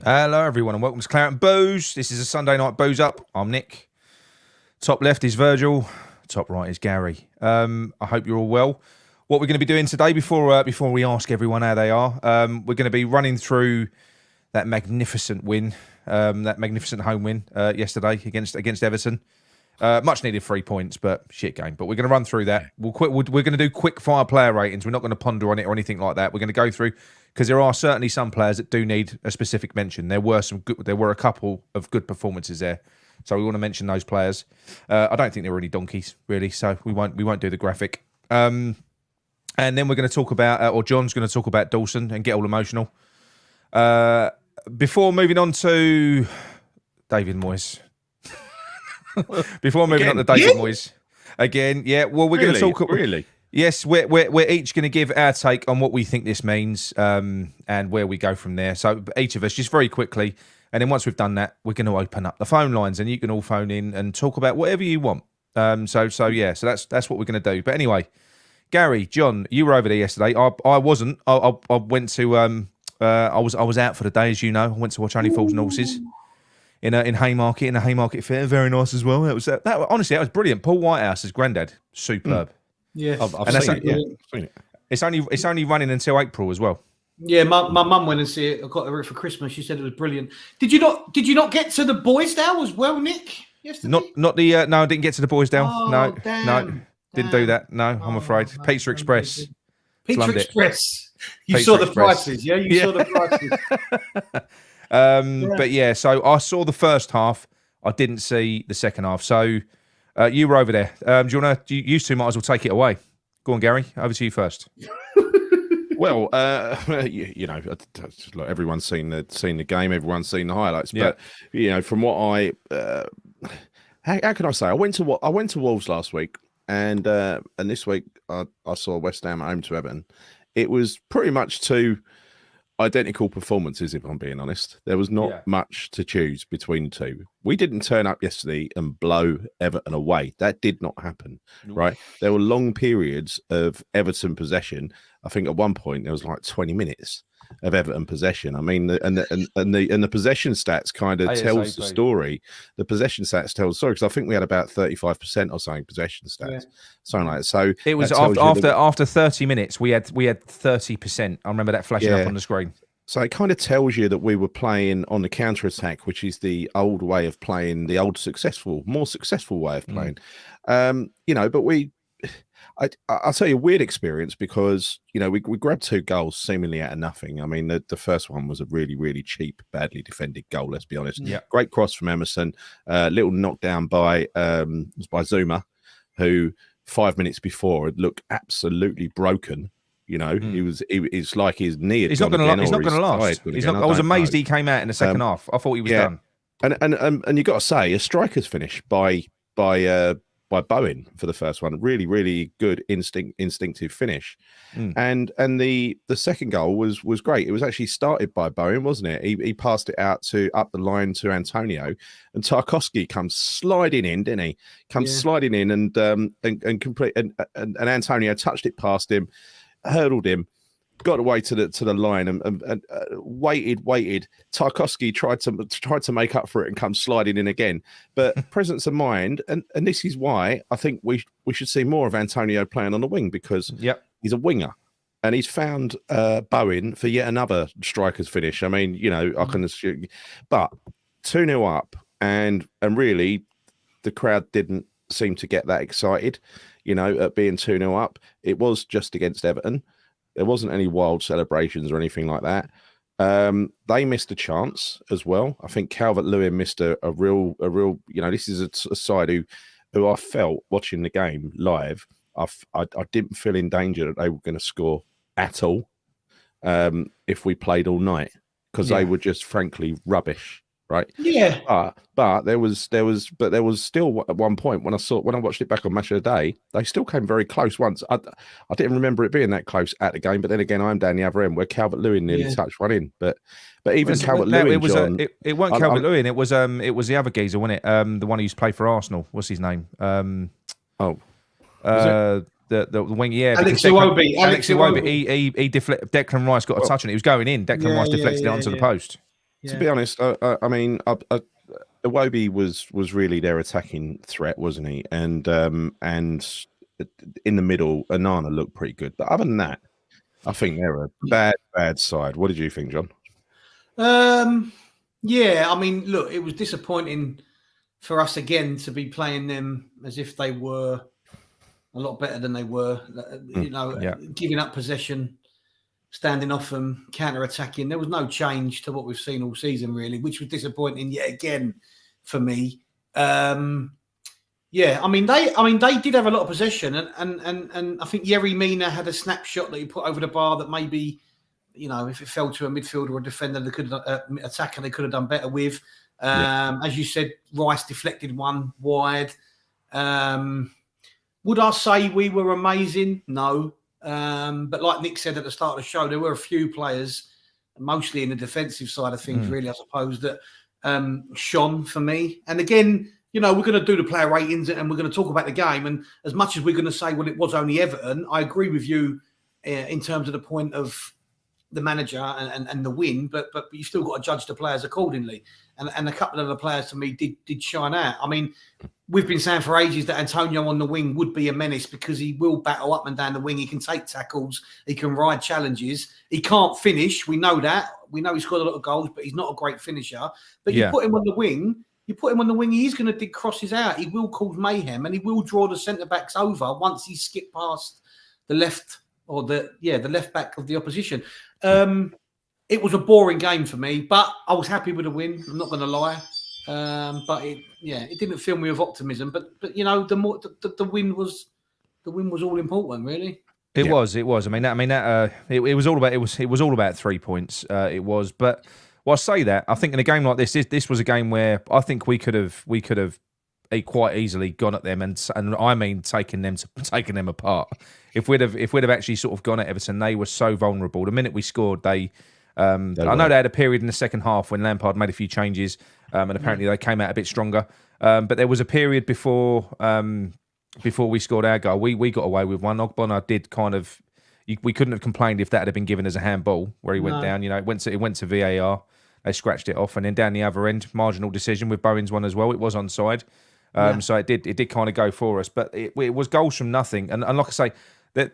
Hello, everyone, and welcome to Claret and Booze. This is a Sunday night booze up. I'm Nick. Top left is Virgil. Top right is Gary. I hope you're all well. What we're going to be doing today, before we ask everyone how they are, we're going to be running through that magnificent win, that magnificent home win yesterday against Everton. Much needed 3 points, but shit game. But we're going to run through that. We're going to do quick fire player ratings. We're not going to ponder on it or anything like that. We're going to go through, because there are certainly some players that do need a specific mention. There were a couple of good performances there, so we want to mention those players. I don't think there were any donkeys really, so we won't do the graphic. And then we're going to talk about, or John's going to talk about Dawson and get all emotional. Before moving on to David Moyes. Before moving on to David Moyes again, yeah. Well, we're going to talk. Really? Yes, we're each going to give our take on what we think this means, and where we go from there. So each of us, just very quickly, and then once we've done that, we're going to open up the phone lines, and you can all phone in and talk about whatever you want. So that's what we're going to do. But anyway, Gary, John, you were over there yesterday. I wasn't. I went to. I was out for the day, as you know. I went to watch Only Fools and Horses. In Haymarket, in a Haymarket fair, very nice as well. Honestly, that was brilliant. Paul Whitehouse's granddad, superb. Yeah, I've seen it. It's only running until April as well. Yeah, my mum went and see it. I got her for Christmas. She said it was brilliant. Did you not get to the Boysdale as well, Nick? Yesterday? Not the no, I didn't get to the Boysdale. Oh, no, damn. Didn't do that. No, I'm afraid. No, Pizza Express. Pizza Express. You Pizza saw the Express. prices, yeah? You saw the prices. But yeah, so I saw the first half. I didn't see the second half. So you were over there. Do you want to? You two might as well take it away. Go on, Gary. Over to you first. Well, you know, like everyone's seen the game. Everyone's seen the highlights. But you know, from what how can I say? I went to Wolves last week, and this week I saw West Ham at home to Everton. It was pretty much two identical performances, if I'm being honest. There was not much to choose between two. We didn't turn up yesterday and blow Everton away. That did not happen, right? There were long periods of Everton possession. I think at one point there was like 20 minutes of Everton possession. I mean, the possession stats kind of tells the story. The possession stats tell the story, because I think we had about 35% or something possession stats, something like that. So it was after 30 minutes we had 30%. I remember that flashing up on the screen. So it kind of tells you that we were playing on the counter attack, which is the old way of playing, the old more successful way of playing. You know, but I'll tell you a weird experience, because, you know, we grabbed 2 goals seemingly out of nothing. I mean, the first one was a really, really cheap, badly defended goal, let's be honest. Yeah. Great cross from Emerson, little knockdown by Zuma, who 5 minutes before had looked absolutely broken. You know, it's like his knee. He's not going to last. I was amazed he came out in the second half. I thought he was done. And you got to say, a striker's finish by Bowen for the first one. Really, really good instinctive finish. And the second goal was great. It was actually started by Bowen, wasn't it? He passed it out up the line to Antonio, and Tarkowski comes sliding in, didn't he? Sliding in and Antonio touched it past him, hurdled him, got away to the line and waited. Tarkowski tried to make up for it and come sliding in again. But presence of mind, and this is why I think we should see more of Antonio playing on the wing, because he's a winger. And he's found Bowen for yet another striker's finish. I mean, you know, I can assume, but 2-0 up, and really the crowd didn't seem to get that excited, you know, at being 2-0 up. It was just against Everton. There wasn't any wild celebrations or anything like that. They missed a chance as well. I think Calvert-Lewin missed a real, you know, this is a side who I felt watching the game live, I didn't feel in danger that they were going to score at all if we played all night, because they were just frankly rubbish. Right. Yeah. But there was still at one point when I watched it back on Match of the Day, they still came very close once. I didn't remember it being that close at the game, but then again, I'm down the other end where Calvert-Lewin nearly touched one in. But even Calvert-Lewin, it wasn't Calvert-Lewin. It was the other geezer, wasn't it? The one who used to play for Arsenal. What's his name? The wing, Alex Iwobi. Alex Iwobi. He Declan Rice got a touch on it. He was going in. Declan Rice deflected it onto the post. To be honest, I mean, Iwobi was really their attacking threat, wasn't he? And in the middle, Anana looked pretty good. But other than that, I think they're a bad side. What did you think, John? Yeah, I mean, look, it was disappointing for us again to be playing them as if they were a lot better than they were. You know, giving up possession, standing off them, counter-attacking. There was no change to what we've seen all season, really, which was disappointing yet again for me. Yeah, I mean, they did have a lot of possession, and I think Yerry Mina had a snapshot that he put over the bar that maybe, you know, if it fell to a midfielder or a defender, they could attacker, they could have done better with. As you said, Rice deflected one wide. Would I say we were amazing? No. But like Nick said at the start of the show, there were a few players, mostly in the defensive side of things, really, I suppose, that shone for me. And again, you know, we're going to do the player ratings and we're going to talk about the game. And as much as we're going to say, well, it was only Everton, I agree with you in terms of the point of the manager and the win, but you've still got to judge the players accordingly. And a couple of the players to me did shine out. I mean, we've been saying for ages that Antonio on the wing would be a menace because he will battle up and down the wing. He can take tackles. He can ride challenges. He can't finish. We know that. We know he scored a lot of goals, but he's not a great finisher. But you put him on the wing. He's going to dig crosses out. He will cause mayhem and he will draw the centre-backs over once he's skipped past the left or the left back of the opposition. It was a boring game for me, but I was happy with the win. I'm not going to lie. But it didn't fill me with optimism. But you know, the win was all important, really. It was. I mean, it was all about 3 points. It was, but I say that I think in a game like this was a game where I think we could have quite easily gone at them and I mean taking them apart. If we'd have actually sort of gone at Everton, they were so vulnerable. The minute we scored, I know they had a period in the second half when Lampard made a few changes, and apparently they came out a bit stronger. But there was a period before we scored our goal. We got away with one. Ogbonna did kind of. We couldn't have complained if that had been given as a handball where he went down. You know, it went to VAR. They scratched it off, and then down the other end, marginal decision with Bowen's one as well. It was onside, so it did kind of go for us. But it was goals from nothing. And like I say, that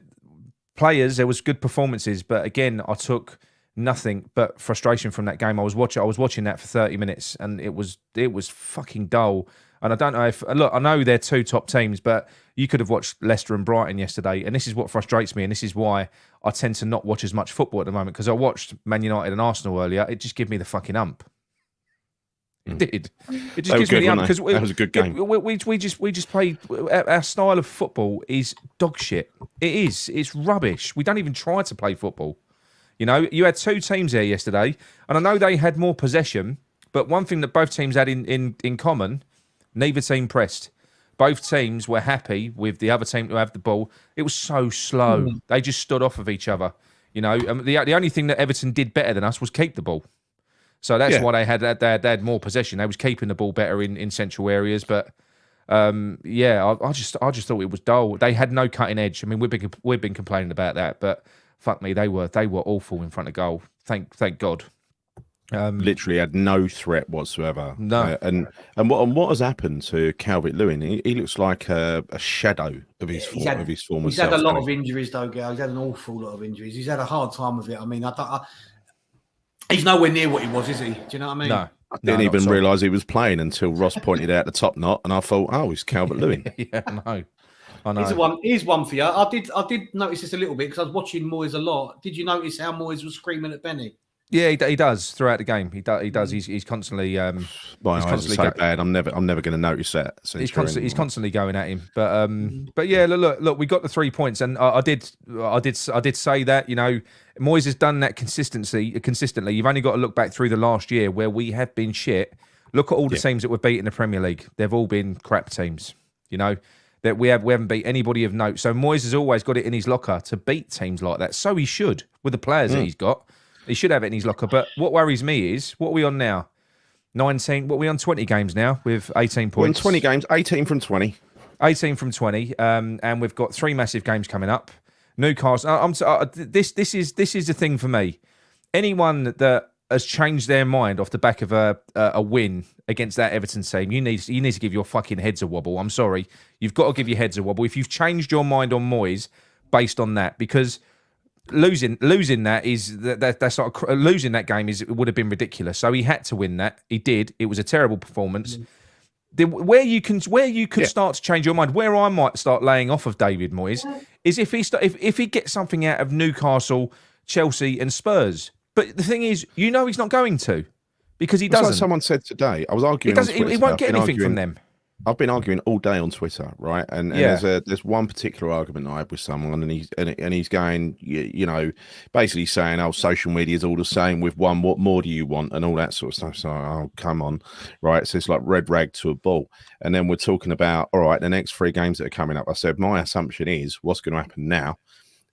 players, there was good performances, but again, I took nothing but frustration from that game. I was watching that for 30 minutes, and it was fucking dull. And I don't know if I know they're two top teams, but you could have watched Leicester and Brighton yesterday, and this is what frustrates me, and this is why I tend to not watch as much football at the moment, because I watched Man United and Arsenal earlier. It just gave me the fucking ump. It did. It just gives me the ump because that was a good game. We just played. Our style of football is dog shit. It is. It's rubbish. We don't even try to play football. You know, you had two teams there yesterday, and I know they had more possession, but one thing that both teams had in common. Neither team pressed. Both teams were happy with the other team to have the ball. It was so slow. They just stood off of each other. You know, the only thing that Everton did better than us was keep the ball. So that's why they had more possession. They was keeping the ball better in central areas. But I just thought it was dull. They had no cutting edge. I mean, we've been complaining about that, but fuck me, they were awful in front of goal. Thank God. Literally had no threat whatsoever. No, and what has happened to Calvert-Lewin? He looks like a shadow of his former self. He's had a lot of injuries, though, Gal. He's had an awful lot of injuries. He's had a hard time of it. I mean, he's nowhere near what he was, is he? Do you know what I mean? No. I didn't even realise he was playing until Ross pointed out the top knot, and I thought, oh, he's Calvert-Lewin. Yeah, I know. Here's one for you. I did notice this a little bit because I was watching Moyes a lot. Did you notice how Moyes was screaming at Benny? Yeah, he does throughout the game. He does. He's constantly. My eyes are so bad. I'm never going to notice that. He's constantly going at him. But yeah, look. We got the 3 points, and I did say that. You know, Moyes has done that consistently. You've only got to look back through the last year where we have been shit. Look at all the teams that we've beat in the Premier League. They've all been crap teams. You know, that we haven't beat anybody of note. So Moyes has always got it in his locker to beat teams like that. So he should with the players that he's got. He should have it in his locker. But what worries me is, what are we on now? 19. What are we on? 20 games now with 18 points. We're on 20 games, 18 from 20. 18 from 20. And we've got 3 massive games coming up. Newcastle. This is the thing for me. Anyone that has changed their mind off the back of a win against that Everton team, you need to give your fucking heads a wobble. I'm sorry, you've got to give your heads a wobble if you've changed your mind on Moyes based on that, because losing that is that's not losing that game it would have been ridiculous. So he had to win that. He did. It was a terrible performance. Where you could start to change your mind, where I might start laying off of David Moyes, is if he gets something out of Newcastle, Chelsea, and Spurs. But the thing is, he's not going to, because he doesn't. Like someone said today, I was arguing. He won't get anything from them. I've been arguing all day on Twitter, right? And there's one particular argument I had with someone, and he's going, basically saying, "Oh, social media is all the same with one. What more do you want?" and all that sort of stuff. So, oh, come on, right? So it's like red rag to a bull. And then we're talking about, all right, the next 3 games that are coming up. I said my assumption is what's going to happen now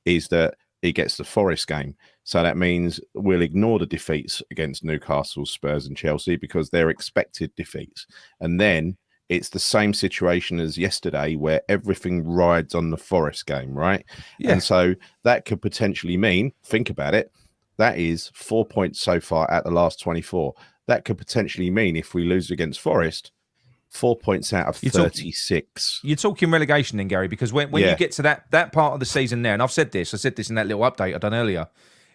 is that he gets the Forest game. So that means we'll ignore the defeats against Newcastle, Spurs, and Chelsea because they're expected defeats, and then it's the same situation as yesterday where everything rides on the Forest game, right? Yeah. And so that could potentially mean, think about it, that is 4 points so far at the last 24. That could potentially mean if we lose against Forest, 4 points out of 36. You're talking relegation then, Gary, because when you get to that part of the season now, and I said this in that little update I done earlier,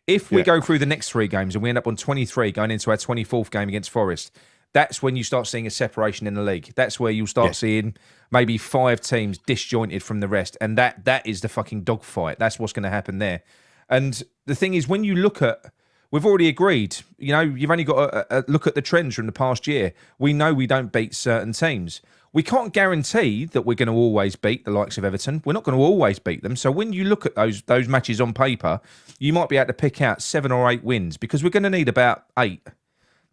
if we go through the next 3 games and we end up on 23 going into our 24th game against Forest, that's when you start seeing a separation in the league. That's where you'll start seeing maybe 5 teams disjointed from the rest. And that is the fucking dogfight. That's what's going to happen there. And the thing is, when you look at, we've already agreed, you've only got to look at the trends from the past year. We know we don't beat certain teams. We can't guarantee that we're going to always beat the likes of Everton. We're not going to always beat them. So when you look at those matches on paper, you might be able to pick out 7 or 8 wins, because we're going to need about 8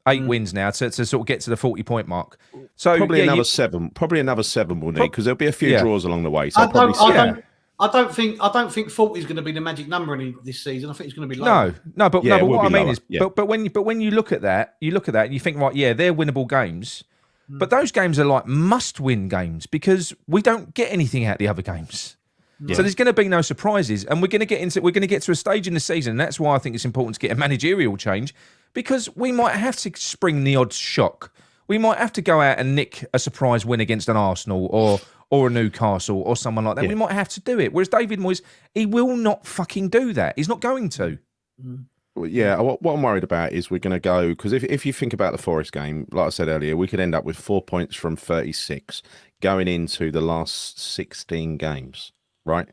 wins now to sort of get to the 40-point mark. So probably another 7. Probably another 7 we'll need, because there'll be a few draws along the way. So I don't think 40 is going to be the magic number this season. I think it's going to be lower. But what I mean is, but when you look at that, and you think, right, they're winnable games, but those games are like must-win games because we don't get anything out of the other games. Yeah. So there's going to be no surprises, and we're going to get to a stage in the season. And that's why I think it's important to get a managerial change, because we might have to spring the odd shock. We might have to go out and nick a surprise win against an Arsenal or a Newcastle or someone like that. We might have to do it. Whereas David Moyes, he will not fucking do that. He's not going to. Well, yeah, what I'm worried about is we're going to go, because if you think about the Forest game, like I said earlier, we could end up with 4 points from 36 going into the last 16 games, right?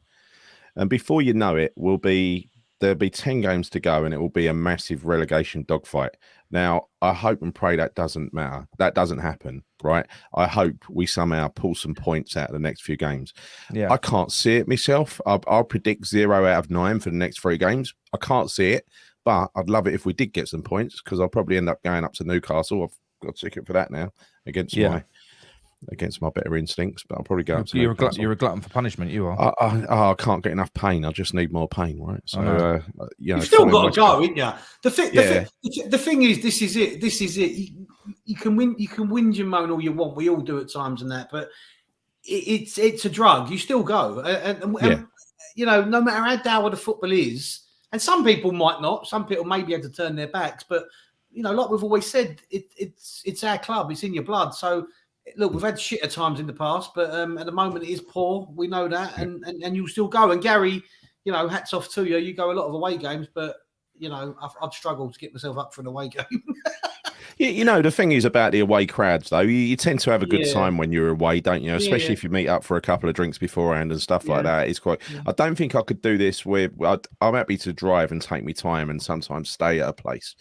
And before you know it, there'll be 10 games to go, and it will be a massive relegation dogfight. Now, I hope and pray that doesn't matter. That doesn't happen, right? I hope we somehow pull some points out of the next few games. Yeah, I can't see it myself. I'll predict 0 out of 9 for the next 3 games. I can't see it, but I'd love it if we did get some points, because I'll probably end up going up to Newcastle. I've got a ticket for that now against my better instincts, but I'll probably go up to Newcastle. You're a glutton for punishment, you are. I can't get enough pain. I just need more pain, right? So, you've still got to go, haven't you? The thing is, this is it. You can whinge and moan all you want. We all do at times and that, but it's a drug. You still go, and no matter how dour the football is, and some people might not. Some people maybe had to turn their backs, but like we've always said, it's our club. It's in your blood. So. Look, we've had shitter times in the past, but at the moment it is poor. We know that, and you'll still go. And Gary, hats off to you. You go a lot of away games, but I'd struggle to get myself up for an away game. The thing is about the away crowds, though, you tend to have a good time when you're away, don't you? Especially if you meet up for a couple of drinks beforehand and stuff like that. It's quite. I don't think I could do this with. I'm happy to drive and take me time and sometimes stay at a place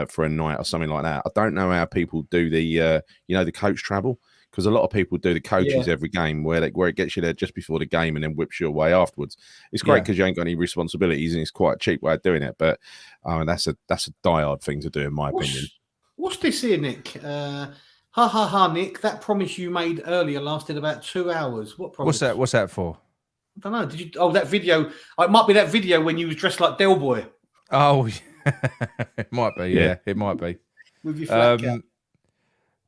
for a night or something like that. I don't know how people do the the coach travel, because a lot of people do the coaches every game where it gets you there just before the game and then whips you away afterwards. It's great because you ain't got any responsibilities and it's quite a cheap way of doing it. But that's a diehard thing to do, in my opinion. What's this here, Nick? Nick. That promise you made earlier lasted about 2 hours. What promise? What's that for? I don't know. Did you? Oh, that video. It might be that video when you was dressed like Del Boy. Oh, it might be. Yeah, it might be. With your flat cap.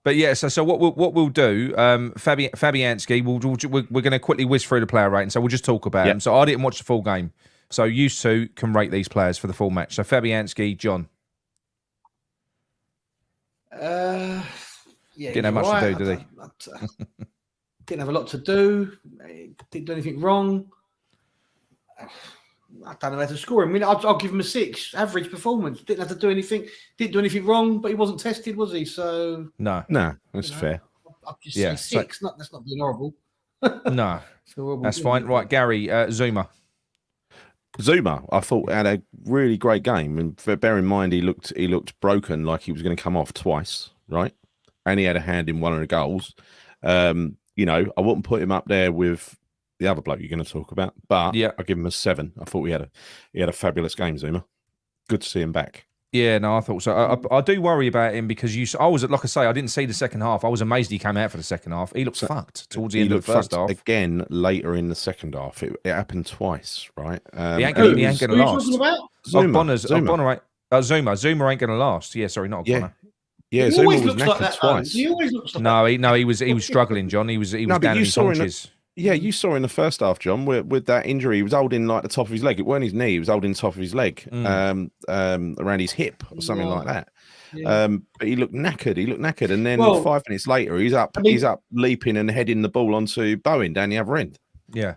But yeah, so what we'll do, Fabianski, we're going to quickly whiz through the player rating, so we'll just talk about him. So I didn't watch the full game, so you two can rate these players for the full match. So Fabianski, John. Yeah, Didn't have much to do, did he? Didn't have a lot to do. Didn't do anything wrong. I don't know how to score him. I mean, I'll give him a 6. Average performance. Didn't have to do anything. Didn't do anything wrong, but he wasn't tested, was he? So No, that's fair. I'll just say 6. That's not being horrible. No, horrible, that's fine. Right, Gary, Zuma. Zuma, I thought had a really great game, and bear in mind he looked broken, like he was going to come off twice, right? And he had a hand in one of the goals. You know, I wouldn't put him up there with the other bloke you're going to talk about, but yeah, I'll give him a 7. I thought he had a fabulous game, Zuma. Good to see him back. Yeah, no, I thought so. I do worry about him because I was, like I say, I didn't see the second half. I was amazed he came out for the second half. He looked fucked towards the end of the first half. Again, later in the second half, it happened twice, right? He ain't going to last. Zuma. Zuma ain't going to last. Yeah, sorry, not Ogbonna. Yeah, Zuma was knackered twice. He always looks like he was struggling, John. He was down in his haunches. You saw in the first half, John, with that injury, he was holding like the top of his leg. It weren't his knee; he was holding the top of his leg, around his hip or something like that. Yeah. But he looked knackered. And then 5 minutes later, he's up leaping and heading the ball onto Bowen down the other end. Yeah.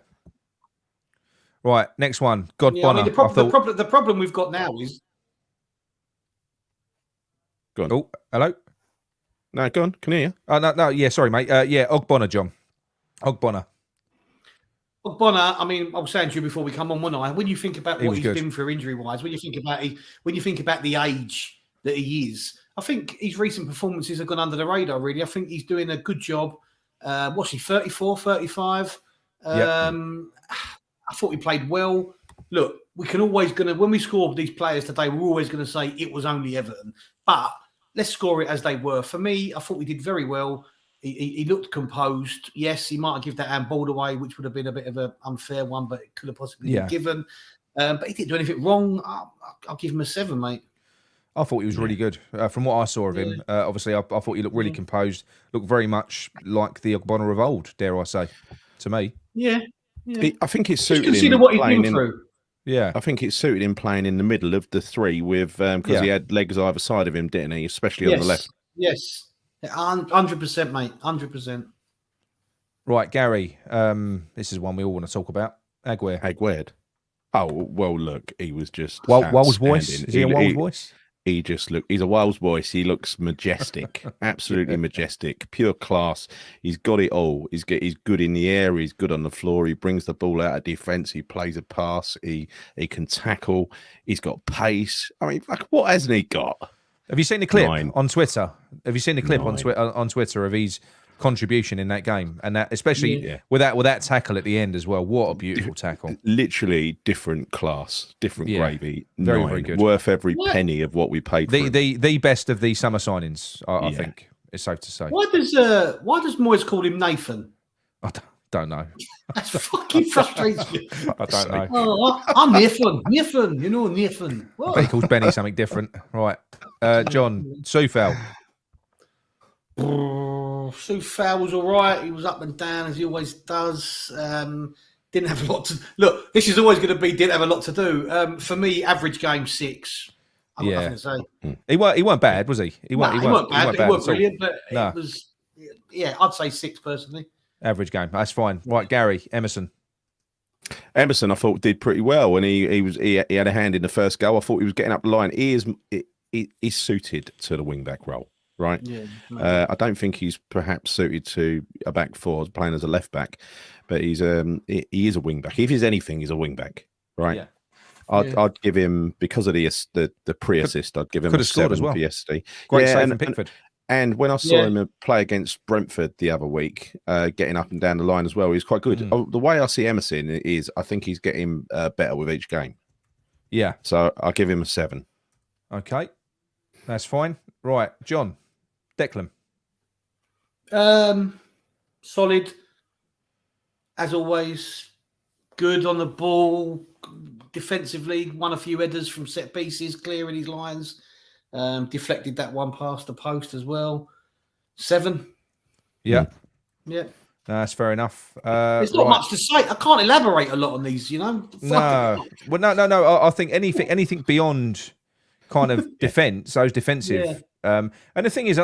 Right, next one. Bonner. The problem we've got now is. Go on. Oh, hello. No, go on. Can you hear you? No. Yeah, sorry, mate. Ogbonna, John. Ogbonna, I mean, I was saying to you before we come on, wasn't I? When you think about what he's been through injury-wise, when you think about the age that he is, I think his recent performances have gone under the radar, really. I think he's doing a good job. What's he, 34, 35? I thought he played well. Look, when we score these players today, we're always going to say it was only Everton. But let's score it as they were. For me, I thought we did very well. He looked composed. Yes, he might have given that handball away, which would have been a bit of an unfair one, but it could have possibly been given. But he didn't do anything wrong. I'll give him a 7, mate. I thought he was really good. From what I saw of him, obviously, I thought he looked really composed. Looked very much like the Ogbonna of old, dare I say, to me. Yeah. I think it suited him. Consider what he's been through. Yeah, I think it suited him playing in the middle of the three with because he had legs either side of him, didn't he? Especially on the left. Yes. 100%, mate. 100%. Right, Gary. This is one we all want to talk about. Aguerd. Oh well, look, he was just Wales voice. Is he a Wales voice? He just he's a Wales voice. He looks majestic, absolutely majestic, pure class. He's got it all. He's good in the air. He's good on the floor. He brings the ball out of defence. He plays a pass. He can tackle. He's got pace. I mean, like, what hasn't he got? Have you seen the clip on Twitter? Have you seen the clip on Twitter of his contribution in that game, and that especially with that tackle at the end as well? What a beautiful tackle! Literally different class, different gravy. Very, very good. Worth every penny of what we paid. The best of the summer signings, I think it's safe to say. Why does Moyes call him Nathan? I don't know. That's fucking frustrates me. I don't know. Oh, I'm Nathan. Nathan, you know Nathan. What? He calls Benny something different. Right, John Soufal. Soufal was all right. He was up and down as he always does. Didn't have a lot to look. This is always going to be. Didn't have a lot to do. For me, average game 6. I've got nothing to say. He weren't bad, was he? He weren't bad. He weren't brilliant, but it was. Yeah, I'd say 6 personally. Average game. That's fine. Right, Gary Emerson. Emerson, I thought did pretty well, and he had a hand in the first goal. I thought he was getting up the line. He's suited to the wing back role, right? Yeah. I don't think he's perhaps suited to a back four, playing as a left back, but he is a wing back. If he's anything, he's a wing back, right? Yeah. I'd give him, because of the pre-assist, I'd give him a 7 as well for yesterday. Great save from Pickford. And when I saw him play against Brentford the other week, getting up and down the line as well, he's quite good. The way I see Emerson is, I think he's getting better with each game. Yeah. So I'll give him a 7. Okay. That's fine. Right. John. Declan. Solid. As always. Good on the ball. Defensively, won a few headers from set pieces, clearing his lines. Deflected that one past the post as well. 7. Yeah. Yeah. That's fair enough. There's not much to say. I can't elaborate a lot on these, you know. No. Well, no. I think anything beyond kind of defence, those defensive And the thing is,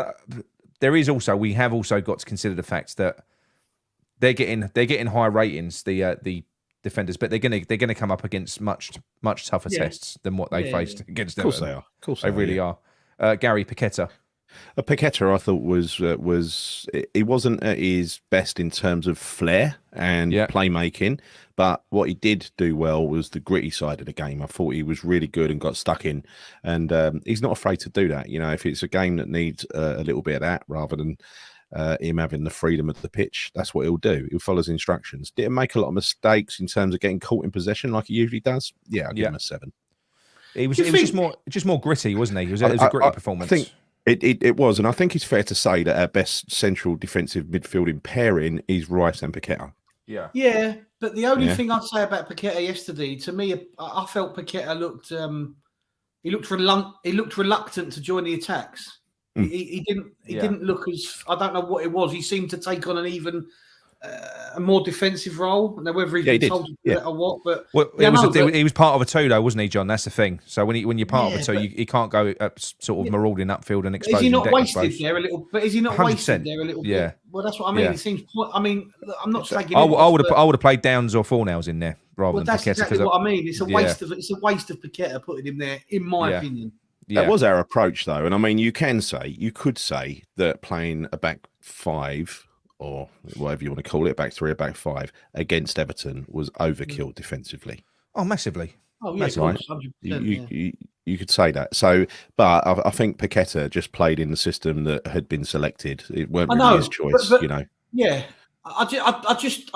we have also got to consider the fact that they're getting high ratings, the defenders, but they're gonna come up against much tougher tests than what they faced against them. Of course they are. Of course they really are. Gary Paqueta. Paqueta, I thought he wasn't at his best in terms of flair and playmaking, but what he did do well was the gritty side of the game. I thought he was really good and got stuck in, and he's not afraid to do that. You know, if it's a game that needs a little bit of that rather than him having the freedom of the pitch, that's what he'll do. He'll follow his instructions. Didn't make a lot of mistakes in terms of getting caught in possession like he usually does. Yeah, I'll give him a 7. It was just more gritty, wasn't he? It was a gritty performance. I think it was, and I think it's fair to say that our best central defensive midfielding pairing is Rice and Paqueta. Yeah, but the only thing I'd say about Paqueta yesterday, to me, I felt Paqueta looked reluctant to join the attacks. He didn't look as, I don't know what it was. He seemed to take on an even a more defensive role. Now whether he's been told to do that or what, but he was part of a two though, wasn't he, John? That's the thing. So when you're part of a two, you can't go sort of marauding upfield and exposing. Is he not wasted there a little? But is he not 100%. Wasted there a little bit? Yeah. Well, that's what I mean. It seems. I mean, I'm not slagging. I would have played Downs or Fornals in there rather than that's Paqueta. Exactly what I mean. It's a waste of Paqueta putting him there, in my opinion. That was our approach, though, and I mean, you could say that playing a back 5 or whatever you want to call it, back 3 or back 5 against Everton was overkill defensively. Oh, massively. Oh, yeah, right. You could say that. So, but I think Paqueta just played in the system that had been selected. It weren't really his choice, but, you know. Yeah, I just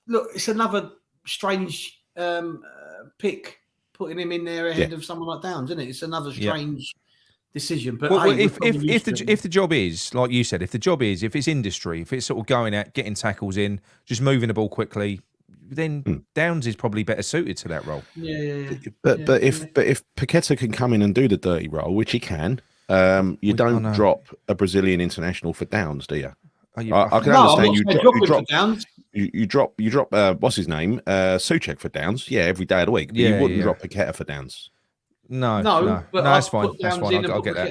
look. It's another strange pick, putting him in there ahead of someone like Downs, isn't it? It's another strange decision. But if the job is, like you said, if it's industry, if it's sort of going out, getting tackles in, just moving the ball quickly, then Downs is probably better suited to that role. But if Paqueta can come in and do the dirty role, which he can, you don't drop a Brazilian international for Downs, do you? I can understand you drop what's his name, Souček for Downs, every day of the week. But you wouldn't drop Paqueta for Downs. No, that's fine. That's fine. I'll get that.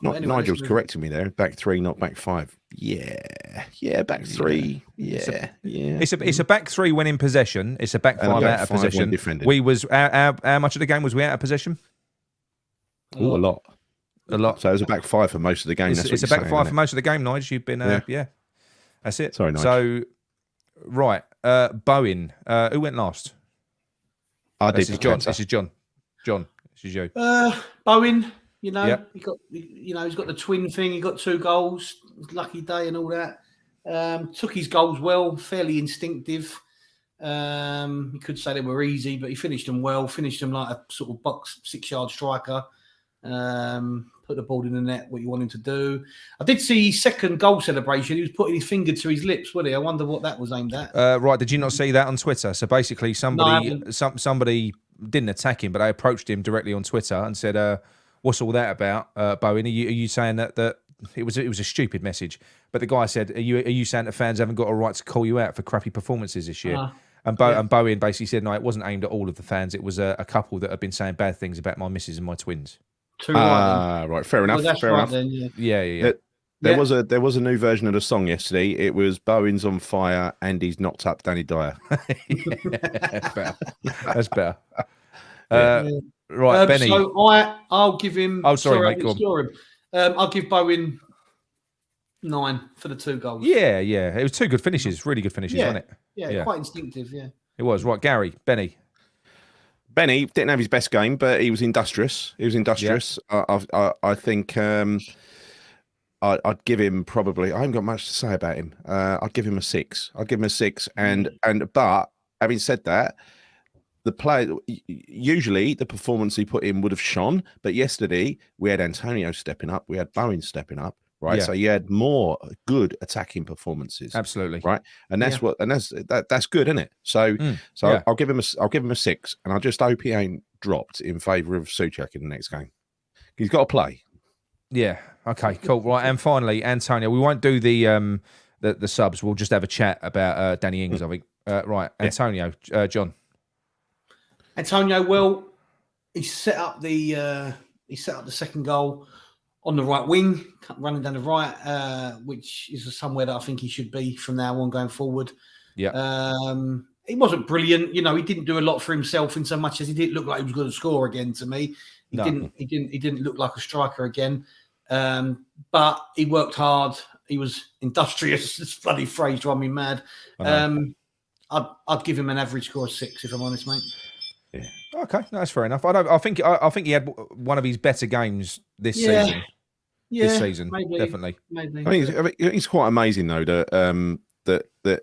Anyway, Nigel's correcting me there. Back 3, not back 5. Yeah, back 3. Yeah. It's a back 3 when in possession. It's a back 5 out of possession. We was how much of the game was we out of possession? A lot. So it was a back 5 for most of the game. It's a back 5 for most of the game, Nigel. You've been That's it. Sorry, Nigel. So right, Bowen. Who went last? This is John. This is John. This is you. Bowen, he got, he's got the twin thing. He got 2 goals, lucky day and all that. Took his goals well, fairly instinctive. You could say they were easy, but he finished them well. Finished them like a sort of box 6-yard striker. Put the ball in the net, what you want him to do. I did see his second goal celebration. He was putting his finger to his lips, wasn't he? I wonder what that was aimed at. Right, did you not see that on Twitter? So basically somebody didn't attack him, but they approached him directly on Twitter and said, what's all that about, Bowen? Are you saying that it was a stupid message? But the guy said, are you saying that fans haven't got a right to call you out for crappy performances this year? And Bowen basically said, no, it wasn't aimed at all of the fans. It was a couple that have been saying bad things about my missus and my twins. Right, fair enough. Well, fair enough. Then, There was a new version of the song yesterday. It was Bowen's on fire and he's knocked up Danny Dyer. That's better. Right, Benny. So I'll give him. Oh, sorry, mate. Go on. I'll give Bowen 9 for the 2 goals. Yeah. It was 2 good finishes, really good finishes, wasn't it? Yeah, quite instinctive. Yeah, it was. Right, Gary, Benny didn't have his best game, but he was industrious. I think I'd give him probably. I haven't got much to say about him. I'd give him a 6. But having said that, the player usually the performance he put in would have shone. But yesterday we had Antonio stepping up, we had Bowen stepping up. Right, so you had more good attacking performances. Absolutely, right, and that's that's good, isn't it? So I'll give him a 6, and I just hope he ain't dropped in favour of Souček in the next game. He's got to play. Yeah. Okay. Cool. Right, and finally, Antonio. We won't do the subs. We'll just have a chat about Danny Ings. I think. Right, Antonio, John. Antonio, well, he set up the second goal on the right wing, running down the right, which is somewhere that I think he should be from now on going forward. Yeah. He wasn't brilliant, he didn't do a lot for himself in so much as he didn't look like he was going to score again. To me, he didn't look like a striker again. But he worked hard. He was industrious. This bloody phrase drives me mad. I'd give him an average score of 6 if I'm honest, mate. Yeah. Okay, no, that's fair enough. I think he had one of his better games this season. Yeah, this season, maybe, definitely. Maybe. I mean, it's quite amazing though that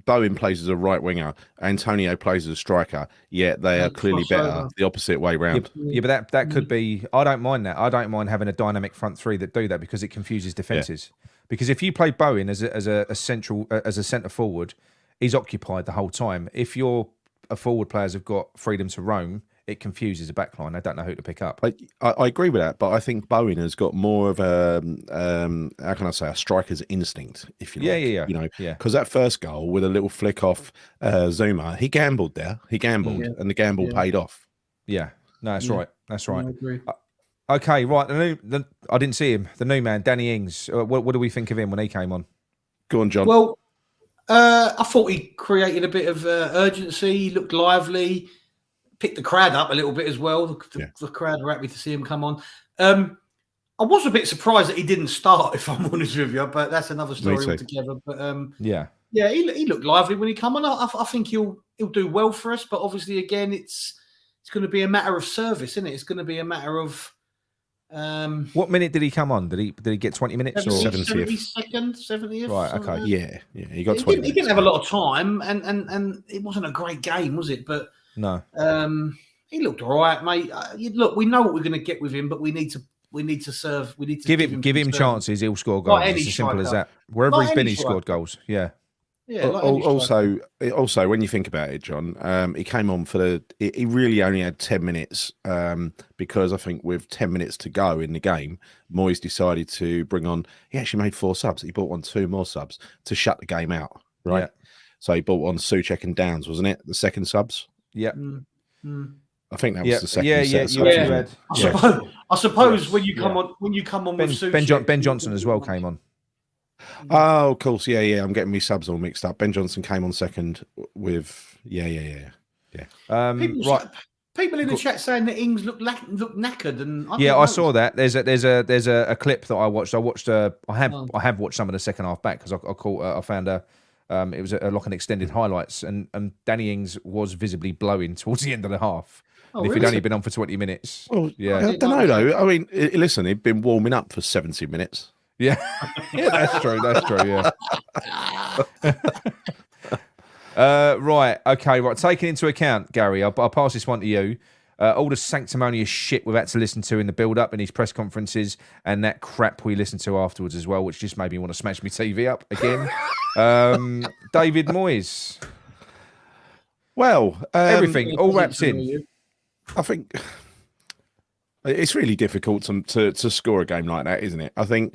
Bowen plays as a right winger, Antonio plays as a striker. Yet they are clearly better the opposite way round. Yeah, but that could be. I don't mind that. I don't mind having a dynamic front three that do that because it confuses defenses. Yeah. Because if you play Bowen as a centre forward, he's occupied the whole time. If your forward players have got freedom to roam, it confuses a backline. They don't know who to pick up. I agree with that, but I think Bowen has got more of a how can I say, a striker's instinct, if you like. Because that first goal with a little flick off Zuma, he gambled there. He gambled, and the gamble paid off. Yeah, no, that's right. That's right. I agree. Okay, right. I didn't see him. The new man, Danny Ings. What do we think of him when he came on? Go on, John. Well, I thought he created a bit of urgency. He looked lively. Picked the crowd up a little bit as well. The crowd were happy to see him come on. I was a bit surprised that he didn't start, if I'm honest with you, but that's another story altogether. But he looked lively when he came on. I think he'll do well for us, but obviously, again, it's going to be a matter of service, isn't it? It's going to be a matter of. What minute did he come on? Did he get 20 minutes? 70th? Right. Okay. Yeah. He got 20 minutes. He didn't have a lot of time, and it wasn't a great game, was it? But no. He looked all right, mate. Look, we know what we're going to get with him, but we need to serve. We need to give him chances. He'll score goals. It's as simple as that. Wherever he's been, he scored goals. Yeah. Yeah. Also, when you think about it, John, he came on he really only had 10 minutes because I think with 10 minutes to go in the game, Moyes decided to bring on. He actually made 4 subs. He brought on 2 more subs to shut the game out. Right. Yeah. So he brought on Souček and Downs, wasn't it? The second subs. Yeah. I think that was the second set. I suppose when you come on with Souček, Ben Johnson as well came on. Oh, of course, yeah. I'm getting my subs all mixed up. Ben Johnson came on second with yeah. People in the chat saying that Ings looked knackered, and I saw that. There's a clip that I watched. I have watched some of the second half back because I found it was like an extended highlights, and Danny Ings was visibly blowing towards the end of the half. If he'd only been on for 20 minutes. Well, yeah. I don't know though. I mean, listen, he'd been warming up for 70 minutes. Yeah, that's true. Yeah. Right. Okay. Right. Taking into account, Gary, I'll pass this one to you. All the sanctimonious shit we've had to listen to in the build-up in his press conferences, and that crap we listened to afterwards as well, which just made me want to smash my TV up again. David Moyes. Well, everything all wraps in. I think. It's really difficult to score a game like that, isn't it? I think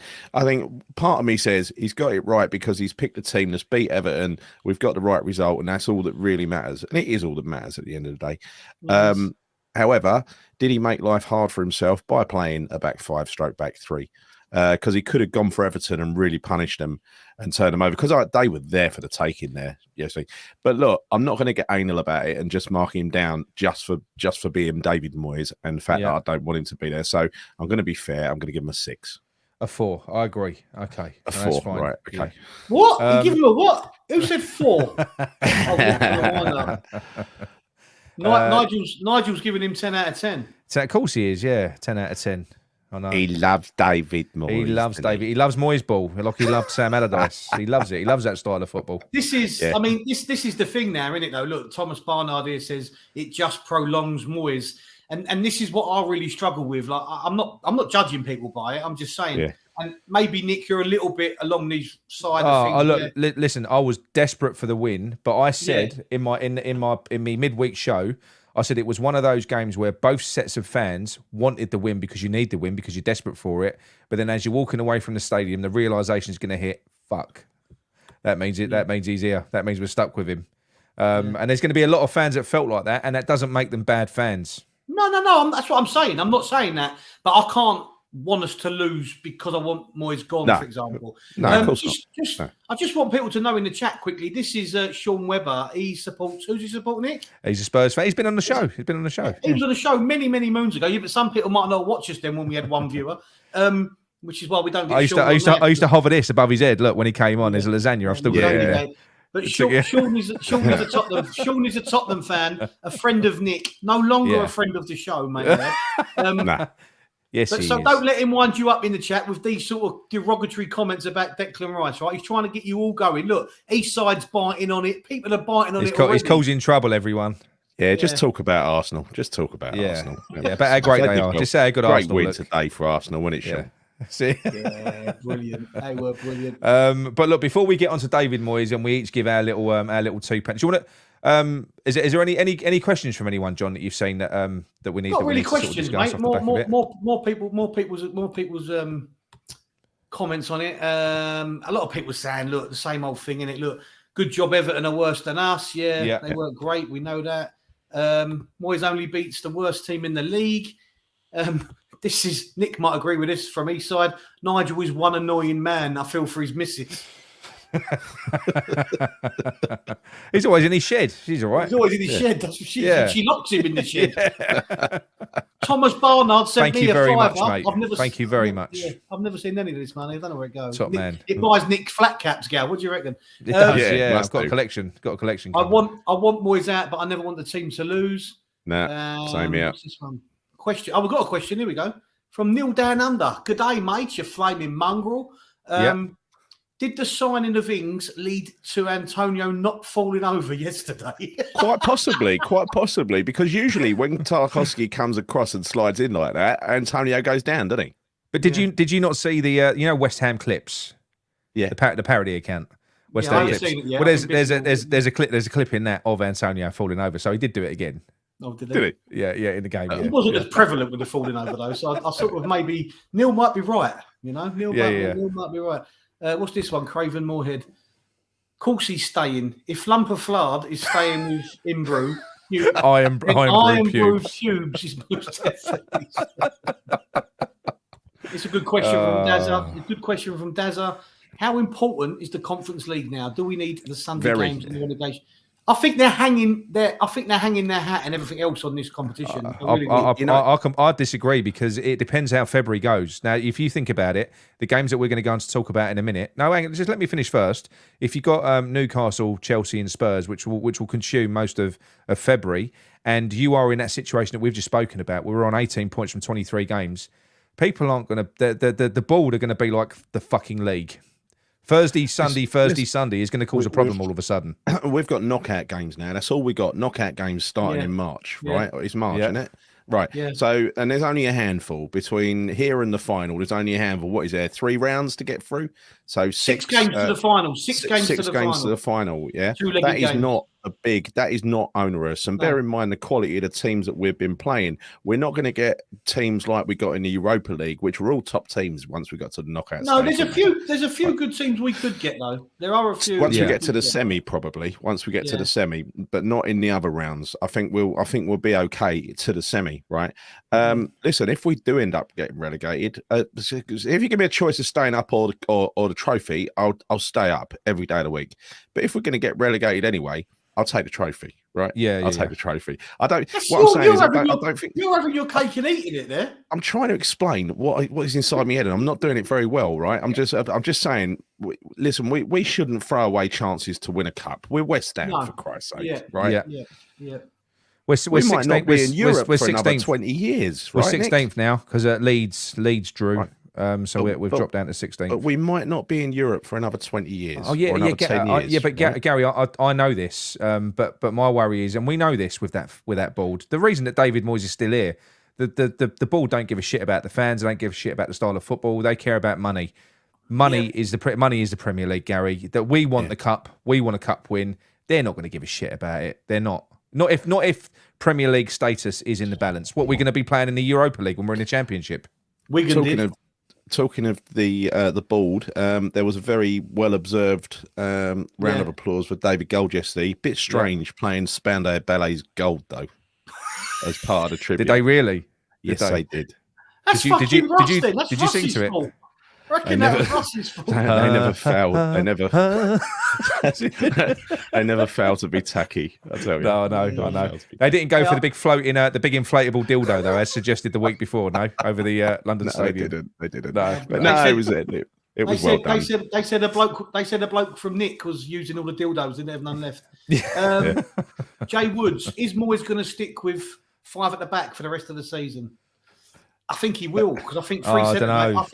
part of me says he's got it right because he's picked a team that's beat Everton. We've got the right result, and that's all that really matters. And it is all that matters at the end of the day. Yes. However, did he make life hard for himself by playing a back 5/back 3? Because he could have gone for Everton and really punished them and turned them over because they were there for the taking there. Yes, but look, I'm not going to get anal about it and just mark him down just for being David Moyes and the fact that I don't want him to be there. So I'm going to be fair. I'm going to give him a 6. A 4. I agree. Okay, a 4. That's fine. Right. Okay. Yeah. What? You give him a what? Who said 4? Nigel's giving him 10 out of 10. So of course he is. Yeah, 10 out of 10. I know. He loves David Moyes. He loves David. He loves Moyes ball, like he loved Sam Allardyce. He loves it. He loves that style of football. This is, I mean, this is the thing now, isn't it? Though, look, Thomas Barnard here says it just prolongs Moyes, and this is what I really struggle with. Like, I'm not judging people by it. I'm just saying, and maybe Nick, you're a little bit along these side of things. Look, listen, I was desperate for the win, but I said in my midweek show. I said it was one of those games where both sets of fans wanted the win because you need the win because you're desperate for it. But then as you're walking away from the stadium, the realisation is going to hit, fuck. That means he's here. That means we're stuck with him. And there's going to be a lot of fans that felt like that, and that doesn't make them bad fans. No. That's what I'm saying. I'm not saying that. But I can't want us to lose because I want Moyes gone, No. for example. No, of course not. No. I just want people to know in the chat quickly. This is Sean Webber. He supports. Who's he supporting? Nick? He's a Spurs fan. He's been on the show. He was on the show many moons ago. Yeah, but some people might not watch us then when we had one viewer. Which is why we don't get. I used to hover this above his head. Look, when he came on, there's a lasagna. I've still got it. Yeah. But Sean is a Tottenham fan, a friend of Nick, no longer a friend of the show, mate. Nah. Yes, but don't let him wind you up in the chat with these sort of derogatory comments about Declan Rice, right? He's trying to get you all going. Look, east side's biting on it. People are biting on it. He's causing trouble, everyone. Yeah, just talk about Arsenal. Just talk about Arsenal. Yeah, about how great they are. Just say how good Arsenal win look. Today for Arsenal, wasn't it, Sean? See? Yeah, brilliant. They were brilliant. But look, before we get on to David Moyes and we each give our little 2 pence, do you want to? Is there any questions from anyone, John, that you've seen that we need? Not that we really need to questions, sort of discuss mate. off the back of it? More people's comments on it. A lot of people saying, look, the same old thing in it. Look, good job, Everton are worse than us. Yeah. They weren't great. We know that. Moyes only beats the worst team in the league. This is Nick might agree with this from each side. Nigel is one annoying man. I feel for his missus. He's always in his shed. She's all right. He's always in his shed. That's what she locks him in the shed. Thomas Barnard sent Thank me you a very fiver. much, mate. Thank you very much. Yeah, I've never seen any of this money. I don't know where it goes. Top man. It buys Nick flat caps, Gal. What do you reckon? It does, I've got do. a collection. Got a collection. I want Moyes out, but I never want the team to lose. Nah, same here. What's this one? Question. Oh, we've got a question. Here we go. From Neil Down Under. Good day, mate. You flaming mongrel. Did the signing of Ings lead to Antonio not falling over yesterday? Quite possibly, because usually when Tarkowski comes across and slides in like that, Antonio goes down, doesn't he? But did you not see the West Ham clips? Yeah, the parody account. West Ham clips. Well, there's a clip in that of Antonio falling over, so he did do it again. Oh, did he? Yeah, in the game. He wasn't as prevalent with the falling over though, so I sort of maybe Neil might be right. You know, Neil might be right. What's this one? Craven Moorhead. Of course he's staying. If Lumper Flard is staying with Imbrew, Iron Brew Pubes is most definitely. It's a good question from Dazza. A good question from Dazza. How important is the Conference League now? Do we need the Sunday games and the relegation? I think they're hanging their hat and everything else on this competition. I disagree because it depends how February goes. Now, if you think about it, the games that we're going to go on to talk about in a minute. No, hang on, just let me finish first. If you've got Newcastle, Chelsea, and Spurs, which will consume most of February, and you are in that situation that we've just spoken about, we're on 18 points from 23 games. People aren't going to. The board are going to be like the fucking league. Sunday is going to cause a problem all of a sudden. We've got knockout games now. That's all we got. Knockout games starting in March, right? It's March, isn't it? Right. Yeah. So, and there's only a handful between here and the final. There's only a handful. What is there? 3 rounds to get through. So six games to the final. Six games to the final. Yeah. That is not onerous. And bear in mind the quality of the teams that we've been playing. We're not going to get teams like we got in the Europa League, which were all top teams once we got to the knockout stage. There's a few good teams we could get though. There are a few. Once we get to the semi, probably. Once we get to the semi, but not in the other rounds. I think we'll be okay to the semi, right? Listen, if we do end up getting relegated, if you give me a choice of staying up or the trophy, I'll stay up every day of the week. But if we're going to get relegated anyway, I'll take the trophy, right? I'll take the trophy. I don't think you're having your cake and eating it there. I'm trying to explain what is inside my head, and I'm not doing it very well, right? I'm just saying. Listen, we shouldn't throw away chances to win a cup. We're West Ham, for Christ's sake, right? Yeah. We might not be in Europe for another 20 years. We're right, 16th now because Leeds drew. Right. So we've dropped down to 16th. But we might not be in Europe for another 20 years. Oh, yeah, or another 10 years. But right? Gary, I know this. But my worry is, and we know this with that board, the reason that David Moyes is still here, the board don't give a shit about the fans. They don't give a shit about the style of football. They care about money. Money is the Premier League, Gary. That we want the cup. We want a cup win. They're not going to give a shit about it. They're not. Not if Premier League status is in the balance. What we're going to be playing in the Europa League when we're in the Championship. Talking of the board, there was a very well observed round of applause for David Gold yesterday. Bit strange playing Spandau Ballet's Gold though, as part of the tribute. Did they really? Yes, they did. That's Did you- fucking did Russ you- then. That's did you sing Russ's to it? fault. I reckon They that never- was Russ's fault. They never failed. They never failed to be tacky. I tell you. No, I know. They didn't go for the big floating, the big inflatable dildo though, as suggested the week before. No, over the London No, they Stadium. didn't. No, But They no, said- it was well done. They said a bloke from Nick was using all the dildos. Didn't have none left. Jay Woods, is Moyes going to stick with 5 at the back for the rest of the season? I think he will, because I think I don't know.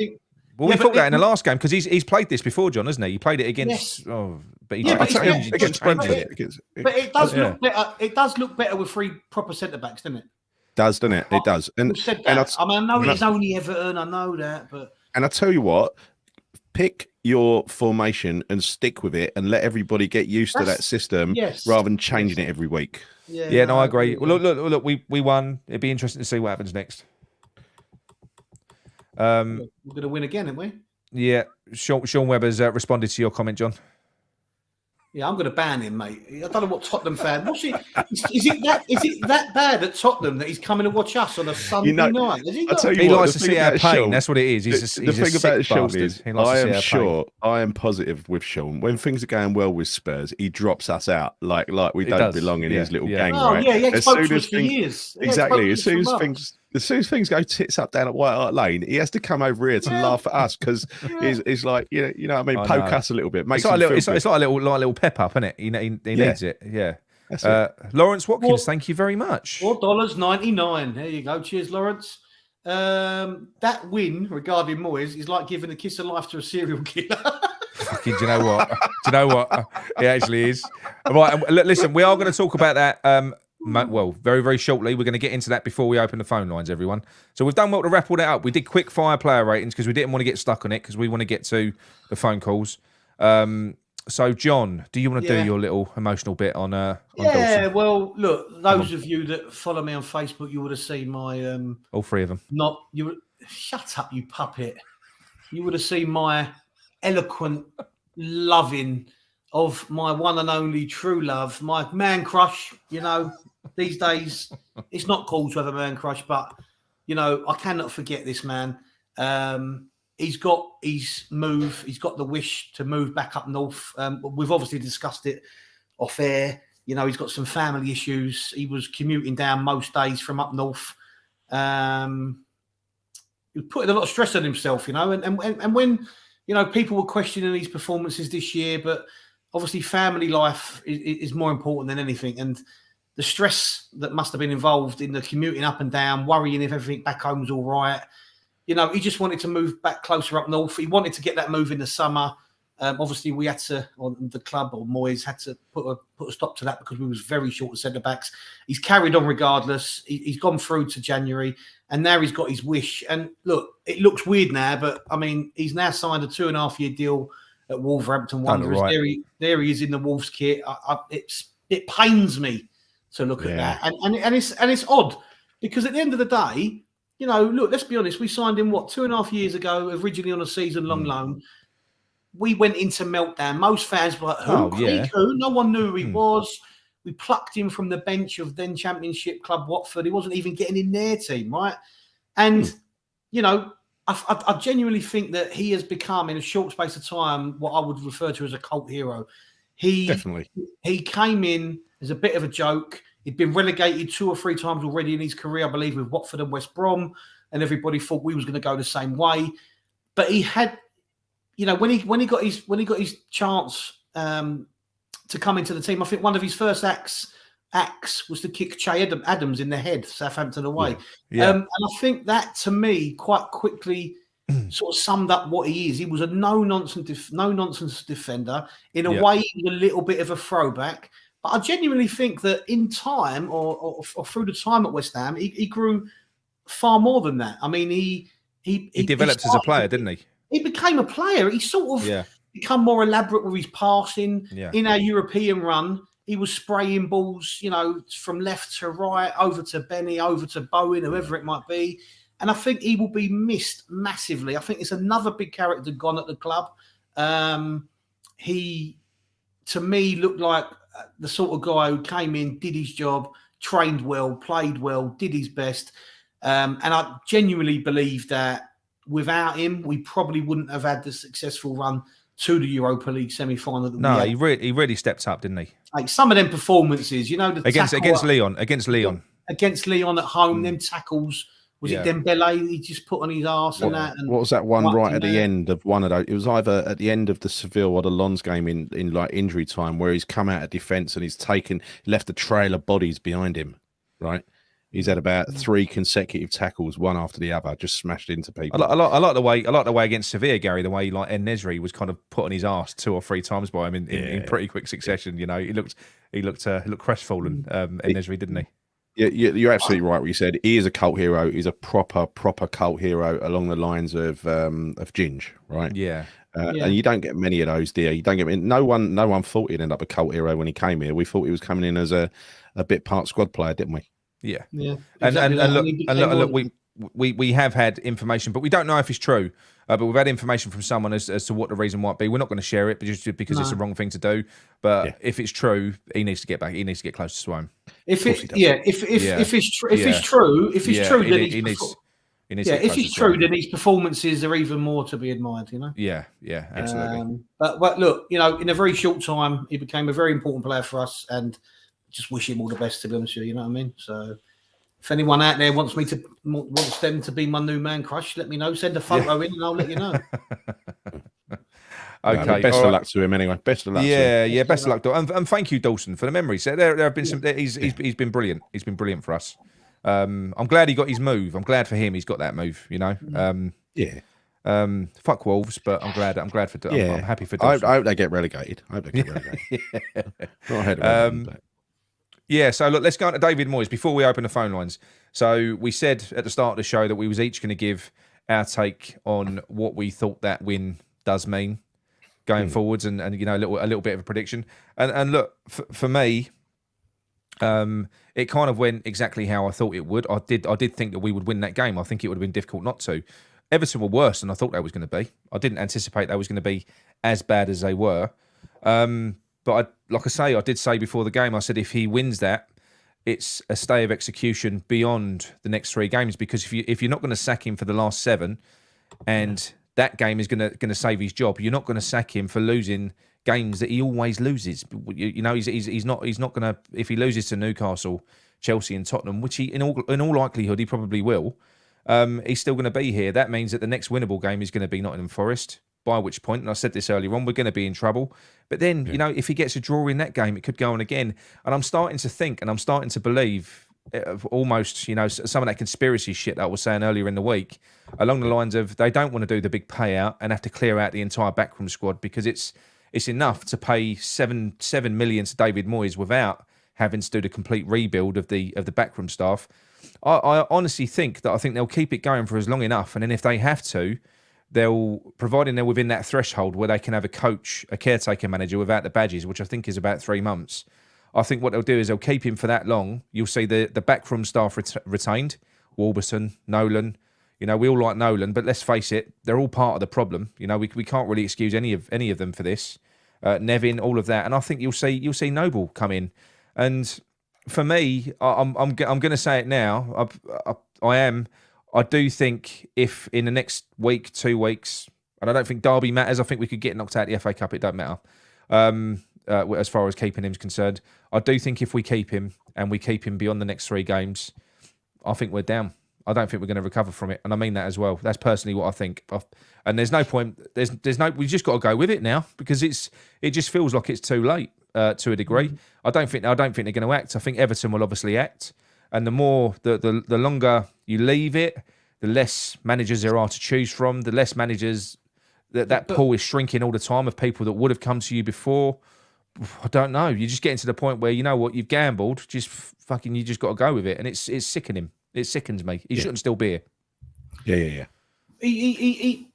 Well, we thought that in the last game because he's played this before, John, hasn't he? He played it against. Yes. Oh, but he Yeah, but changed against changed Brentford. it. But it does look better. It does look better with 3 proper centre backs, doesn't it? Doesn't it? It does. We've And said and that. I know it's only Everton. I know that, but I tell you what, pick your formation and stick with it, and let everybody get used to that system rather than changing it every week. Yeah, no, I agree. Well, look, we won. It'd be interesting to see what happens next. we're going to win again, aren't we? Yeah, Sean Webber's responded to your comment, John. Yeah, I'm going to ban him, mate. I don't know what Tottenham fan. Is it that bad at Tottenham that he's coming to watch us on a Sunday night? I'll tell you He what, likes the to thing see our about pain. Sean- That's what it is. He's a the thing sick about Sean bastard. is, He likes I to see am our sure, I am positive with Sean. When things are going well with Spurs, he drops us out like we don't belong in his little gang, Oh, right? yeah, he As spoke soon to as us for things- years. Exactly. As soon as things go tits up down at White Hart Lane, he has to come over here to laugh at us because he's like, you know what I mean, I poke know. us a little bit. It's Makes like, him feel it's good. like a little pep up, isn't it? He needs it. Yeah. That's it. Lawrence Watkins, Well- thank you very much. $4.99. There you go. Cheers, Lawrence. That win regarding Moyes is like giving a kiss of life to a serial killer. Fucking, do you know what? It actually is. Right, and listen, we are going to talk about that. Well, very, very shortly. We're going to get into that before we open the phone lines, everyone. So we've done well to wrap all that up. We did quick fire player ratings because we didn't want to get stuck on it because we want to get to the phone calls. So, John, do you want to do your little emotional bit on Dawson? Well, look, those of you that follow me on Facebook, you would have seen my All 3 of them. shut up, you puppet. You would have seen my eloquent loving of my one and only true love, my man crush. You know, these days it's not cool to have a man crush, but you know, I cannot forget this man. He's got his move. He's got the wish to move back up north. We've obviously discussed it off air. You know, he's got some family issues. He was commuting down most days from up north. He was putting a lot of stress on himself, you know. And when, you know, people were questioning his performances this year, but obviously family life is more important than anything. And the stress that must have been involved in the commuting up and down, worrying if everything back home's all right. You know, he just wanted to move back closer up north. He wanted to get that move in the summer. Obviously, we had to, or the club or Moyes had to put a stop to that because we was very short of centre backs. He's carried on regardless. He's gone through to January, and now he's got his wish. And look, it looks weird now, but I mean, he's now signed a 2.5-year deal at Wolverhampton Wanderers. Right. There he is in the Wolves kit. It pains me to look at that, and it's odd because at the end of the day. You know, look, let's be honest. We signed him, 2.5 years ago, originally on a season-long loan. We went into meltdown. Most fans were like, who? No one knew who he was. We plucked him from the bench of then Championship club Watford. He wasn't even getting in their team, right? And, you know, I genuinely think that he has become, in a short space of time, what I would refer to as a cult hero. Definitely. He came in as a bit of a joke. He'd been relegated 2 or 3 times already in his career, I believe, with Watford and West Brom, and everybody thought we was going to go the same way. But he had, you know, when he got his chance to come into the team, I think one of his first acts was to kick Che Adams in the head, Southampton away. Yeah. And I think that, to me, quite quickly sort of summed up what he is. He was a no-nonsense defender. In a way, he was a little bit of a throwback. But I genuinely think that in time or through the time at West Ham, he grew far more than that. I mean, he developed as a player, didn't he? He became a player. He sort of become more elaborate with his passing. Yeah. In our European run, he was spraying balls, you know, from left to right, over to Benny, over to Bowen, whoever it might be. And I think he will be missed massively. I think it's another big character gone at the club. He, to me, looked like the sort of guy who came in, did his job, trained well, played well, did his best. And I genuinely believe that without him, we probably wouldn't have had the successful run to the Europa League semi-final that No, we had. he really stepped up, didn't he? Like some of them performances, the Against Leon. against Leon at home, them tackles. Was it Dembele? He just put on his arse and that. And what was that one right at the end of one of those? It was either at the end of the Seville or the Lens game in like injury time, where he's come out of defence and he's left a trail of bodies behind him. Right, he's had about 3 consecutive tackles, one after the other, just smashed into people. I like the way against Sevilla, Gary. The way like En-Nesyri was kind of put on his arse 2 or 3 times by him in pretty quick succession. You know, he looked crestfallen. En-Nesyri, didn't he? Yeah, you're absolutely right. What you said. He is a cult hero. He's a proper cult hero along the lines of Ginge, right? Yeah. And you don't get many of those, dear. You don't get no one thought he'd end up a cult hero when he came here. We thought he was coming in as a bit part squad player, didn't we? Yeah. Exactly. And look, we have had information, but we don't know if it's true. But we've had information from someone as to what the reason might be. We're not going to share it, but just because it's the wrong thing to do. But if it's true, he needs to get back. He needs to get closer to home. If it's true, then his performances are even more to be admired. You know. Yeah, absolutely. But look, in a very short time, he became a very important player for us, and just wish him all the best. To be honest with you, you know what I mean. So. If anyone out there wants them to be my new man crush, let me know. Send a photo in, and I'll let you know. Okay, best of luck to him anyway. Best of luck. Yeah. Best of luck, and thank you, Dawson, for the memories. There have been some. He's been brilliant. He's been brilliant for us. I'm glad he got his move. I'm glad for him. He's got that move. You know. Fuck Wolves, but I'm glad for. I'm happy for Dawson. I hope they get relegated. Yeah, so look, let's go on to David Moyes before we open the phone lines. So we said at the start of the show that we was each going to give our take on what we thought that win does mean going forwards, and a little bit of a prediction. And look, for me, it kind of went exactly how I thought it would. I did think that we would win that game. I think it would have been difficult not to. Everton were worse than I thought they was going to be. I didn't anticipate they was going to be as bad as they were. But I did say before the game, I said if he wins that, it's a stay of execution beyond the next 3 games. Because if you're not going to sack him for the last 7, and that game is going to save his job, you're not going to sack him for losing games that he always loses. He's not going to, if he loses to Newcastle, Chelsea, and Tottenham, which he in all likelihood he probably will. He's still going to be here. That means that the next winnable game is going to be Nottingham Forest. By which point, and I said this earlier on, we're going to be in trouble. But then, if he gets a draw in that game, it could go on again. And I'm starting to think, and I'm starting to believe, almost, some of that conspiracy shit that I was saying earlier in the week, along the lines of they don't want to do the big payout and have to clear out the entire backroom squad because it's enough to pay 7 million to David Moyes without having to do the complete rebuild of the backroom staff. I honestly think they'll keep it going for as long enough, and then if they have to, providing they're within that threshold where they can have a coach, a caretaker manager without the badges, which I think is about 3 months. I think what they'll do is they'll keep him for that long. You'll see the backroom staff retained, Warburton, Nolan. We all like Nolan, but let's face it, they're all part of the problem. We can't really excuse any of them for this. Nevin, all of that, and I think you'll see Noble come in. And for me, I'm going to say it now. I do think if in the next week, 2 weeks, and I don't think Derby matters. I think we could get knocked out of the FA Cup. It don't matter as far as keeping him is concerned. I do think if we keep him and we keep him beyond the next 3 games, I think we're down. I don't think we're going to recover from it, and I mean that as well. That's personally what I think. And there's no point. There's no. We just got to go with it now because it just feels like it's too late to a degree. I don't think they're going to act. I think Everton will obviously act. And the longer you leave it, the less managers there are to choose from, the less managers, that pool is shrinking all the time of people that would have come to you before. I don't know. You're just getting to the point where, you've gambled, you just got to go with it. And it's sickening. It sickens me. He shouldn't still be here. Yeah.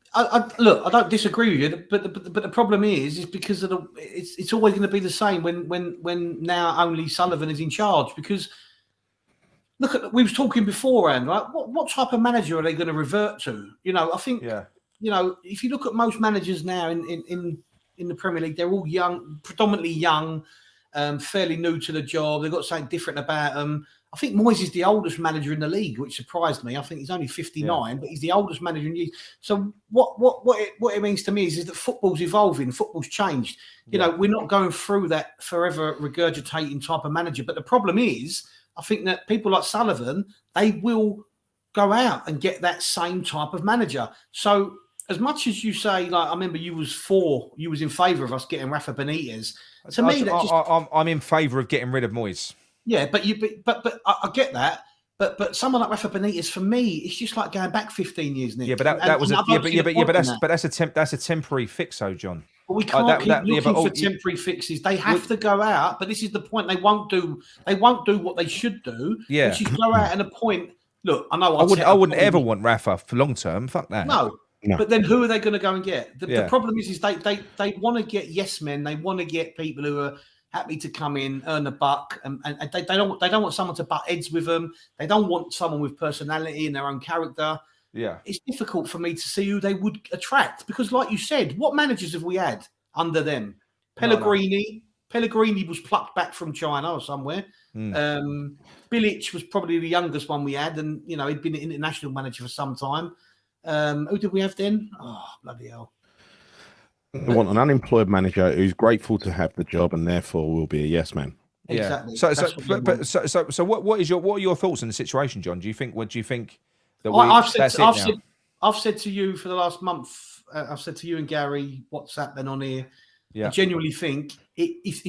Look, I don't disagree with you, but the problem is because of it's always going to be the same when now only Sullivan is in charge. Because look, we was talking beforehand, right? What type of manager are they going to revert to? I think if you look at most managers now in the Premier League, they're all young, predominantly young, fairly new to the job. They've got something different about them. I think Moyes is the oldest manager in the league, which surprised me. I think he's only 59, but he's the oldest manager in the league. So what it means to me is that football's evolving, football's changed. You know, we're not going through that forever regurgitating type of manager. But the problem is, I think that people like Sullivan, they will go out and get that same type of manager. So as much as you say, like, I remember you was in favour of us getting Rafa Benitez. To me, I'm in favour of getting rid of Moyes. Yeah, but I get that. But someone like Rafa Benitez, for me, it's just like going back 15 years, Nick. Yeah, but that's a temporary fix, though, John. But we can't keep looking for temporary fixes. They have to go out. But this is the point. They won't do what they should do. Yeah, which is go out and appoint. Look, I know. I wouldn't ever want Rafa for long term. Fuck that. No. But then who are they going to go and get? The problem is they want to get yes men. They want to get people who are happy to come in, earn a buck, and they don't want someone to butt heads with them. They don't want someone with personality and their own character. Yeah, it's difficult for me to see who they would attract because, like you said, what managers have we had under them? Pellegrini. Pellegrini was plucked back from China or somewhere. Bilic was probably the youngest one we had, and he'd been an international manager for some time. Who did we have then? Oh, bloody hell. They want an unemployed manager who's grateful to have the job and therefore will be a yes man. Exactly. So what are your thoughts on the situation, John? Do you think that I've said to you for the last month, I've said to you and Gary, what's happening on here? Yeah. I genuinely think if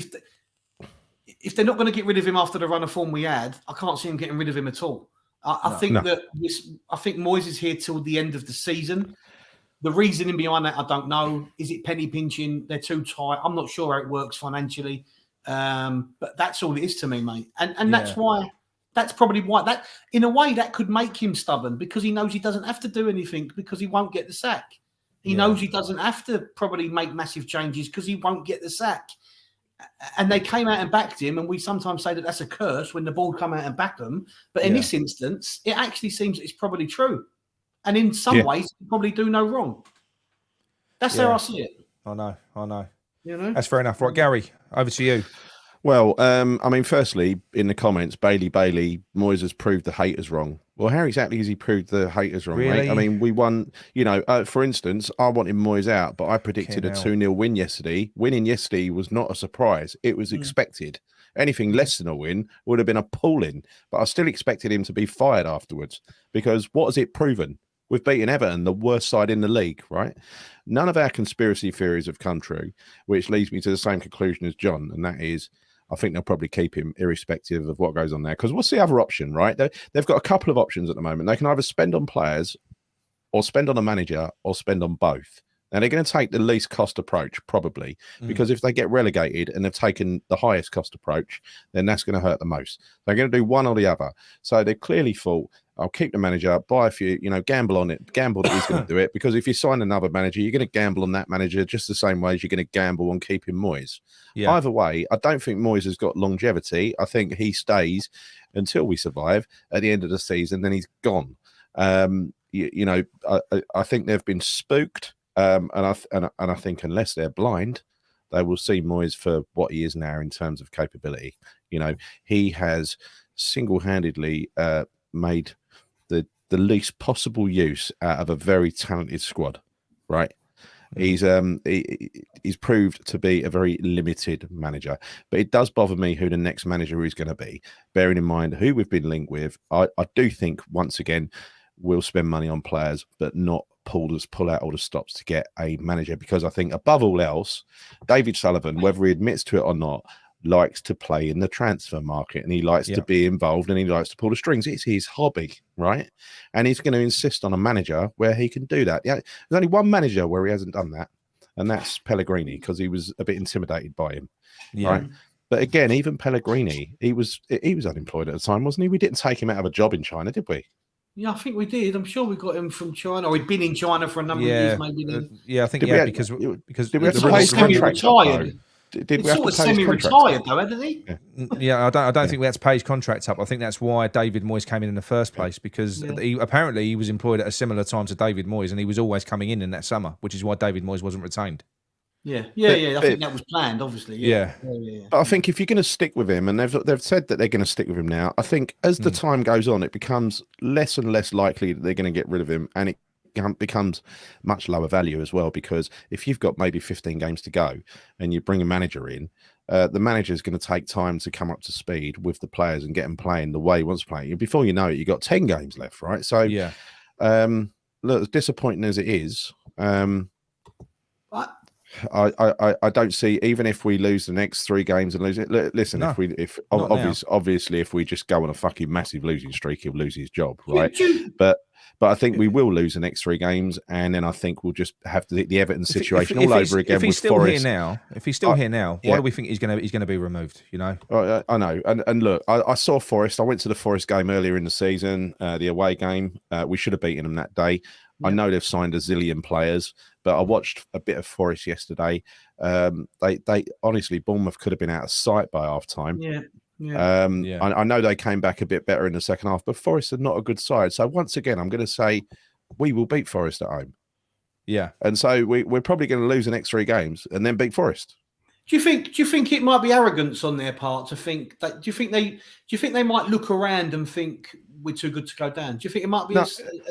they're not going to get rid of him after the run of form we had, I can't see him getting rid of him at all. I think Moyes is here till the end of the season. The reasoning behind that, I don't know. Is it penny pinching? They're too tight. I'm not sure how it works financially. But that's all it is to me, mate. And that's probably why that, in a way, that could make him stubborn because he knows he doesn't have to do anything because he won't get the sack. He knows he doesn't have to probably make massive changes because he won't get the sack. And they came out and backed him, and we sometimes say that that's a curse when the board come out and back them. But in this instance, it actually seems it's probably true. And in some ways, you probably do no wrong. That's how I see it. I know. That's fair enough. Right, Gary, over to you. Well, firstly, in the comments, Bailey, Moyes has proved the haters wrong. Well, how exactly has he proved the haters wrong, really? Mate? I mean, we won, for instance, I wanted Moyes out, but I predicted a 2-0 win yesterday. Winning yesterday was not a surprise. It was expected. Anything less than a win would have been appalling, but I still expected him to be fired afterwards because what has it proven? We've beaten Everton, the worst side in the league, right? None of our conspiracy theories have come true, which leads me to the same conclusion as John, and that is I think they'll probably keep him irrespective of what goes on there. Because what's the other option, right? They've got a couple of options at the moment. They can either spend on players or spend on a manager or spend on both. Now, they're going to take the least cost approach, probably, because if they get relegated and they've taken the highest cost approach, then that's going to hurt the most. They're going to do one or the other. So they clearly thought, I'll keep the manager, buy a few, gamble on it, gamble that he's going to do it. Because if you sign another manager, you're going to gamble on that manager just the same way as you're going to gamble on keeping Moyes. Yeah. Either way, I don't think Moyes has got longevity. I think he stays until we survive at the end of the season, then he's gone. I think they've been spooked. And I think unless they're blind, they will see Moyes for what he is now in terms of capability. He has single-handedly made the least possible use out of a very talented squad, right? He's proved to be a very limited manager, but it does bother me who the next manager is going to be, bearing in mind who we've been linked with. I do think once again we'll spend money on players, but not pull out all the stops to get a manager, because I think above all else, David Sullivan, whether he admits to it or not, likes to play in the transfer market and he likes to be involved and he likes to pull the strings. It's his hobby, right? And he's going to insist on a manager where he can do that. There's only one manager where he hasn't done that, and that's Pellegrini, because he was a bit intimidated by him, right? But again, even Pellegrini, he was unemployed at the time, wasn't he? We didn't take him out of a job in China, did we? Yeah, I think we did. I'm sure we got him from China, or he'd been in China for a number of years, maybe. I think because did we have to pay his contract? Did we have to pay semi-retired though, hadn't he? Yeah, I don't think we had to pay his contract up. I think that's why David Moyes came in the first place, because apparently he was employed at a similar time to David Moyes, and he was always coming in that summer, which is why David Moyes wasn't retained. Yeah. I think that was planned, obviously. Yeah. But I think if you're going to stick with him, and they've said that they're going to stick with him now, I think as the time goes on, it becomes less and less likely that they're going to get rid of him, and it becomes much lower value as well. Because if you've got maybe 15 games to go, and you bring a manager in, the manager is going to take time to come up to speed with the players and get them playing the way he wants to play. Before you know it, you've got 10 games left, right? So, look, as disappointing as it is, I don't see, even if we lose the next 3 games and lose it. Listen, obviously if we just go on a fucking massive losing streak, he'll lose his job, right? But I think we will lose the next 3 games, and then I think we'll just have the Everton situation all over again. If he's with still Forest. here now, why do we think he's going to be removed? You know, I know, and look, I saw Forest. I went to the Forest game earlier in the season, the away game. We should have beaten them that day. I know they've signed a zillion players, but I watched a bit of Forest yesterday. They honestly, Bournemouth could have been out of sight by half time. I know they came back a bit better in the second half, but Forest are not a good side. So once again, I'm going to say we will beat Forest at home. Yeah, and so we're probably going to lose the next 3 games and then beat Forest. Do you think it might be arrogance on their part to think that? Do you think they might look around and think we're too good to go down? Do you think it might be an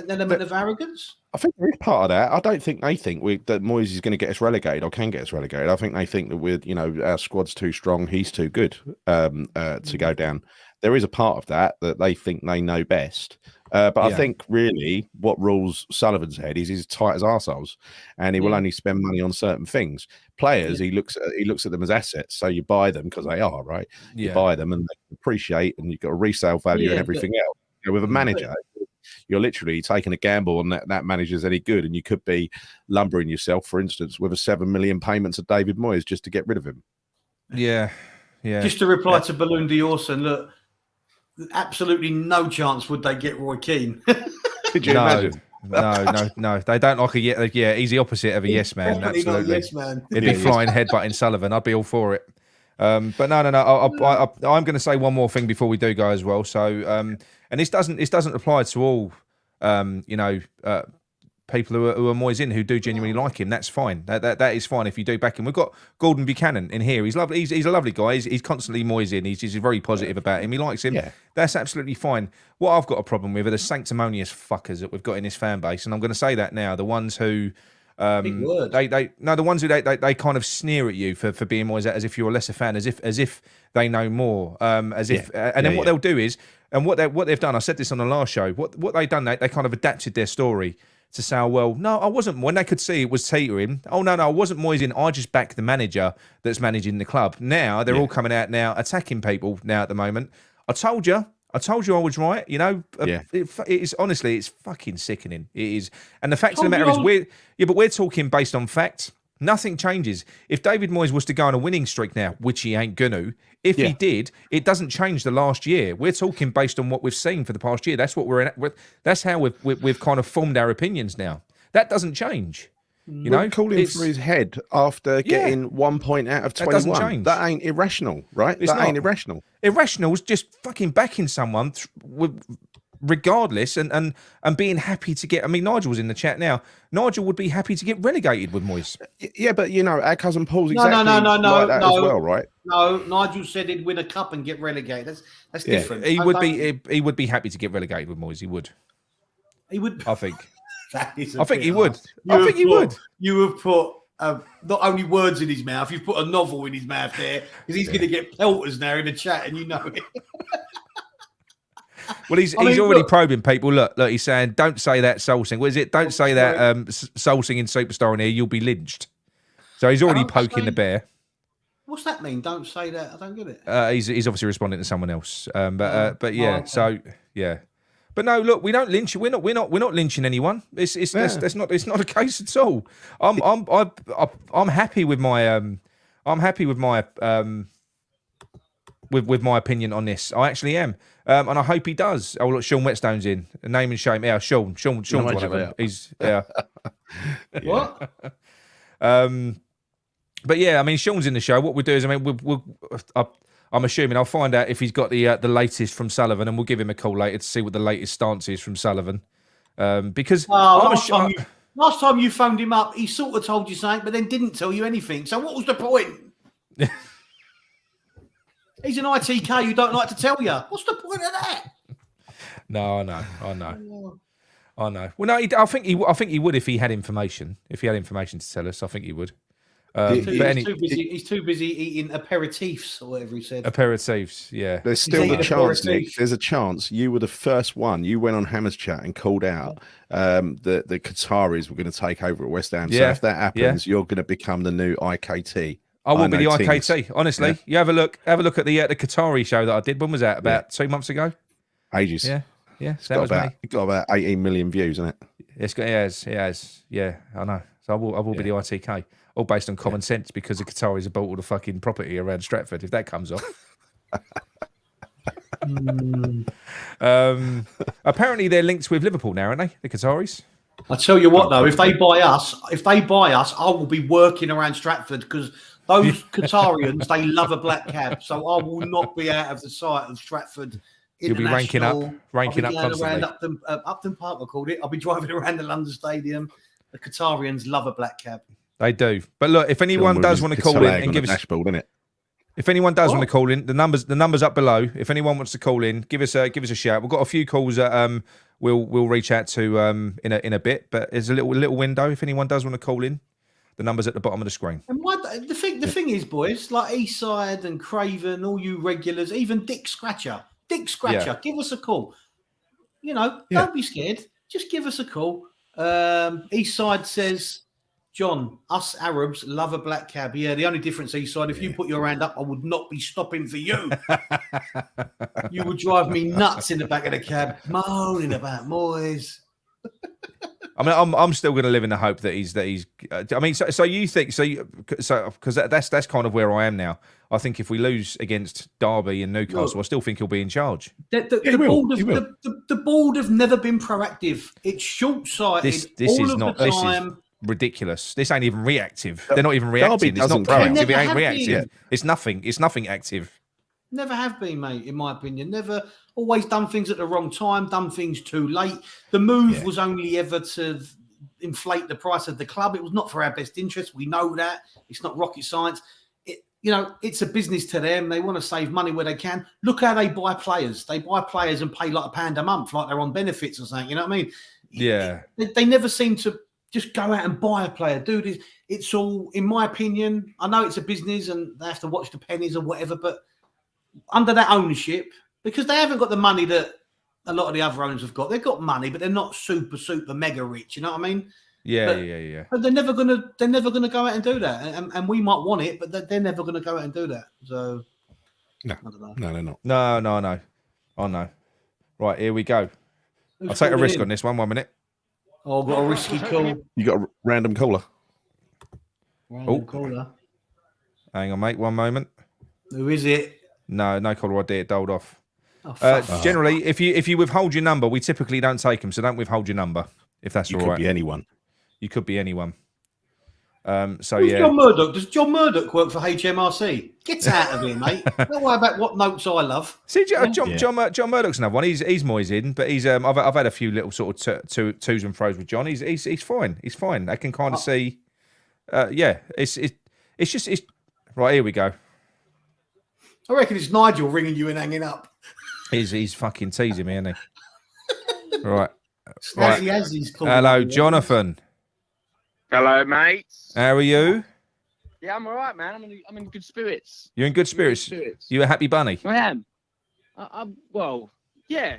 element of arrogance? I think there is part of that. I don't think they think that Moyes is going to get us relegated or can get us relegated. I think they think that our squad's too strong, he's too good to go down. There is a part of that they think they know best. But I think really what rules Sullivan's head is he's tight as arseholes, and he will only spend money on certain things. Players, he looks at them as assets, so you buy them because they are, right? You buy them and they appreciate, and you've got a resale value and everything else. With a manager, you're literally taking a gamble on that manager's any good, and you could be lumbering yourself, for instance, with a 7 million payment to David Moyes just to get rid of him. Yeah. Just to reply to Balloon Dawson, look, absolutely no chance would they get Roy Keane. Could you imagine? No. They don't like a yeah. He's the opposite of a yes man. Absolutely, yes man. It'd be flying headbutting Sullivan. I'd be all for it. But no. I'm going to say one more thing before we do go as well. So, and this doesn't apply to all, people who are Moyes in who do genuinely like him. That's fine. That is fine if you do back him. We've got Gordon Buchanan in here. He's lovely. He's a lovely guy. He's constantly Moyes in. He's very positive about him. He likes him. Yeah. That's absolutely fine. What I've got a problem with are the sanctimonious fuckers that we've got in this fan base, and I'm going to say that now. The ones who the ones who they kind of sneer at you for being Moyes as if you're a lesser fan, as if they know more, and then what they'll do is, and what they've done. I said this on the last show. What they've done, they kind of adapted their story to say, well, no, I wasn't. When they could see it was teetering, no, I wasn't Moyes in. I just backed the manager that's managing the club. Now they're all coming out now attacking people now at the moment. I told you I was right. It's honestly, it's fucking sickening. It is. And the fact of the matter is, we're talking based on fact. Nothing changes. If David Moyes was to go on a winning streak now, which he ain't gonna, if he did, it doesn't change the last year. We're talking based on what we've seen for the past year. That's what that's how we've kind of formed our opinions now. That doesn't change. We're calling for his head after getting 1 point out of 21. That doesn't change. That ain't irrational, right? Ain't irrational. Irrational is just fucking backing someone regardless and being happy to get. I mean, Nigel's in the chat now. Nigel would be happy to get relegated with Moyes. Yeah, but our cousin Paul's exactly like that as well, right? No, Nigel said he'd win a cup and get relegated. That's different. He would be happy to get relegated with Moyes. He would. I think. I think he would. You have put not only words in his mouth, you've put a novel in his mouth there, because he's going to get pelters now in the chat, and you know it. Well, he's already probing people. Look, he's saying, don't say that soul sing. What is it? Don't say that soul singing superstar in here. You'll be lynched. So he's already poking the bear. What's that mean? Don't say that. I don't get it. He's obviously responding to someone else. But yeah. Okay. So yeah. But no, look, we don't lynch. We're not lynching anyone. It's not a case at all. I'm happy with my with my opinion on this. I actually am. And I hope he does. Oh, look, Sean Whetstone's in. Name and shame. Yeah, Sean's one of them. He's What? But yeah, I mean, Sean's in the show. What we'll do is, I mean, I'm assuming I'll find out if he's got the latest from Sullivan, and we'll give him a call later to see what the latest stance is from Sullivan. Because last last time you phoned him up, he sort of told you something, but then didn't tell you anything. So what was the point? He's an ITK who don't like to tell you. What's the point of that? No, I know. Well, no, I think he would if he had information. If he had information to tell us, I think he would. He's too busy eating aperitifs or whatever he said. Aperitifs, yeah. There's still a chance, Nick. There's a chance you were the first one. You went on Hammers Chat and called out that the Qataris were going to take over at West Ham. So if that happens, you're going to become the new IKT. I will be the IKT. Honestly, you have a look at the Qatari show that I did. When was that? About 2 months ago. Ages. Yeah. It's got about 18 million views, hasn't it? It has. Yeah, I know. So I will be the ITK. All based on common sense because the Qataris have bought all the fucking property around Stratford. If that comes off. Apparently they're linked with Liverpool now, aren't they? The Qataris. I tell you what, though, if they buy us, I will be working around Stratford because those Qatarians, they love a black cab. So I will not be out of the sight of Stratford. You'll be ranking up constantly. Around Upton Park, I called it. I'll be driving around the London Stadium. The Qatarians love a black cab. They do. But look, if anyone does want to call in and give us dashboard, isn't it? If anyone does want to call in, the numbers up below. If anyone wants to call in, give us a shout. We've got a few calls that we'll reach out to in a bit, but there's a little window. If anyone does want to call in, the number's at the bottom of the screen. And the thing is, boys, like Eastside and Craven, all you regulars, even Dick Scratcher, give us a call. Don't be scared. Just give us a call. Eastside says, John, us Arabs love a black cab. Yeah, the only difference, Eastside, if you put your hand up, I would not be stopping for you. You would drive me nuts in the back of the cab, moaning about Moyes. I mean, I'm still going to live in the hope that he's. I mean, so you think because that's kind of where I am now. I think if we lose against Derby and Newcastle, I still think he'll be in charge. The board have never been proactive. It's short-sighted. This is ridiculous. This ain't even reactive. They're not even reacting. It's not proactive. It ain't reactive. It's nothing. It's nothing active. Never have been, mate, in my opinion. Never. Always done things at the wrong time, done things too late. The move was only ever to inflate the price of the club. It was not for our best interest. We know that. It's not rocket science. It's a business to them. They want to save money where they can. Look how they buy players. They buy players and pay like £1 a month, like they're on benefits or something. You know what I mean? Yeah. They never seem to just go out and buy a player. Dude, it's all, in my opinion, I know it's a business and they have to watch the pennies or whatever, but under that ownership, because they haven't got the money that a lot of the other owners have got. They've got money, but they're not super mega rich. You know what I mean? Yeah. But they're never gonna go out and do that. And we might want it, but they're never gonna go out and do that. So no, I don't know. No, they're not. No. Oh no. Right, here we go. I'll take a risk on this one. 1 minute. Oh, I've got a risky call. You got a random caller. Caller. Hang on, mate. 1 moment. Who is it? No caller ID. It doled off. Oh, generally, if you withhold your number, we typically don't take them, so don't withhold your number if that's all right. You could be anyone. You could be anyone. Who's John Murdoch? Does John Murdoch work for HMRC? Get out of here, mate. Don't worry about what notes I love. See, John Murdoch's another one. He's Moyes in, but he's I've had a few little sort of twos and fro's with John. He's fine. He's fine. I can kind of see. It's just right. Here we go. I reckon it's Nigel ringing you and hanging up. He's fucking teasing me, isn't he? Right. Hello, Jonathan. Hello, mates. How are you? Yeah, I'm all right, man. I'm in good spirits. You're in good spirits. You a happy bunny? I am. Well, yeah.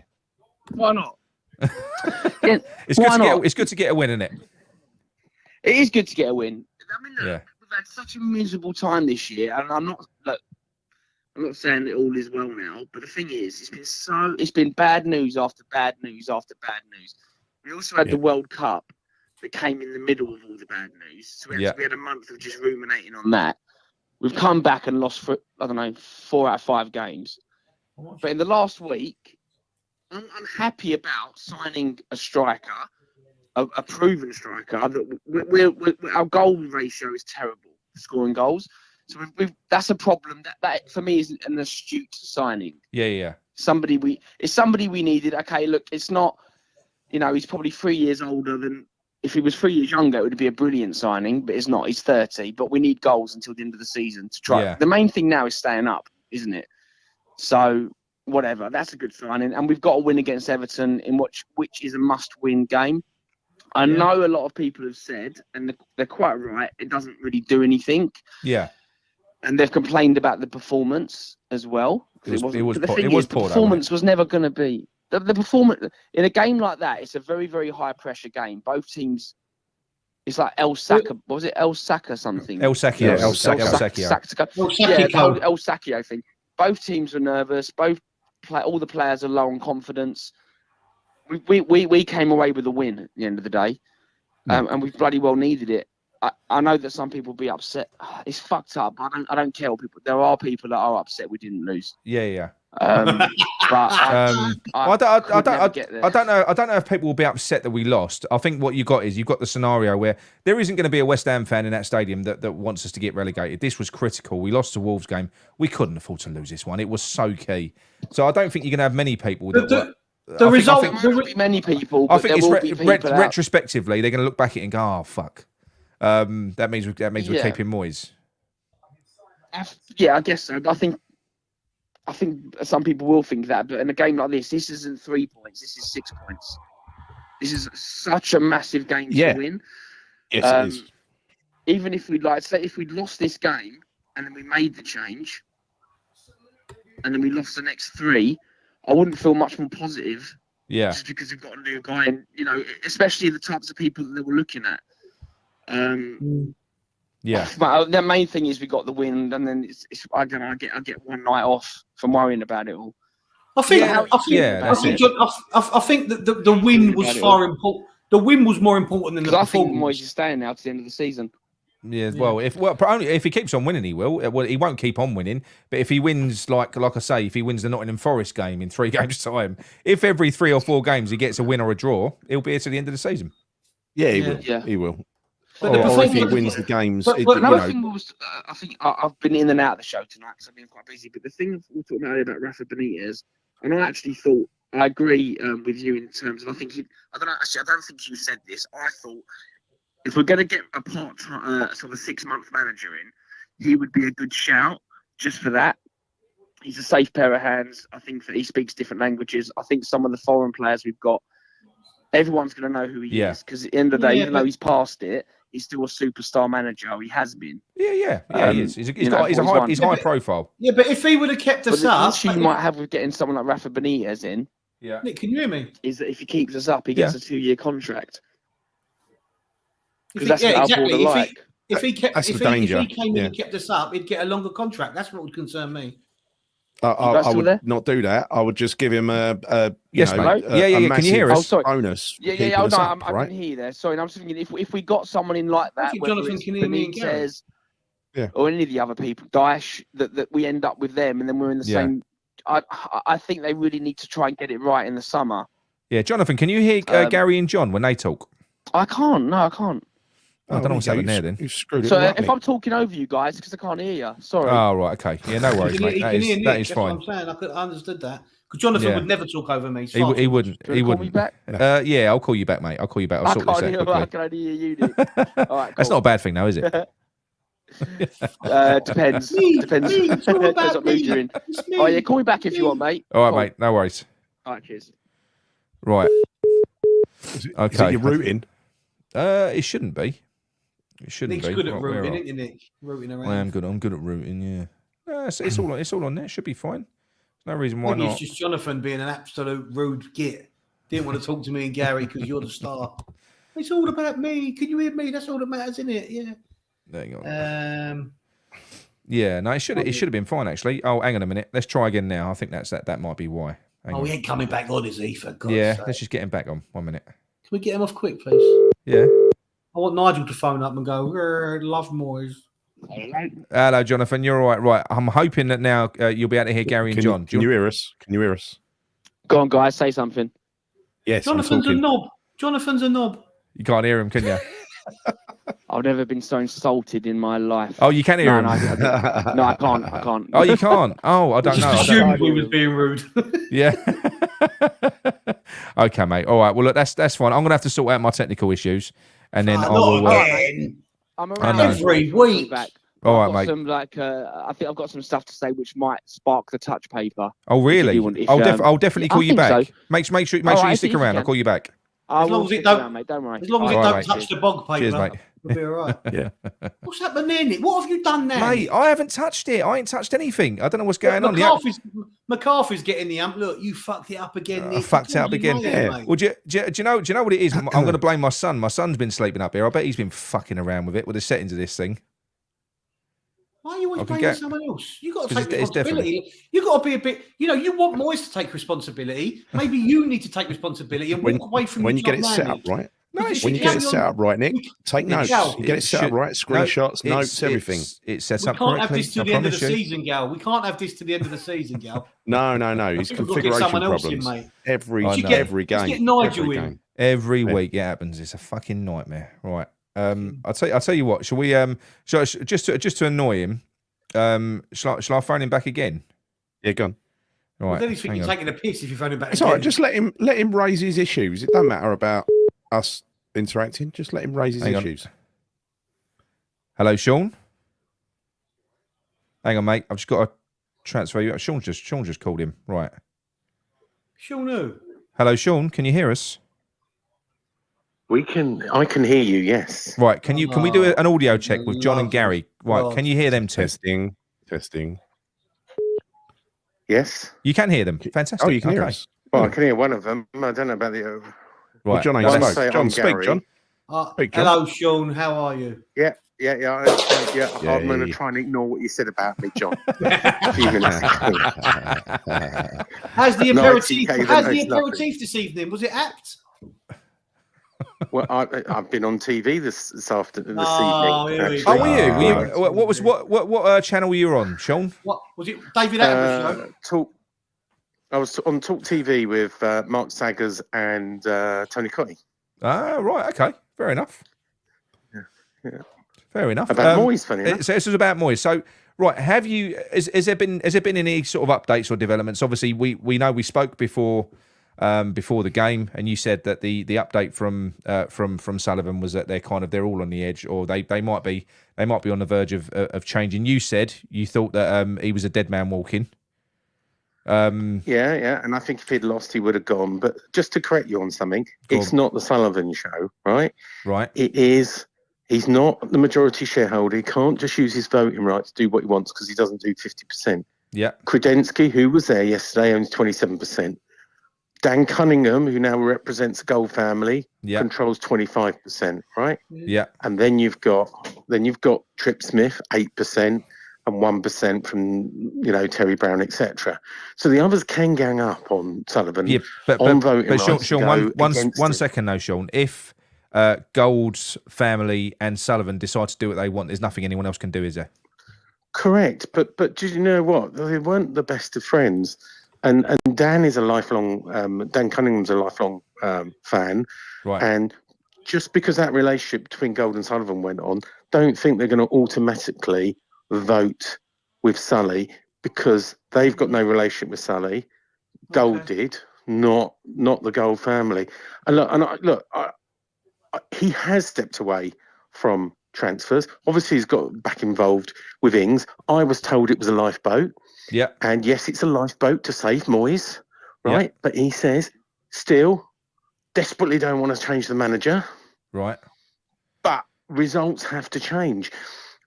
Why not? It's good to get a win, isn't it? It is good to get a win. I mean, Yeah. we've had such a miserable time this year, and I'm not saying that all is well now, but the thing is, it's been bad news after bad news after bad news. We also had the World Cup that came in the middle of all the bad news, so we had a month of just ruminating on that. We've come back and lost 4 out of 5 games. But in the last week, I'm happy about signing a striker, a proven striker. Our goal ratio is terrible, scoring goals. So that's a problem. That for me is an astute signing. Yeah. Somebody we needed. Okay, look, it's not. He's probably 3 years older than if he was 3 years younger, it would be a brilliant signing, but it's not. He's 30, but we need goals until the end of the season to try. Yeah. The main thing now is staying up, isn't it? So whatever, that's a good signing, and we've got to win against Everton in which is a must-win game. I know a lot of people have said, and they're quite right, it doesn't really do anything. Yeah. And they've complained about the performance as well. It was The poor. thing It was is, the poor, though, performance was never going to be the performance in a game like that. It's a very, very high pressure game. Both teams. It's like El Saka. What was it? El Saka something. El Sacchio. Yeah, El Sacchio. El Sacchio thing. Both teams were nervous. All the players are low on confidence. We came away with a win at the end of the day, and we bloody well needed it. I know that some people will be upset. It's fucked up. I don't care what people. There are people that are upset we didn't lose. Yeah. But I don't know. I don't know if people will be upset that we lost. I think what you've got the scenario where there isn't going to be a West Ham fan in that stadium that wants us to get relegated. This was critical. We lost the Wolves game. We couldn't afford to lose this one. It was so key. So I don't think you're going to have many people that. The result. There will be many people. I But think there will be people retrospectively they're going to look back at it and go, "Oh fuck." That means we're keeping Moyes. Yeah, I guess so. I think some people will think that, but in a game like this isn't 3 points. This is 6 points. This is such a massive game to win. Yes, it is. Even if we'd lost this game and then we made the change, and then we lost the next 3, I wouldn't feel much more positive. Yeah. Just because we've got a new guy, and especially the types of people that we're looking at. Yeah. But the main thing is we got the win, and then I get one night off from worrying about it all. I think that the win was far important. The win was more important than the performance. I think Moyes is staying now to the end of the season. Yeah, well, only if he keeps on winning, he will. Well, he won't keep on winning, but if he wins, like I say, if he wins the Nottingham Forest game in 3 games' time, if every 3 or 4 games he gets a win or a draw, he'll be here to the end of the season. Yeah, he will. Yeah. He will. But or if he wins the games. But another thing was, I think I've been in and out of the show tonight because I've been quite busy. But the thing we talked earlier about Rafa Benitez, and I actually thought I agree with you in terms of I don't think you said this. I thought if we're going to get a sort of 6-month manager in, he would be a good shout just for that. He's a safe pair of hands. I think that he speaks different languages. I think some of the foreign players we've got, everyone's going to know who he is because at the end of the day, even though he's past it, he's still a superstar manager. He has been. Yeah, he is. He's high profile. Yeah, but if he would have kept us up, the issue you might have with getting someone like Rafa Benitez in, Nick, can you hear me? Is that if he keeps us up, he gets a 2-year contract. If Because that's what Alborda like. If he came in Yeah. and kept us up, he'd get a longer contract. That's what would concern me. I would not do that. I would just give him a Can you hear us? bonus. I can hear you there. Sorry, I'm just thinking if we got someone in like that, Jonathan can hear me again. Or any of the other people, Daesh, that we end up with them, and then we're in the same. I think they really need to try and get it right in the summer. Yeah, Jonathan, can you hear Gary and John when they talk? I can't. No, I can't. I don't know what's happening there then. You screwed it. So up, if I'm talking over you guys, because I can't hear you. Sorry. Oh, right, okay. Yeah, no worries, mate. That is fine. That's what I'm saying. I understood that. Because Jonathan would never talk over me. He wouldn't. He wouldn't. Call me back? Yeah, I'll call you back, mate. I'll call you back. I'll sort this out quickly. I can only hear you, Nick. All right, cool. That's not a bad thing, though, is it? Depends. Depends what mood you're in. Oh, yeah, call me back if you want, mate. All right, mate. No worries. All right, cheers. Right. Okay. Is it your routing? It shouldn't be. It shouldn't Nick's be. good at routing, isn't he, Nick? Routing around. I am good. I'm good at routing. Yeah. It's all on there. Should be fine. No reason why not. It's just Jonathan being an absolute rude git. Didn't want to talk to me and Gary because you're the star. It's all about me. Can you hear me? That's all that matters, isn't it? Yeah. There you go. Yeah. No, it should have been fine actually. Oh, hang on a minute. Let's try again now. I think that might be why. He ain't coming back on, is he? For God's sake. Let's just get him back on. 1 minute. Can we get him off quick, please? Yeah. I want Nigel to phone up and go, love Moyes. Hello, Jonathan. You're all right. Right. I'm hoping that now you'll be able to hear Gary and John. Can you hear us? Can you hear us? Go on, guys. Say something. Yes, Jonathan's a knob. Jonathan's a knob. You can't hear him, can you? I've never been so insulted in my life. Oh, you can hear him? No, I can't. Oh, you can't? Oh, I don't know. Assumed we was being rude. Yeah. Okay, mate. All right. Well, look, that's fine. I'm gonna have to sort out my technical issues, and then I not will. again. I'm I around know. Every week. Back. All I've right, got mate. some I think I've got some stuff to say which might spark the touch paper. Oh, really? I'll definitely call you I back. think so. Make sure All you right, stick if you around. I'll can. call you back. I As long will as it stick don't- around, mate. Don't worry. As long as it All don't right, touch the bog paper, Cheers, mate. it'll be all right. Yeah. What's happened there, Nick? What have you done now, Mate, Nick? I haven't touched it. I ain't touched anything. I don't know what's going on. McCarthy's getting the amp. Look, you fucked it up again, Nick. I fucked it up again. Mate. Well, do you know what it is? I'm going to blame my son. My son's been sleeping up here. I bet he's been fucking around with the settings of this thing. Why are you always I can blaming get- someone else? You got to 'Cause take it's responsibility. You got to be a bit. You want Moyes to take responsibility. Maybe you need to take responsibility and walk away from when your you get job it now, set up Nick. right. No, When you get it set up right, Nick, take notes. Gal, You get it set up right, screenshots, notes, everything. It's set We up can't have correctly. this to I the end of the promise you. season, Gal. We can't have this to the end of the season, Gal. No. It's Look at configuration someone else in, problems. mate. Every I know. every Let's game. get Nigel every in. game. Every Yeah. week it happens. It's a fucking nightmare. Right. I'll tell you what. Shall we? Just to annoy him. Shall I phone him back again? Yeah, go on. Right. Well, then he's thinking hang you're on. taking a piss if you phone him back It's again. all right. Just let him raise his issues. It doesn't matter about us interacting. Just let him raise his Hang on. issues. Hello, Sean. Hang on, mate. I've just got to transfer you. Sean just called him. Right. Sean who? Hello, Sean. Can you hear us? I can hear you, yes. Right. Can we do an audio check with John and Lovely. Gary? Right. God. Can you hear them too? Testing. Yes. You can hear them. Fantastic. Oh, you can hear Okay. us. Well, I can hear one of them. I don't know about the other. Well, Right. John ain't No, Let's that's- say spoke. John, I'm speak, Gary. John. Speak, John. Hello, Sean. How are you? Yeah. Yeah, I'm going to yeah. try and ignore what you said about me, John. A few minutes ago. How's the No, it's aperitif? okay, How's then, the it's lovely. aperitif this evening? Was it apt? Well, I've been on TV this evening. Oh, here we actually. go. Oh, were you? Right. What channel were you on, Sean? What was it? David Attenborough show? I was on Talk TV with Mark Saggers and Tony Cottee. Ah, right. Okay. Fair enough. Yeah. Fair enough. About Moyes, funny enough. So this is about Moyes. So, right, has there been any sort of updates or developments? Obviously, we know we spoke before the game, and you said that the update from Sullivan was that they're all on the edge, or they might be on the verge of changing. You said you thought that he was a dead man walking. Yeah, and I think if he'd lost, he would have gone. But just to correct you on something, it's not the Sullivan show, right? Right. It is. He's not the majority shareholder. He can't just use his voting rights to do what he wants because he doesn't do 50%. Yeah. Kredensky, who was there yesterday, owns 27%. Dan Cunningham, who now represents the Gold family, controls 25%, right? Yeah. And then you've got Trip Smith, 8%. And 1% from Terry Brown, etc. So the others can gang up on Sullivan. Yeah, but voting rights Sean, to go one against second though, Sean. If Gold's family and Sullivan decide to do what they want, there's nothing anyone else can do, is there? Correct, but did you know what? They weren't the best of friends, and Dan is a lifelong. Dan Cunningham's a lifelong fan, Right. and just because that relationship between Gold and Sullivan went on, don't think they're going to automatically vote with Sully because they've got no relationship with Sully. Gold did, not the Gold family. And look, he has stepped away from transfers. Obviously, he's got back involved with Ings. I was told it was a lifeboat. Yeah. And yes, it's a lifeboat to save Moyes, right? Yeah. But he says, still, desperately don't want to change the manager. Right. But results have to change.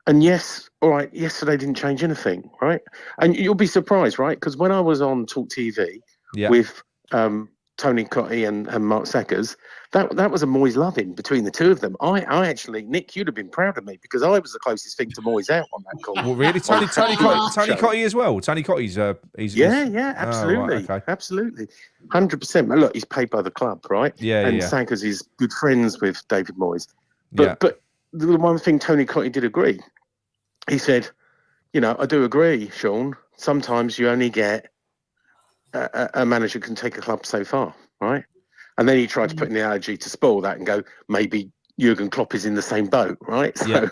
And yes, all right, yesterday didn't change anything, right? And you'll be surprised, right? Because when I was on Talk TV with Tony Cottee and Mark Saggers, that was a Moyes loving between the two of them. I actually, Nick, you'd have been proud of me because I was the closest thing to Moyes out on that call. Well, really, Tony Cottee as well. Tony Cottie's absolutely, oh, right, absolutely, 100%. Look, he's paid by the club, right? Yeah, and Saggers is good friends with David Moyes. But the one thing Tony Cottee did agree. He said, I do agree, Sean. Sometimes you only get a manager can take a club so far, right? And then he tried to put an analogy to spoil that and go, maybe Jurgen Klopp is in the same boat, right? So,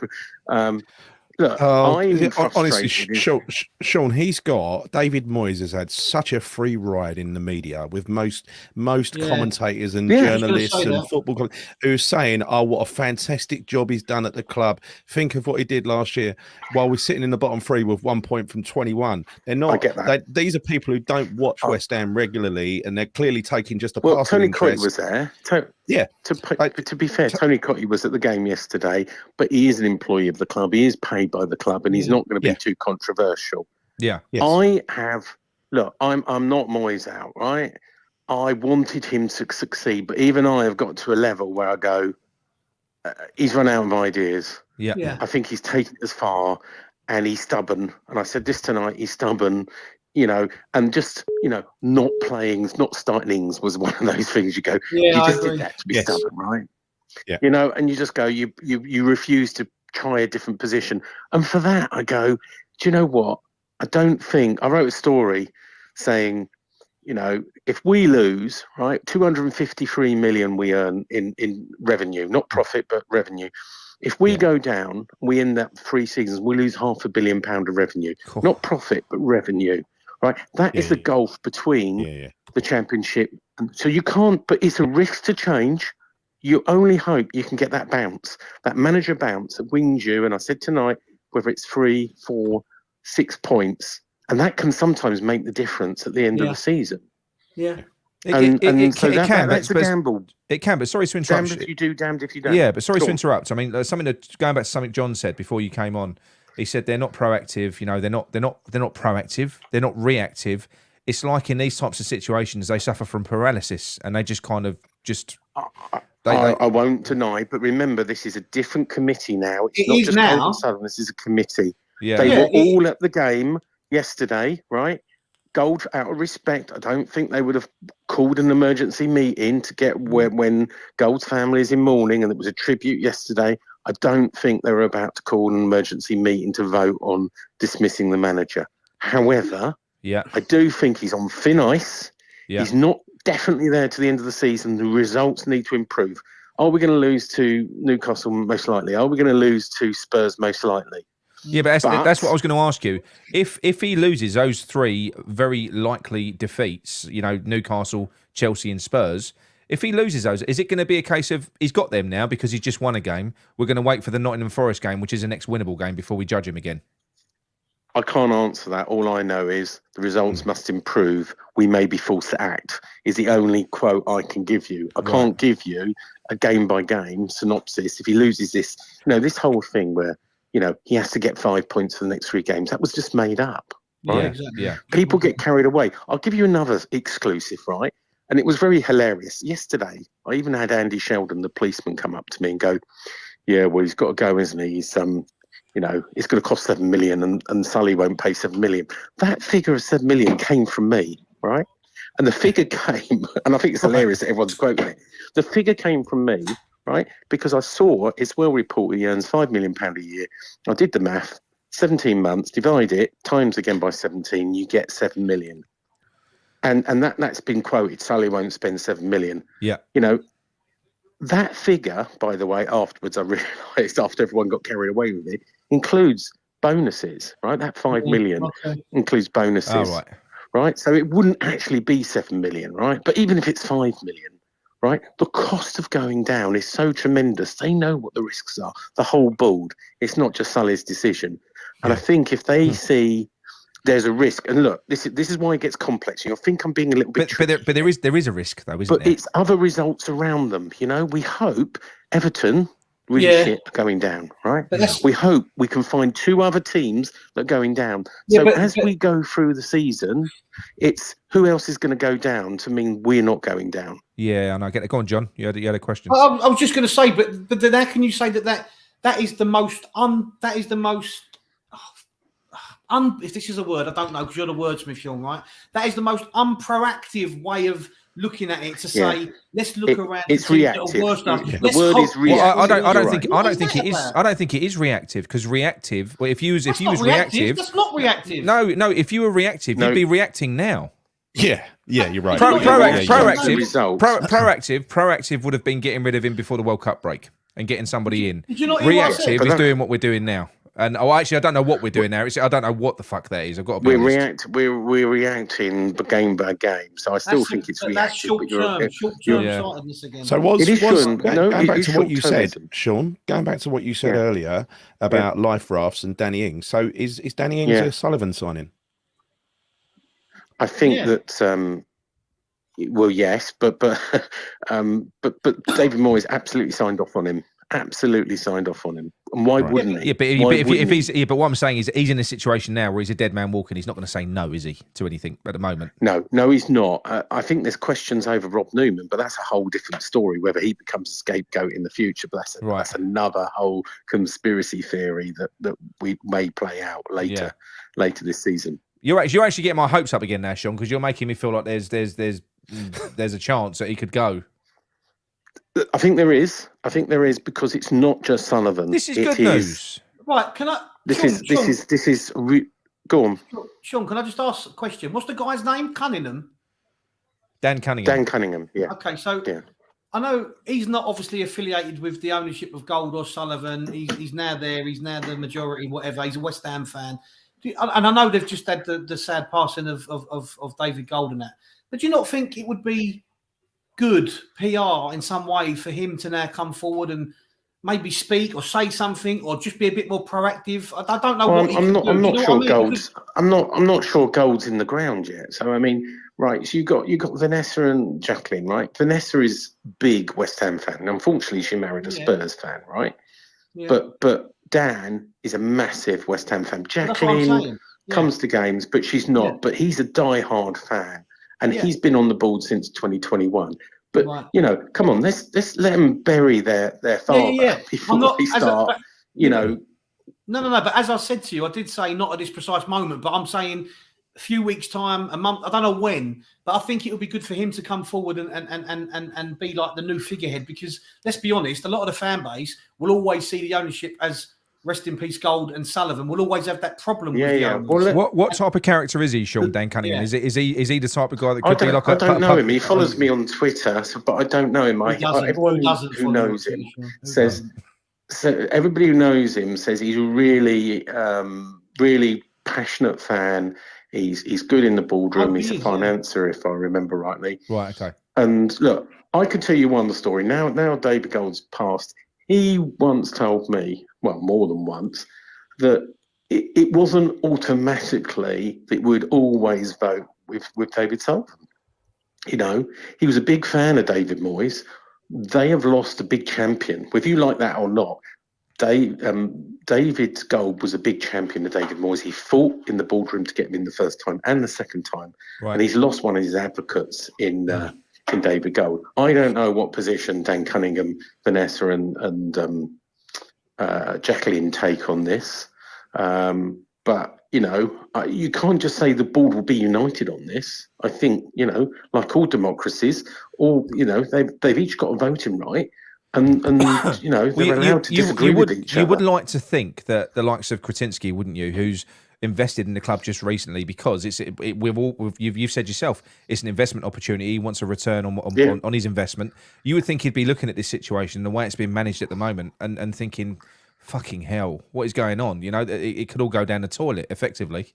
Look, Oh, I'm honestly, frustrated. Sean, David Moyes has had such a free ride in the media with most Yeah. commentators and Yeah. I was going to journalists say and that. football who's saying, "Oh, what a fantastic job he's done at the club. Think of what he did last year." While we're sitting in the bottom three with 1 point from 21, they're I not. get that. These are people who don't watch Oh. West Ham regularly, and they're clearly taking just a Well, passing Tony Coyte interest. was there. Yeah, To be fair, Tony Coyte was at the game yesterday, but he is an employee of the club. He is paid by the club, and he's not going to be Yeah. too controversial. Yeah. yes. I'm not Moyes out, right? I wanted him to succeed, but even I have got to a level where I go, he's run out of ideas. Yeah. Yeah. I think he's taken it as far, and he's stubborn. And I said this tonight, he's stubborn, and just, not playing, not starting was one of those things you go, Yeah, you I just agree. did that to be Yes. stubborn, right? Yeah. And you just go, you refuse to try a different position. And for that, I go, do you know what? I wrote a story saying, if we lose, right, 253 million we earn in revenue, not profit, but revenue. If we go down, we end up 3 seasons, we lose £500 million of revenue, Cool. not profit, but revenue, right? That is the Yeah. gulf between Yeah. the championship. So you can't, but it's a risk to change. You only hope you can get that bounce, that manager bounce that wings you. And I said tonight, whether it's 3, 4, 6 points, and that can sometimes make the difference at the end of the season. Yeah. That's the gamble. It can, but sorry to interrupt. Damned if you do, damned if you don't. Yeah, but sorry Go to on. interrupt. I mean, going back to something John said before you came on. He said they're not proactive. They're not proactive. They're not reactive. It's like in these types of situations, they suffer from paralysis, and they just kind of just. I won't deny, but remember, this is a different committee now. It's not just Golden Southern. This is a committee. Yeah. They were all at the game yesterday, right? Gold, out of respect, I don't think they would have called an emergency meeting to get when Gold's family is in mourning, and it was a tribute yesterday. I don't think they were about to call an emergency meeting to vote on dismissing the manager. However, I do think he's on thin ice. Yeah. He's not definitely there to the end of the season. The results need to improve. Are we going to lose to Newcastle most likely? Are we going to lose to Spurs most likely? Yeah, but that's what I was going to ask you. If he loses those 3 very likely defeats, Newcastle, Chelsea, and Spurs, if he loses those, is it going to be a case of he's got them now because he's just won a game? We're going to wait for the Nottingham Forest game, which is the next winnable game, before we judge him again. I can't answer that. All I know is the results must improve. We may be forced to act, is the only quote I can give you. I can't give you a game-by-game synopsis. If he loses this, this whole thing where, he has to get 5 points for the next 3 games, that was just made up. Right? Yeah, exactly. Yeah. People get carried away. I'll give you another exclusive, right? And it was very hilarious. Yesterday, I even had Andy Sheldon, the policeman, come up to me and go, yeah, well, he's got to go, isn't he? He's, it's going to cost 7 million and Sully won't pay 7 million. That figure of 7 million came from me, right? And the figure came, and I think it's hilarious that everyone's quoting it. The figure came from me, right? Because I saw it's well reported he earns £5 million a year. I did the math, 17 months, divide it, times again by 17, you get 7 million. And that's been quoted. Sully won't spend 7 million. Yeah. That figure, by the way, afterwards I realised after everyone got carried away with it, includes bonuses, right? That 5 million includes bonuses. Oh, right. Right? So it wouldn't actually be 7 million, right? But even if it's 5 million, right? The cost of going down is so tremendous. They know what the risks are. The whole board. It's not just Sully's decision. And I think if they see there's a risk, and look, this is why it gets complex. I think I'm being a little bit but there is a risk though, isn't but there? it's other results around them. We hope Everton really shit are going down, right? We hope we can find 2 other teams that are going down. So as we go through the season, it's who else is going to go down to mean we're not going down. Yeah, and I get it. Go on, John. You had a question. I was just going to say, but then how can you say that is the most if this is a word, I don't know, because you're the wordsmith, Sean, right? That is the most unproactive way of looking at it, to say, let's look around. It's reactive. The word is reactive. Well, I don't think it is. I don't think it is reactive, because reactive. Well, if you was reactive, that's not reactive. No. If you were reactive, you'd be reacting now. Yeah, you're right. Proactive would have been getting rid of him before the World Cup break and getting somebody in. Did you not hear what I said? Reactive is doing what we're doing now. And actually, I don't know what we're doing now. I don't know what the fuck that is. I've got to be honest. We're reacting game by game. So I still think it's reactive. That's short-term sightedness again. So going back to what you said, Sean, going back to what you said earlier about life rafts and Danny Ings. So is Danny Ings a Sullivan signing? I think that. Well, yes, but David Moyes absolutely signed off on him. Absolutely signed off on him. And why wouldn't he? Yeah, but if he's but what I'm saying is he's in a situation now where he's a dead man walking. He's not going to say no, is he, to anything at the moment? No, he's not. I think there's questions over Rob Newman, but that's a whole different story. Whether he becomes a scapegoat in the future, but that's another whole conspiracy theory that we may play out later this season. You're actually getting my hopes up again now, Sean, because you're making me feel like there's a chance that he could go. I think there is because it's not just Sullivan. This is good news. Right? Can I? This is. Go on, Sean. Can I just ask a question? What's the guy's name? Cunningham. Dan Cunningham. Yeah. Okay, so I know he's not obviously affiliated with the ownership of Gold or Sullivan. He's now there. He's now the majority, whatever. He's a West Ham fan. And I know they've just had the sad passing of David Gold and that. But do you not think it would be good PR in some way for him to now come forward and maybe speak or say something or just be a bit more proactive? I don't know. I'm not sure Gold's. I'm not sure Gold's in the ground yet. So I mean, right? So you got Vanessa and Jacqueline, right? Vanessa is big West Ham fan. And unfortunately, she married a Spurs fan, right? Yeah. But Dan is a massive West Ham fan. Jacqueline comes to games, but she's not. Yeah. But he's a die-hard fan, and he's been on the board since 2021. But come on, let's let them bury their father before we start. No. But as I said to you, I did say not at this precise moment, but I'm saying a few weeks' time, a month. I don't know when, but I think it would be good for him to come forward and be like the new figurehead. Because let's be honest, a lot of the fan base will always see the ownership as rest in peace Gold and Sullivan. Will always have that problem. With the owners. What type of character is he, Sean? Dan Cunningham? Is he the type of guy that could be like? I don't know him. He follows me on Twitter, but I don't know him. Everyone who knows him says. So everybody who knows him says he's a really, really passionate fan. He's good in the boardroom. He's a financier, if I remember rightly. Right. Okay. And look, I can tell you one story. Now David Gold's passed. He once told me, well, more than once, that it wasn't automatically that we'd always vote with David Sullivan. You know, he was a big fan of David Moyes. They have lost a big champion. Whether you like that or not, David Gold was a big champion of David Moyes. He fought in the boardroom to get him in the first time and the second time. Right. And he's lost one of his advocates in David Gold. I don't know what position Dan Cunningham, Vanessa and Jacqueline take on this. But, you can't just say the board will be united on this. I think, like all democracies, they've each got a voting right. And they're allowed to disagree with each other. You would like to think that the likes of Kretinsky, wouldn't you, who's invested in the club just recently, because you've said yourself, it's an investment opportunity. He wants a return on his investment. You would think he'd be looking at this situation, the way it's being managed at the moment, and thinking, fucking hell, what is going on? It could all go down the toilet, effectively.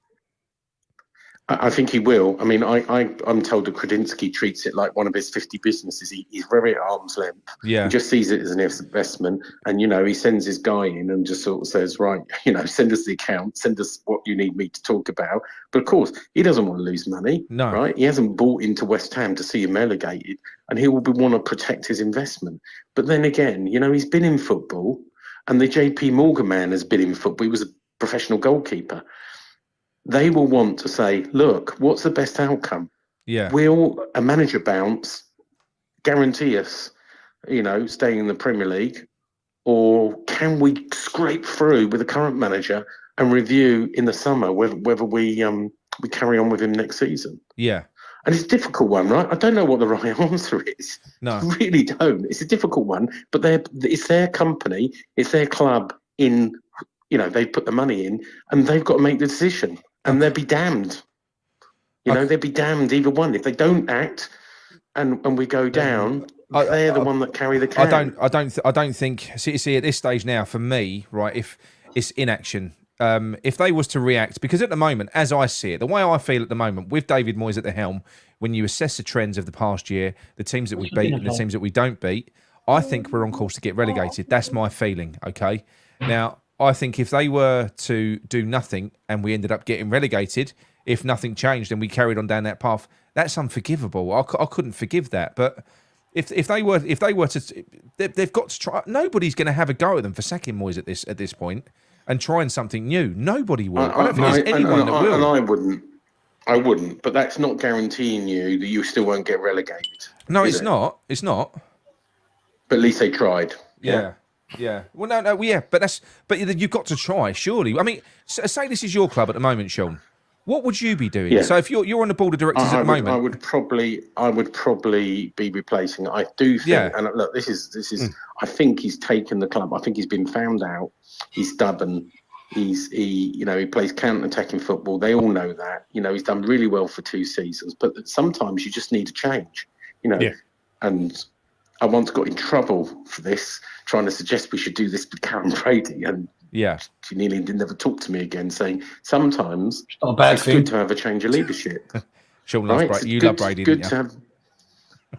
I think he will. I mean, I'm told that Kretinsky treats it like one of his 50 businesses. He's very at arm's length. Yeah. He just sees it as an investment. And, he sends his guy in and just sort of says, right, send us the account, send us what you need me to talk about. But, of course, he doesn't want to lose money. No. Right? He hasn't bought into West Ham to see him relegated. And he will want to protect his investment. But then again, he's been in football. And the JP Morgan man has been in football. He was a professional goalkeeper. They will want to say, look, what's the best outcome? Yeah. Will a manager bounce guarantee us, staying in the Premier League? Or can we scrape through with the current manager and review in the summer whether we carry on with him next season? Yeah. And it's a difficult one, right? I don't know what the right answer is. No. I really don't. It's a difficult one, but it's their company, it's their club they put the money in and they've got to make the decision. And they'll be damned. They'll be damned either one. If they don't act and we go down, they're the one that carry the can. I don't think. See, at this stage now, for me, right? it's inaction. If they was to react, because at the moment, as I see it, the way I feel at the moment, with David Moyes at the helm, when you assess the trends of the past year, the teams that we beat and the teams that we don't beat, I think we're on course to get relegated. That's my feeling, okay? Now, I think if they were to do nothing and we ended up getting relegated, if nothing changed and we carried on down that path, that's unforgivable. I couldn't forgive that. But if they were to, they've got to try. Nobody's going to have a go at them for sacking Moyes at this point and trying something new. Nobody will. I don't think there's anyone that will. And I wouldn't. But that's not guaranteeing you that you still won't get relegated. No, it's not. It's not. But at least they tried. Yeah. Well, no, yeah, but you've got to try, surely. I mean, say this is your club at the moment, Sean. What would you be doing? Yeah. So if you're on the board of directors at the moment, I would probably be replacing. I do think, and look, this is. I think he's taken the club. I think he's been found out. He's stubborn. He plays counter-attacking football. They all know that. He's done really well for 2 seasons, but sometimes you just need a change. And I once got in trouble for this, trying to suggest we should do this with Karen Brady, and she nearly never talked to me again, saying sometimes it's good to have a change of leadership. Sean loves Brady. You love Brady, good didn't to you? have.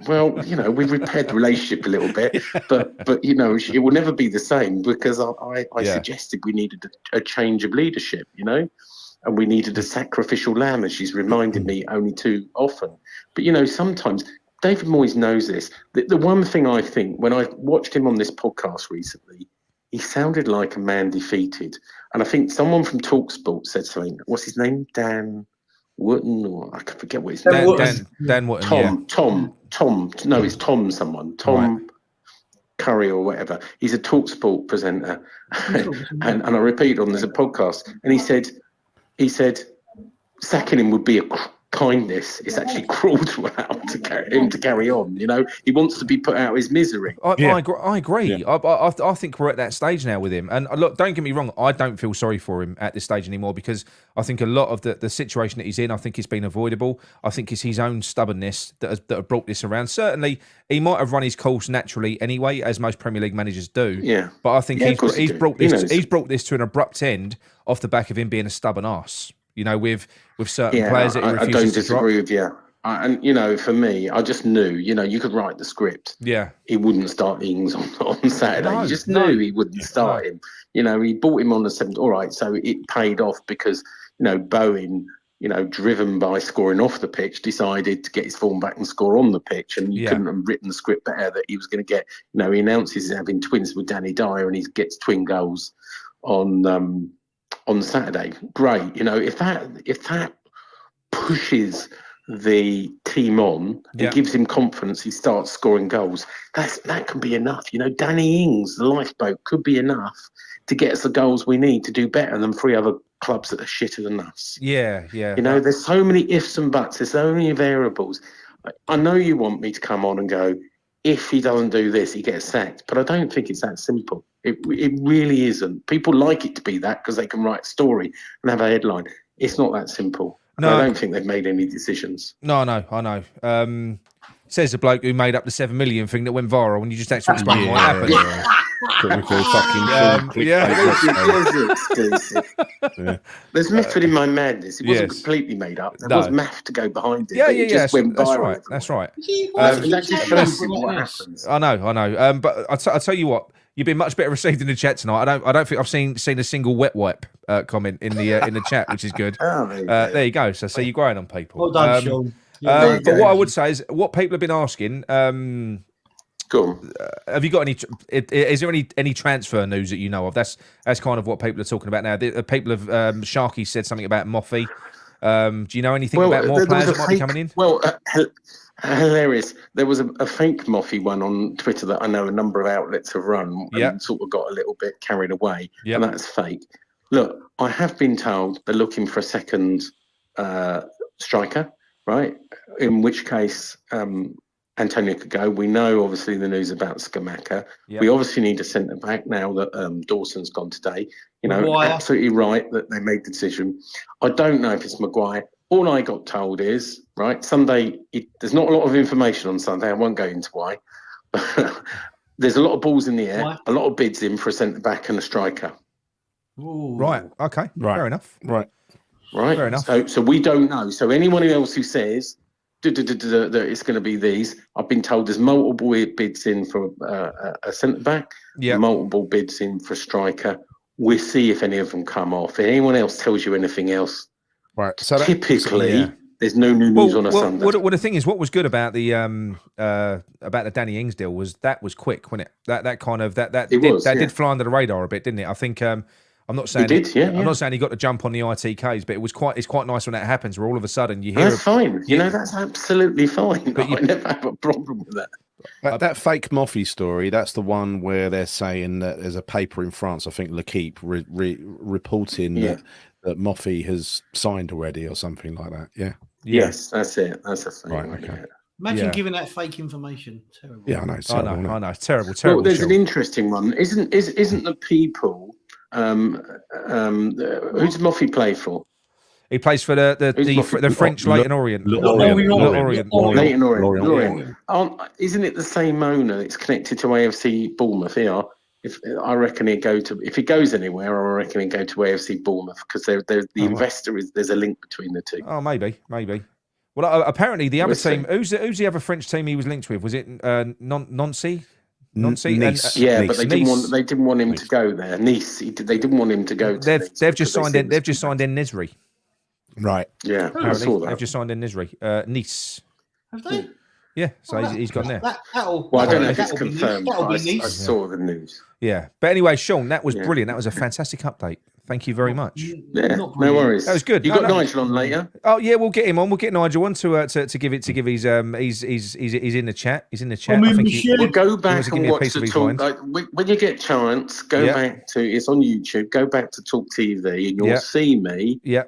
Well, we've repaired the relationship a little bit, but it will never be the same because I suggested we needed a change of leadership, and we needed a sacrificial lamb, as she's reminded me only too often. But sometimes David Moyes knows this. The one thing I think, when I watched him on this podcast recently, he sounded like a man defeated. And I think someone from TalkSport said something. What's his name? Dan Wotton, or I can forget what his name is. Dan Wotton, Tom. No, it's Tom someone. Tom Curry or whatever. He's a TalkSport presenter. and I repeated on this podcast. And he said sacking him would be a kindness. It's actually cruel to allow him to carry on. He wants to be put out of his misery. I agree. Yeah. I think we're at that stage now with him. And look, don't get me wrong, I don't feel sorry for him at this stage anymore because I think a lot of the situation that he's in, I think it's been avoidable. I think it's his own stubbornness that have brought this around. Certainly, he might have run his course naturally anyway, as most Premier League managers do. Yeah. But I think he's brought this to an abrupt end off the back of him being a stubborn arse. With certain players that he refuses to drop. I don't disagree with you. And for me, I just knew, you could write the script. Yeah. He wouldn't start Ings on Saturday. You just knew he wouldn't start him. He bought him on the 7th. All right, so it paid off because, Bowen, driven by scoring off the pitch, decided to get his form back and score on the pitch. And you couldn't have written the script better that he was going to get, he announces he's having twins with Danny Dyer and he gets twin goals on Saturday. Great. If that pushes the team on and gives him confidence, he starts scoring goals. That can be enough. Danny Ings, the lifeboat, could be enough to get us the goals we need to do better than 3 other clubs that are shitter than us. Yeah. There's so many ifs and buts. There's so many variables. I know you want me to come on and go, if he doesn't do this, he gets sacked. But I don't think it's that simple. It really isn't. People like it to be that because they can write a story and have a headline. It's not that simple. No, I don't think they've made any decisions. No, I know. Says the bloke who made up the 7 million thing that went viral, and you just actually explain what happened. There's method in my madness. It wasn't completely made up. There was math to go behind it. It just went viral. That's right. That just shows what happens. I know. But I'll tell you what. You've been much better received in the chat tonight. I don't think I've seen a single wet wipe comment in the chat, which is good. There you go. So see, you're growing on people. Well done, Sean. But what I would say is, what people have been asking. Go on. Have you got any? Is there any transfer news that you know of? That's kind of what people are talking about now. The people have Sharky said something about Moffey. Do you know anything about more players that might be coming in? Well, hilarious. There was a fake Moffey one on Twitter that I know a number of outlets have run and sort of got a little bit carried away. And that's fake. Look, I have been told they're looking for a second striker, right? In which case Antonio could go. We know, obviously, the news about Scamacca. We obviously need a centre-back now that Dawson's gone today. Absolutely right that they made the decision. I don't know if it's Maguire. All I got told is, right, Sunday, there's not a lot of information on Sunday. I won't go into why. There's a lot of balls in the air, a lot of bids in for a centre-back and a striker. Ooh. Right. Okay. Right. Fair enough. Right. Right. Fair enough. So we don't know. So anyone else who says that it's going to be these, I've been told there's multiple bids in for a centre back, Yeah. multiple bids in for a striker. We'll see if any of them come off. If anyone else tells you anything else, Right. So typically there's no new news on a Sunday. Well, the thing is, what was good about the Danny Ings deal was that was quick, wasn't it? That did fly under the radar a bit, didn't it? I think I'm not saying I'm not saying he got to jump on the ITKs, but it's quite nice when that happens, where all of a sudden you hear that's fine. That's absolutely fine. I never have a problem with that. That fake Moffy story, that's the one where they're saying that there's a paper in France, I think L'Equipe, reporting that Moffy has signed already or something like that. Yeah. Yes, that's it. That's a thing. Right, okay. Imagine giving that fake information. Terrible. Yeah, I know. It's terrible, I know. It's terrible. Well, there's an interesting one. Isn't the people who's Moffy play for? He plays for the French Leyton Orient. Leyton Orient. Isn't it the same owner that's connected to AFC Bournemouth here? I reckon he'd go to, if he goes anywhere, I reckon he'd go to AFC Bournemouth because the investor there's a link between the two. Oh, maybe. Well, apparently the other team. Who's the other French team he was linked with? Was it Nancy? Nice. Yeah, but they didn't want him to go there. Nice. They didn't want him to go. They've just signed in Nisri. Right. Yeah, I saw that. They've just signed in Nisri. Nice. Have they? Yeah, so he's gone there. I don't know if it's confirmed, but I saw the news. Yeah. But anyway, Sean, that was brilliant. That was a fantastic update. Thank you very much. Yeah, no worries. That was good. You got Nigel on later? Oh yeah, we'll get him on. We'll get Nigel on to give his he's in the chat. He's in the chat. I think go back and watch the talk. Like, when you get a chance, go back to it's on YouTube. Go back to Talk TV, and you'll see me. Yeah.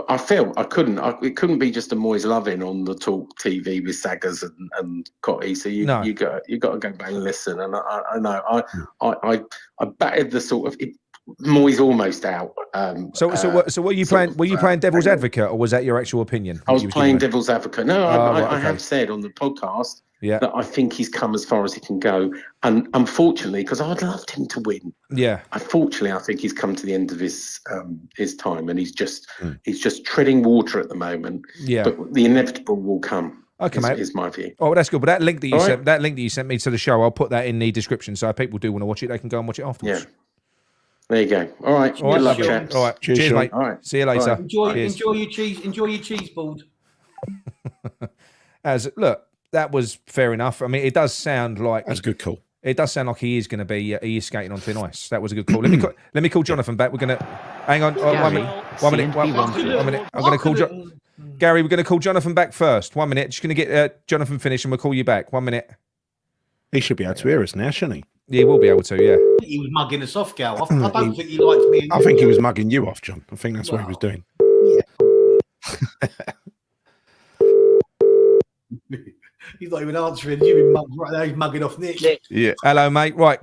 I felt I couldn't. It couldn't be just a Moyes loving on the Talk TV with Saggers and Cotty. So you got to go back and listen. And I know I batted the sort of Moyes almost out. So were you playing? Were you playing devil's advocate, or was that your actual opinion? I was playing devil's advocate. No, I have said on the podcast that I think he's come as far as he can go, and unfortunately, because I'd loved him to win. Yeah. Unfortunately, I think he's come to the end of his time, and he's just treading water at the moment. Yeah. But the inevitable will come. Okay, mate. Is my view. Oh, well, that's good. But that link that you sent me to the show, I'll put that in the description, so if people do want to watch it, they can go and watch it afterwards. Yeah. There you go. All right. Good luck, chaps. All right. Cheers, mate. All right. See you later. Right. Enjoy your cheese. Enjoy your cheese board. Look, that was fair enough. I mean, it does sound like that's a good call. It does sound like he is going to be he is skating on thin ice. That was a good call. Let me call Jonathan back. We're going to hang on. One minute. I'm going to call Gary. We're going to call Jonathan back first. 1 minute. Just going to get Jonathan finished, and we'll call you back. 1 minute. He should be able to hear us now, shouldn't he? Yeah, he will be able to. Yeah. He was mugging us off, Gal. I don't think he liked me. I think he was mugging you off, John. I think that's what he was doing. Yeah. He's not even answering. You've been mugged right now. He's mugging off Nick. Yeah. Hello, mate. Right.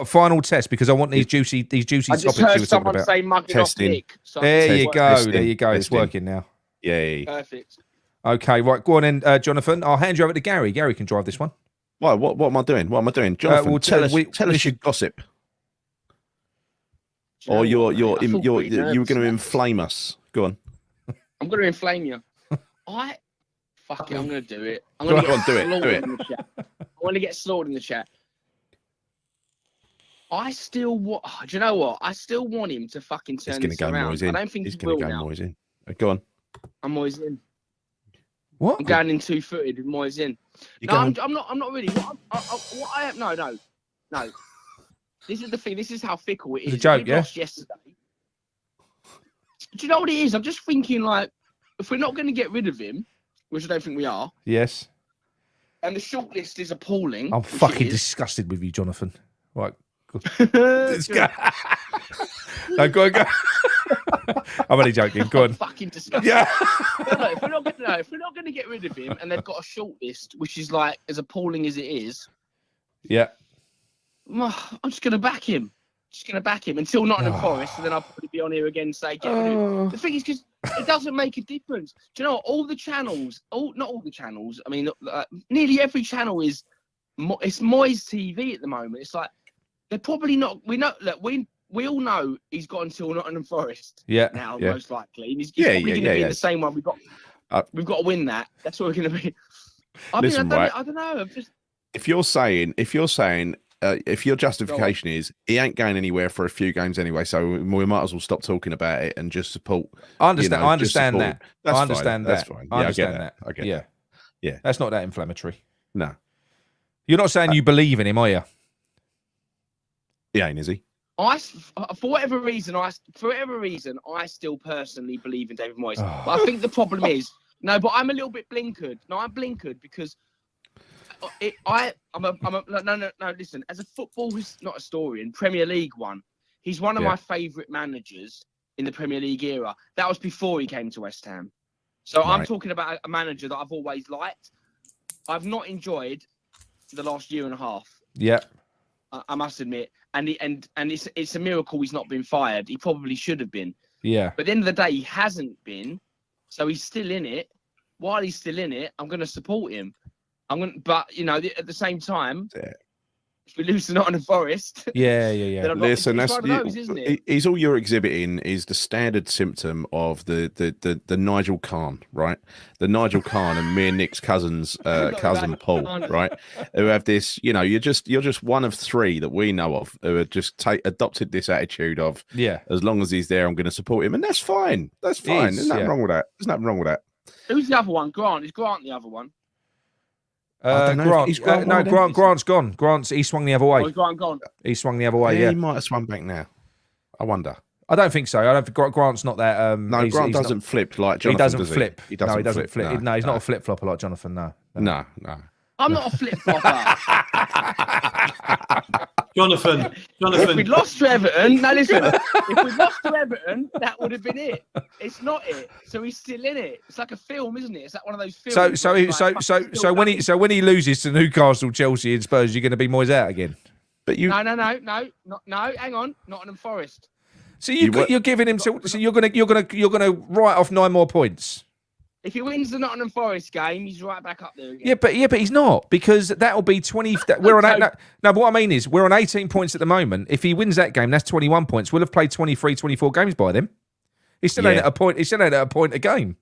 Final test because I want these juicy topics you were talking about. Say mugging off Nick. So there you go. There you go. It's working now. Yay. Perfect. Okay. Right. Go on then, Jonathan. I'll hand you over to Gary. Gary can drive this one. Why? What am I doing? Jonathan, tell us your gossip. Or you were going to inflame us. Go on. I'm going to inflame you. Fuck it, I'm going to do it. I'm going to get slaughtered in the chat. I want to get slaughtered in the chat. Do you know what? I still want him to fucking turn this around. I don't think he's going to go Moyes in. Go on. I'm Moyes in. What? I'm going in 2-footed with Moyes in. I'm not really. No. This is the thing. This is how fickle it is. It's a joke, yeah? Lost yesterday. Do you know what it is? I'm just thinking, like, if we're not going to get rid of him, which I don't think we are. Yes. And the shortlist is appalling. I'm fucking disgusted with you, Jonathan. Right. Let's go. No, go on. I'm only joking. Go on. Fucking disgusting. Yeah. Look, if we're not going to get rid of him, and they've got a shortlist which is like as appalling as it is. Yeah. I'm just going to back him. Until Nottingham Forest, and then I'll probably be on here again and say, get rid of him. The thing is, because it doesn't make a difference. Do you know what? All the channels, not all the channels, I mean, nearly every channel it's Moyes TV at the moment. It's like, they're probably not, we know, look, we all know he's got until Nottingham Forest. Yeah. Now, Yeah. most likely. He's probably going to be in the same one. We've got to win that. That's what we're going to be. I don't know. If you're saying, if your justification is he ain't going anywhere for a few games anyway, so we might as well stop talking about it and just support. I understand that. That's I understand fine. that. That's fine. I Yeah, understand I that. get that. Yeah. Yeah. That's not that inflammatory. No. You're not saying you believe in him, are you? He ain't, is he? For whatever reason, I still personally believe in David Moyes. But I think the problem is, but I'm a little bit blinkered. No, I'm blinkered because listen, as a football, not a historian, Premier League one, he's one of my favourite managers in the Premier League era. That was before he came to West Ham. So I'm talking about a manager that I've always liked. I've not enjoyed the last year and a half. Yeah. I must admit. And it's a miracle he's not been fired. He probably should have been. Yeah. But at the end of the day, he hasn't been. So he's still in it. While he's still in it, I'm going to support him. But at the same time, if we lose to Nottingham Forest, Listen, it's one of those, isn't it? He's all you're exhibiting is the standard symptom of the Nigel Khan, right? The Nigel Khan and me and Nick's cousin Paul, right? Who have this, you're just one of three that we know of who have just adopted this attitude of, as long as he's there, I'm going to support him, and that's fine. That's fine. There's nothing wrong with that. There's nothing wrong with that. Who's the other one? Grant. Is Grant the other one? Grant's gone. He swung the other way. Oh, Grant gone. He swung the other way. Yeah, he might have swung back now. I wonder. I don't think so. I don't think Grant's not that. No, Grant doesn't flip like Jonathan. He doesn't does flip. He doesn't. No, he doesn't flip. No, he's not a flip flopper like Jonathan. No. I'm not a flip flopper. Jonathan. If we'd lost to Everton, if we'd lost to Everton, that would have been it. It's not it. So he's still in it. It's like a film, isn't it? It's like one of those films. So when he loses to Newcastle, Chelsea, and Spurs, you're going to be Moyes out again. But you no. Hang on, Nottingham Forest. So you're giving him. So you're gonna write off 9 more points. If he wins the Nottingham Forest game, he's right back up there again. Yeah, but he's not, because that'll be 20. We're on no. But what I mean is we're on 18 points at the moment. If he wins that game, that's 21 points. We'll have played 23, 24 games by then. He's still ain't at a point. He's still ain't at a point a game.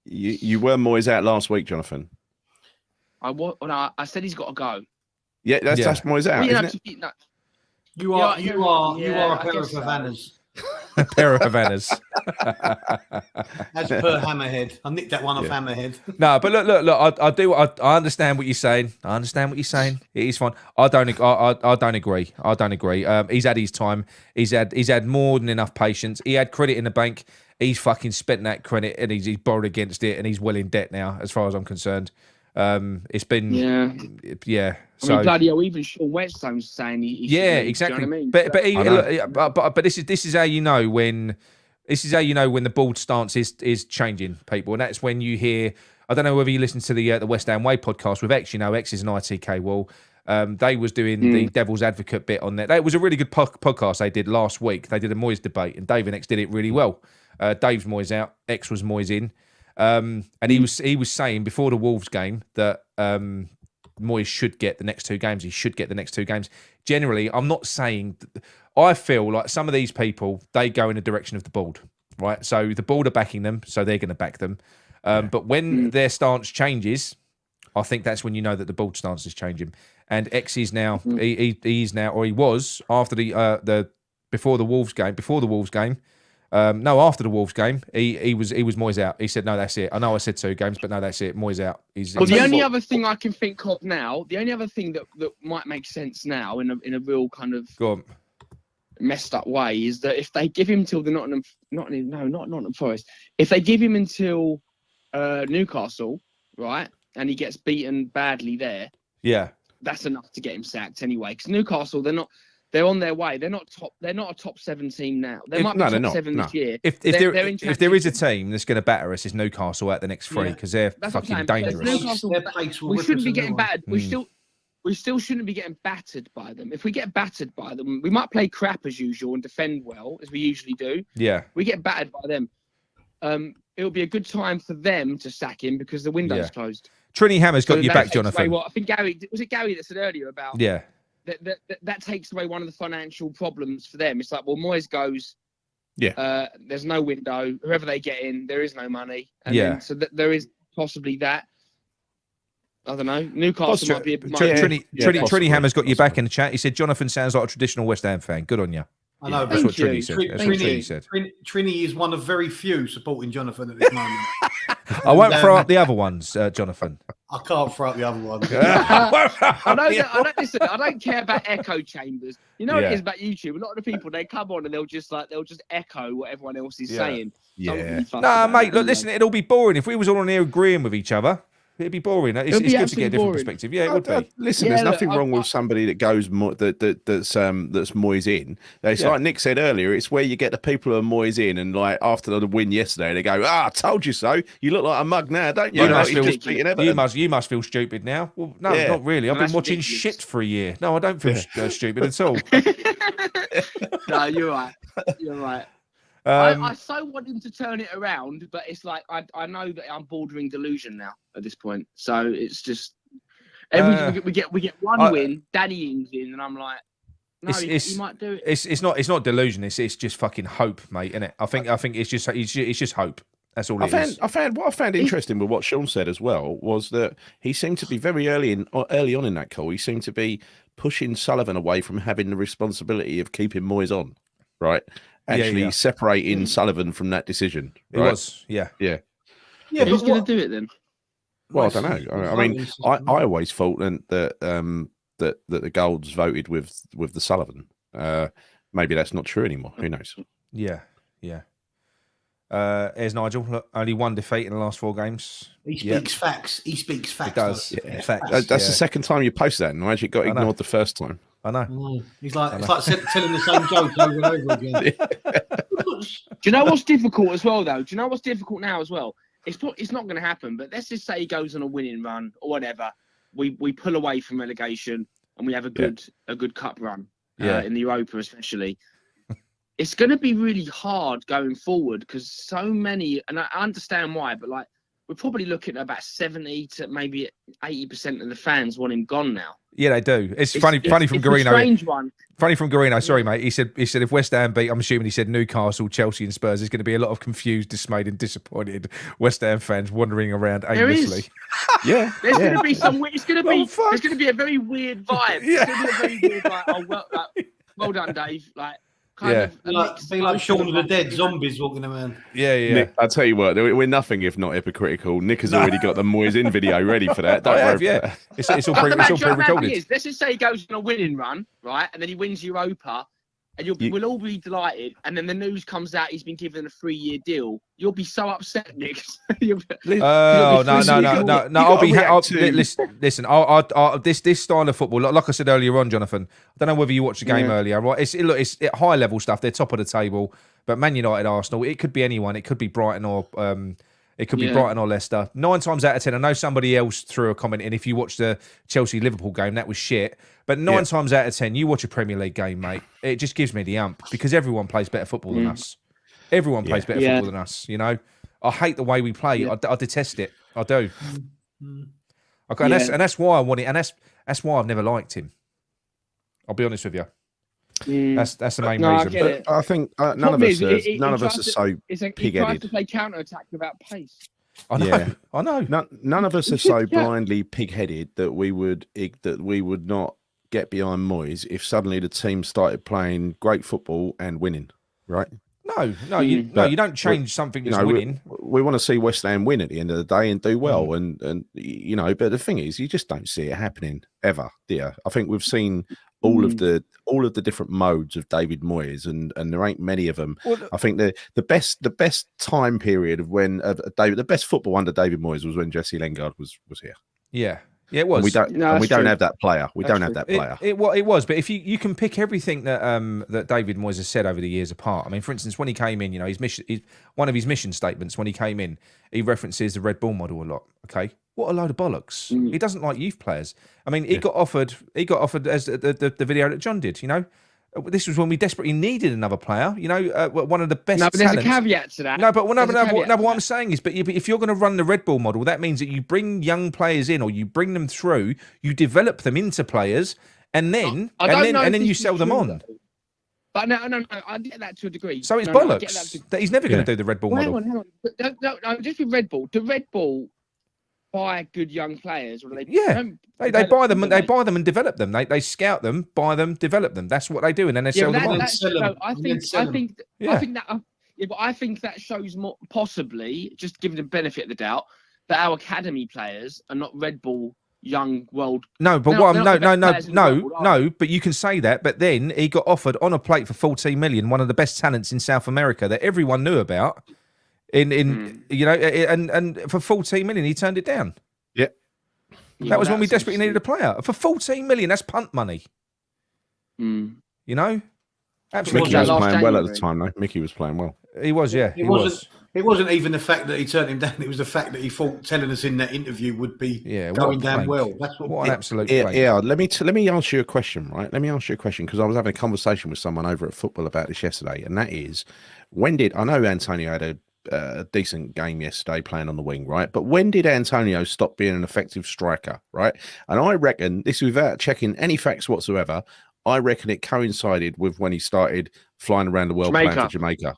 You were Moyes out last week, Jonathan. I said he's got to go. Yeah, that's Moyes out, isn't it? No. You are a pair of Havanas. A pair of Havanas. As per Hammerhead. I nicked that one off Hammerhead. No, but look. I understand what you're saying. It is fine. I don't agree. He's had his time. He's had more than enough patience. He had credit in the bank. He's fucking spent that credit and he's borrowed against it, and he's well in debt now, as far as I'm concerned. It's been So I mean, bloody hell, even Sean Whetstone's saying he exactly. You know what I mean? But this is how you know when the ball stance is changing, people, and that's when you hear. I don't know whether you listen to the West Ham Way podcast with X. X is an ITK wall. They was doing the devil's advocate bit on that. That was a really good podcast they did last week. They did a Moyes debate, and Dave and X did it really well. Dave's Moyes out, X was Moyes in. And he was saying before the Wolves game that Moyes should get the next 2 games. He should get the next 2 games. Generally, I'm not saying. I feel like some of these people, they go in the direction of the board, right? So the board are backing them, so they're going to back them. But when their stance changes, I think that's when you know that the board stance is changing. And X is now, he is now, or he was after before the Wolves game. After the Wolves game, he was Moyes out. He said, no, that's it. I know I said 2 games, but no, that's it. Moyes out. The only other thing I can think of now, the only other thing that might make sense now in a real kind of messed up way is that if they give him till the Nottingham Forest, if they give him until Newcastle, right, and he gets beaten badly there, that's enough to get him sacked anyway. Because Newcastle, they're on their way. They're not a top 7 team now. They might be top 7 this year. If there is a team that's going to batter us, is Newcastle at the next 3, because they're fucking dangerous. We shouldn't be getting battered. We still shouldn't be getting battered by them. If we get battered by them, we might play crap as usual and defend well as we usually do. Yeah, we get battered by them. It'll be a good time for them to sack him because the window's closed. Trini Hammer's got your back, Jonathan. I think Gary that said earlier about that takes away one of the financial problems for them. It's like, well, Moyes goes, there's no window. Whoever they get in, there is no money. And then, so there is possibly that. I don't know. Newcastle might be. Trini Hammer's got you back in the chat. He said Jonathan sounds like a traditional West Ham fan. Good on you. I know. That's what Trini said. That's what Trini said. Trini is one of very few supporting Jonathan at this moment. I won't throw up the other ones, Jonathan. I can't throw up the other ones. I don't care about echo chambers. You know what it is about YouTube? A lot of the people, they come on and they'll just echo what everyone else is saying. Yeah. Nah, mate, look, listen, it'll be boring. If we was all on here agreeing with each other, it'd be boring. It's good to get a different perspective. Yeah, it would be. Listen, there's nothing wrong with somebody that goes that's Moyes in. It's like Nick said earlier. It's where you get the people who are Moyes in, and like after the win yesterday, they go, "I told you so. You look like a mug now, don't you?" You must feel stupid now. Well, no, not really. I've been watching shit for a year. No, I don't feel stupid at all. No, you're right. You're right. I so want him to turn it around, but it's like I know that I'm bordering delusion now at this point. So it's just we get one win, Danny Ings in, and I'm like, no, he might do it. It's not delusion. It's just fucking hope, mate. Isn't it? I think it's just hope. That's all it is. I found interesting with what Sean said as well was that he seemed to be very early on in that call. He seemed to be pushing Sullivan away from having the responsibility of keeping Moyes on, right? Actually separating Sullivan from that decision. Right? It was, yeah. Who's going to do it then? Well, I don't know. I mean, I always thought that the Golds voted with the Sullivan. Maybe that's not true anymore. Who knows? Yeah. Here's Nigel. Look, only one defeat in the last 4 games. He speaks facts. He speaks facts. He does. Yeah. Facts. That's the second time you posted that, and it got ignored the first time. I know. He's like, it's like telling the same joke over and over again. Do you know what's difficult as well, though? Do you know what's difficult now as well? It's not going to happen, but let's just say he goes on a winning run or whatever. We pull away from relegation and we have a good cup run in the Europa especially. It's going to be really hard going forward because so many, and I understand why, but like we're probably looking at about 70 to maybe 80% of the fans want him gone now. Yeah, they do. It's funny from Garino. A strange one. Funny from Garino. Sorry, mate. He said if West Ham beat, I'm assuming he said Newcastle, Chelsea, and Spurs. There's going to be a lot of confused, dismayed, and disappointed West Ham fans wandering around aimlessly. Yeah, there's going to be some. It's going to be. There's going to be a very weird vibe. It's going to be a very weird like, well done, Dave. Like. Be like Shaun of the Dead, zombies walking around. Yeah. Nick, I'll tell you what, we're nothing if not hypocritical. Nick has already got the Moyes in video ready for that. It's all pre-recorded. Let's just say he goes on a winning run, right, and then he wins Europa, and we'll all be delighted. And then the news comes out he's been given a 3-year deal. You'll be so upset, Nick. No. I'll be. Listen. This style of football, like I said earlier on, Jonathan. I don't know whether you watched the game earlier. Right? It's high level stuff. They're top of the table. But Man United, Arsenal, it could be anyone. It could be Brighton or Brighton or Leicester. 9 times out of 10, I know somebody else threw a comment in. If you watched the Chelsea-Liverpool game, that was shit. But 9 times out of 10, you watch a Premier League game, mate, it just gives me the ump because everyone plays better football than us. Everyone plays better football than us, you know. I hate the way we play. Yeah. I detest it. I do. Okay, and that's why I want it, and that's why I've never liked him. I'll be honest with you. That's the main reason. But I think none of us are so pig-headed. He tries to play counter-attack without pace. I know. None of us are so blindly pig-headed that we would not get behind Moyes if suddenly the team started playing great football and winning, right? No, you don't change something that's winning. We want to see West Ham win at the end of the day and do well, and But the thing is, you just don't see it happening ever, do you? I think we've seen all of the different modes of David Moyes, and there ain't many of them. Well, I think the best time period of when the best football under David Moyes was when Jesse Lingard was here. Yeah, it was. And we don't have that player. We don't have that player. It was, but if you can pick everything that David Moyes has said over the years apart. I mean, for instance, when he came in, one of his mission statements when he came in, he references the Red Bull model a lot. Okay, what a load of bollocks. He doesn't like youth players. I mean, he got offered as the video that John did. This was when we desperately needed another player. One of the best. No, but there's talents. A caveat to that. No, but what I'm saying is, but if you're going to run the Red Bull model, that means that you bring young players in, or you bring them through, you develop them into players, and then I don't know if you this sell is them true, on. though. But no, I get that to a degree. So it's No, I bollocks get that that he's never going to do the Red Bull Well, model. hang on. But no, just with Red Bull. Do Red Bull buy good young players, or they? Yeah, don't they develop buy them. them, They do buy them and develop them. They scout them, buy them, develop them. That's what they do, and then they sell but them on. that- sell 'em. no, I And think then sell 'em. Yeah. But I think that shows more possibly, just giving the benefit of the doubt, that our academy players are not Red Bull young world. No, but They're what? not the best players in the world, are No. But you can say that. But then he got offered on a plate for 14 million, one of the best talents in South America that everyone knew about. You know, and for 14 million, he turned it down. Yeah. That was when we desperately needed a player for 14 million. That's punt money. Mm. You know, Mickey that was last playing well at the January? time, though. Mickey was playing well. He was, yeah. He was. It wasn't even the fact that he turned him down. It was the fact that he thought telling us in that interview would be going down well. That's what an absolute Yeah, plank. yeah. Let me ask you a question, right? Let me ask you a question because I was having a conversation with someone over at football about this yesterday, and that is, I know Antonio had a decent game yesterday playing on the wing, right? But when did Antonio stop being an effective striker, right? And I reckon this, without checking any facts whatsoever, I reckon it coincided with when he started flying around the world playing for Jamaica.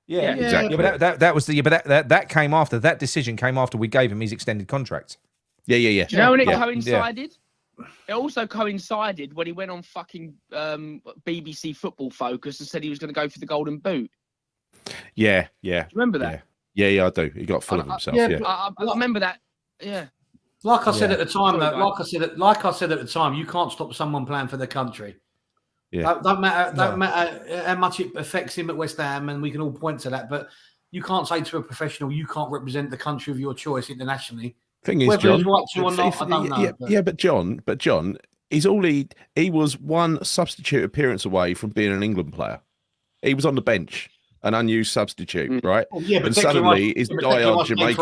Yeah, exactly. Yeah, but that was that came after, that decision came after we gave him his extended contract. Yeah. Do you know when it coincided? It also coincided when he went on fucking BBC Football Focus and said he was going to go for the Golden Boot. Yeah. Do you remember that? Yeah, I do. He got full of himself. Yeah. I remember that. Yeah. Like I said at the time, like I said at the time, you can't stop someone playing for their country. Yeah. Don't matter how much it affects him at West Ham, and we can all point to that. But you can't say to a professional, you can't represent the country of your choice internationally. Thing is, whether John, he's right to or not, I don't know. But John, he was one substitute appearance away from being an England player. He was on the bench, an unused substitute, right? Well, yeah, but and suddenly he's diehard Jamaica.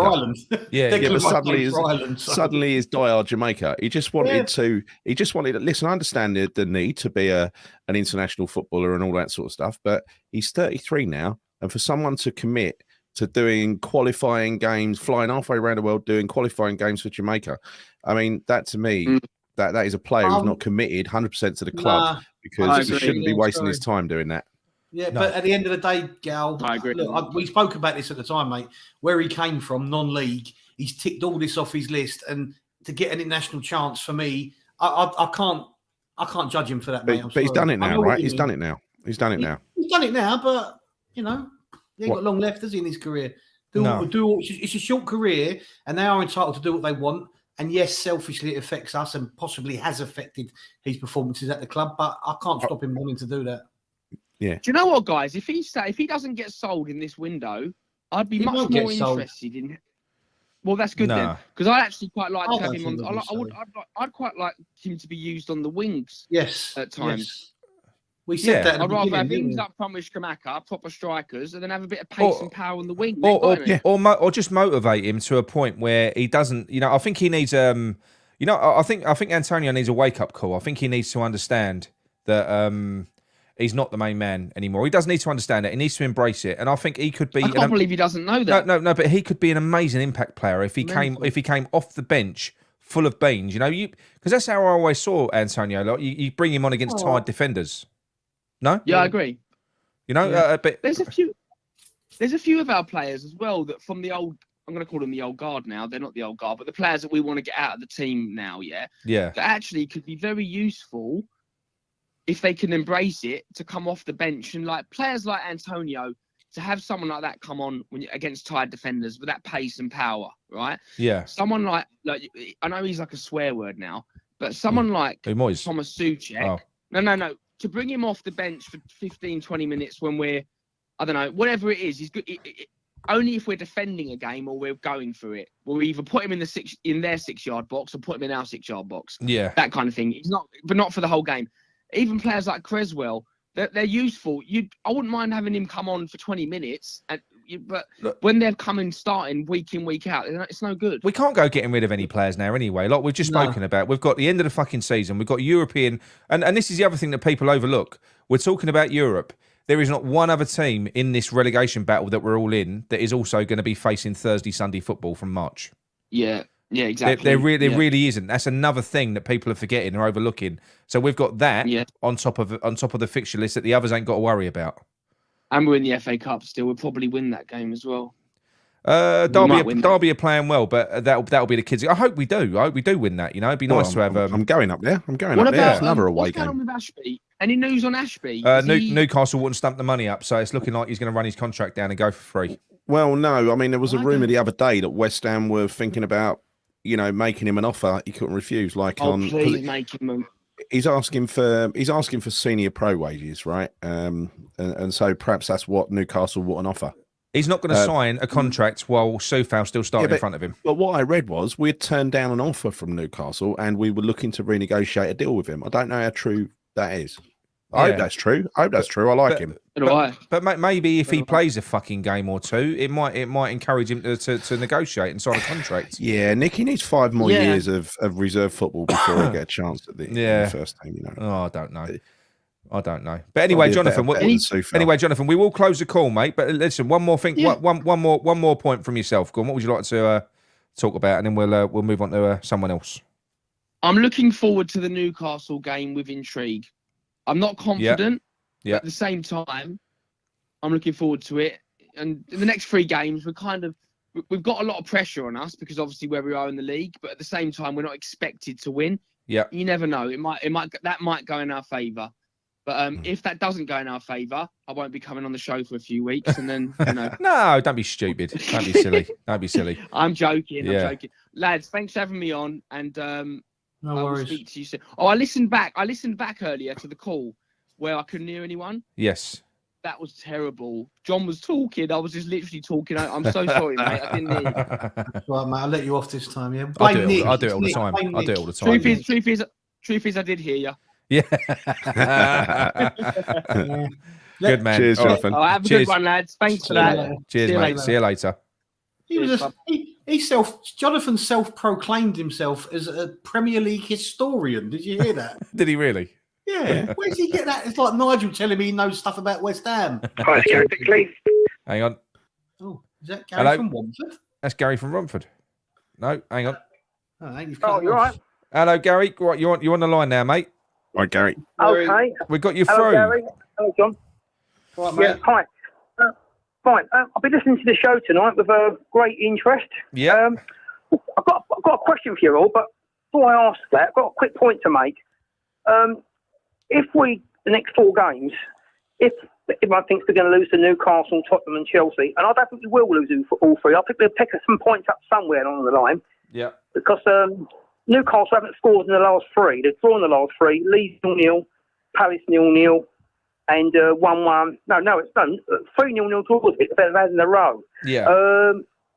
But suddenly he's diehard Jamaica. He just wanted to. Listen, I understand the need to be an international footballer and all that sort of stuff, but he's 33 now, and for someone to commit to doing qualifying games, flying halfway around the world, doing qualifying games for Jamaica, I mean, that to me, that is a player who's not committed 100% to the club, because he shouldn't be wasting his time doing that. Yeah, but at the end of the day, Gal, I agree. Look, we spoke about this at the time, mate. Where he came from, non-league, he's ticked all this off his list, and to get an international chance for me, I can't judge him for that, mate. But he's done it now, right? He's done it now. He's done it now, but you know, he ain't got long left, has he, in his career? It's a short career, and they are entitled to do what they want. And yes, selfishly, it affects us, and possibly has affected his performances at the club. But I can't stop him wanting to do that. Yeah. Do you know what, guys? If he doesn't get sold in this window, I'd be much more interested in. Well, that's good then, because I actually quite like to have him on. I'd quite like him to be used on the wings. Yes, at times. Yes. We said that. I'd rather have him up front with Skamaka, proper strikers, and then have a bit of pace and power on the wing. Or just motivate him to a point where he doesn't. You know, I think he needs. I think Antonio needs a wake up call. I think he needs to understand that. He's not the main man anymore. He does need to understand it. He needs to embrace it, and I think he could be. I can't believe he doesn't know that. No, but he could be an amazing impact player if he came off the bench full of beans. You know, because that's how I always saw Antonio. Like you bring him on against tired defenders. No. Yeah, I agree. You know, but there's a few of our players as well that from the old. I'm going to call them the old guard now. They're not the old guard, but the players that we want to get out of the team now. Yeah. That actually could be very useful. If they can embrace it, to come off the bench, and like players like Antonio, to have someone like that come on against tired defenders with that pace and power, right? Yeah. Someone like I know he's like a swear word now, but someone like Moyes. Thomas Souček. No. To bring him off the bench for 15, 20 minutes when we're, I don't know, whatever it is, he's good. Only if we're defending a game or we're going through it. We'll either put him in their 6-yard box or put him in our 6-yard box. Yeah. That kind of thing. But not for the whole game. Even players like Creswell, they're useful. I wouldn't mind having him come on for 20 minutes, but when they're starting week in, week out, it's no good. We can't go getting rid of any players now anyway. Like we've just spoken about, we've got the end of the fucking season. We've got European, and this is the other thing that people overlook. We're talking about Europe. There is not one other team in this relegation battle that we're all in that is also going to be facing Thursday, Sunday football from March. Yeah. Yeah, exactly. There really isn't. That's another thing that people are forgetting or overlooking. So we've got that on top of the fixture list that the others ain't got to worry about. And we're in the FA Cup still. We'll probably win that game as well. Derby are playing well, but that'll be the kids. I hope we do. I hope we do win that. It'd be nice to have. I'm going up there. What It's about another away what's going on game. with Ashby? Any news on Ashby? Newcastle wouldn't stump the money up, so it's looking like he's going to run his contract down and go for free. Well, no. I mean, there was a rumour the other day that West Ham were thinking about, making him an offer he couldn't refuse. Please make him. He's asking for senior pro wages, right? And so perhaps that's what Newcastle want an offer. He's not going to sign a contract while Soufal's still starting in front of him. But what I read was we'd turned down an offer from Newcastle and we were looking to renegotiate a deal with him. I don't know how true that is. I hope that's true. I like him. But maybe if he plays a fucking game or two, it might encourage him to negotiate and sign a contract. Yeah, Nick, he needs 5 more years of reserve football before he get a chance at the first team. Oh, I don't know. But anyway, Jonathan. Jonathan, we will close the call, mate. But listen, one more thing. One more point from yourself. Go on. What would you like to talk about, and then we'll move on to someone else. I'm looking forward to the Newcastle game with intrigue. I'm not confident, but at the same time, I'm looking forward to it. And in the next 3 games, we've got a lot of pressure on us because obviously where we are in the league, but at the same time, we're not expected to win. Yeah, you never know. That might go in our favour. But if that doesn't go in our favour, I won't be coming on the show for a few weeks, and then No, don't be stupid. Don't be silly. Don't be silly. I'm joking. Lads, thanks for having me on, and no I will worries. speak to you soon. Oh, I listened back earlier to the call where I couldn't hear anyone. Yes. That was terrible. John was talking. I was just literally talking. I'm so sorry, mate. I didn't hear you. Right, mate. I'll let you off this time. Yeah. I do it all the time. Truth is, I did hear you. Yeah. Good man. Cheers, Jonathan. Have a good one, lads. Thanks for that. Cheers, mate. See you later. Jonathan self-proclaimed himself as a Premier League historian. Did you hear that? Did he really? Yeah. Where did he get that? It's like Nigel telling me he knows stuff about West Ham. Hi, it's Gary Bickley. Hang on. Oh, is that Gary from Romford? That's Gary from Romford. No, hang on. You're right. Hello, Gary. Right, you're on the line now, mate. Right, Gary. Okay. We got you Hello, through. Gary. Hello, John. Right, mate. Yeah, hi. Fine. I've been listening to the show tonight with great interest. Yeah. I've got a question for you all, but before I ask that, I've got a quick point to make. If the next 4 games, if everyone thinks we're going to lose to Newcastle, Tottenham and Chelsea, and I don't think we will lose all 3, I think we'll pick some points up somewhere along the line. Yeah. Because Newcastle haven't scored in the last 3. They've drawn the last 3. Leeds 0-0, Palace 0-0, and 1-1. No, it's done. 3 0-0 draws they've had in a row. Yeah.